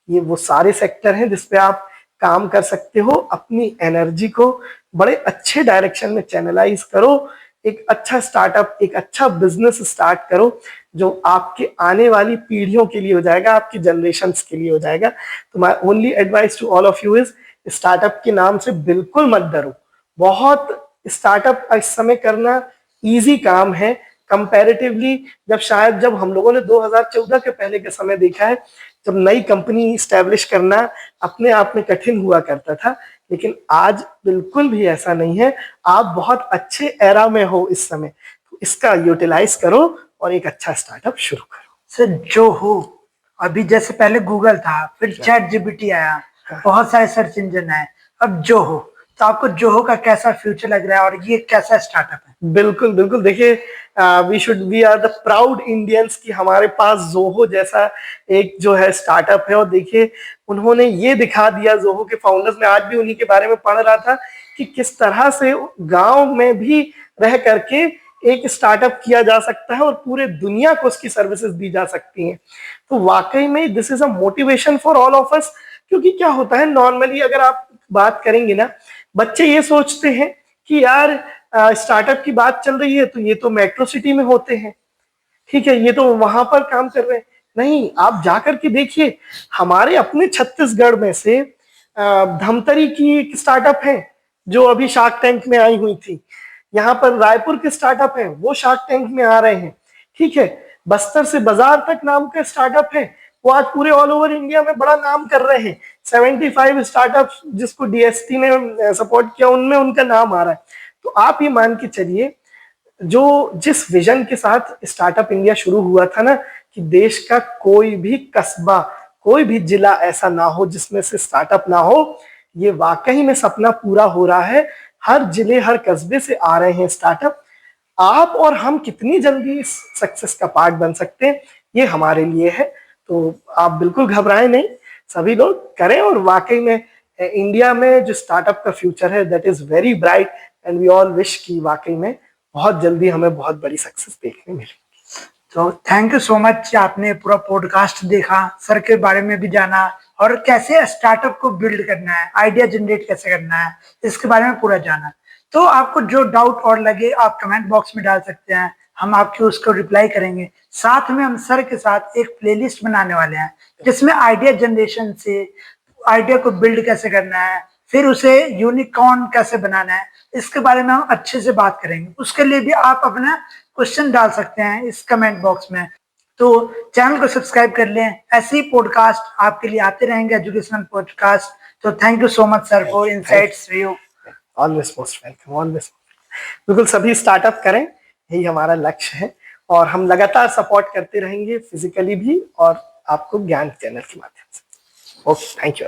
ये वो सारे सेक्टर हैं जिसपे आप काम कर सकते हो। अपनी एनर्जी को बड़े अच्छे डायरेक्शन में चैनलाइज करो, एक अच्छा स्टार्टअप, एक अच्छा बिजनेस स्टार्ट करो जो आपके आने वाली पीढ़ियों के लिए हो जाएगा, आपकी जनरेशन्स के लिए हो जाएगा। तो my only advice to all of you is, startup के नाम से बिल्कुल मत डरो। बहुत स्टार्टअप इस समय करना इजी काम है कंपैरेटिवली। जब हम लोगों ने 2014 के पहले के समय देखा है, जब नई कंपनी स्टैब्लिश करना अपने आप में कठिन हुआ करता था, लेकिन आज बिल्कुल भी ऐसा नहीं है। आप बहुत अच्छे एरा में हो इस समय, तो इसका यूटिलाइज करो और एक अच्छा स्टार्टअप शुरू करो। सर जो हो, अभी जैसे पहले गूगल था, फिर चैट जीपीटी आया, बहुत सारे सर्च इंजन आए, अब जो हो, तो आपको जोहो का कैसा फ्यूचर लग रहा है और ये कैसा स्टार्टअप है? बिल्कुल बिल्कुल, देखिए, we are the proud Indians कि हमारे पास जोहो जैसा एक जो है स्टार्टअप है। और देखिए, उन्होंने ये दिखा दिया, जोहो के फाउंडर्स, में आज भी उन्हीं के बारे में पढ़ रहा था कि किस तरह से गांव में भी रह करके एक स्टार्टअप किया जा सकता है और पूरे दुनिया को उसकी सर्विसेज दी जा सकती हैं। तो वाकई में this is a motivation for all of us. क्योंकि क्या होता है, नॉर्मली अगर आप बात करेंगे ना, बच्चे ये सोचते हैं कि यार स्टार्टअप की बात चल रही है तो ये तो मेट्रो सिटी में होते हैं, ठीक है, ये तो वहां पर काम कर रहे हैं। नहीं, आप जाकर के देखिए, हमारे अपने छत्तीसगढ़ में से धमतरी की एक स्टार्टअप है जो अभी शार्क टैंक में आई हुई थी। यहाँ पर रायपुर के स्टार्टअप है, वो शार्क टैंक में आ रहे हैं, ठीक है। बस्तर से बाजार तक नाम का स्टार्टअप है, वो आज पूरे ऑल ओवर इंडिया में बड़ा नाम कर रहे हैं। 75 स्टार्टअप जिसको डीएसटी ने सपोर्ट किया, उनमें उनका नाम आ रहा है। तो आप ये मान के चलिए, जो जिस विजन के साथ स्टार्टअप इंडिया शुरू हुआ था ना, कि देश का कोई भी कस्बा, कोई भी जिला ऐसा ना हो जिसमें से स्टार्टअप ना हो, ये वाकई में सपना पूरा हो रहा है। हर जिले, हर कस्बे से आ रहे हैं स्टार्टअप। आप और हम कितनी जल्दी इस सक्सेस का पार्ट बन सकते हैं, ये हमारे लिए है। तो आप बिल्कुल घबराएं नहीं, सभी लोग करें। और वाकई में इंडिया में जो स्टार्टअप का फ्यूचर है, that is very bright, and we all wish की वाकई में बहुत जल्दी हमें बहुत बड़ी सक्सेस देखने मिलेगी। तो थैंक यू सो मच, आपने पूरा पॉडकास्ट देखा, सर के बारे में भी जाना, और कैसे स्टार्टअप को बिल्ड करना है, आइडिया जनरेट कैसे करना है, इसके बारे में पूरा जाना। तो आपको जो डाउट और लगे आप कमेंट बॉक्स में डाल सकते हैं, हम आपके उसको रिप्लाई करेंगे। साथ में हम सर के साथ एक प्लेलिस्ट बनाने वाले हैं जिसमें आइडिया जनरेशन से आइडिया को बिल्ड कैसे करना है, फिर उसे यूनिकॉर्न कैसे बनाना है, इसके बारे में हम अच्छे से बात करेंगे। उसके लिए भी आप अपना क्वेश्चन डाल सकते हैं इस कमेंट बॉक्स में। तो चैनल को सब्सक्राइब कर लें, ऐसे ही पॉडकास्ट आपके लिए आते रहेंगे, एजुकेशनल पॉडकास्ट। तो thank you so much sir for insights view. Always most welcome, always. बिल्कुल, सभी स्टार्टअप करें, यही हमारा लक्ष्य है। और हम लगातार सपोर्ट करते रहेंगे, फिजिकली भी और आपको ज्ञान चैनल के माध्यम से। Okay, thank you.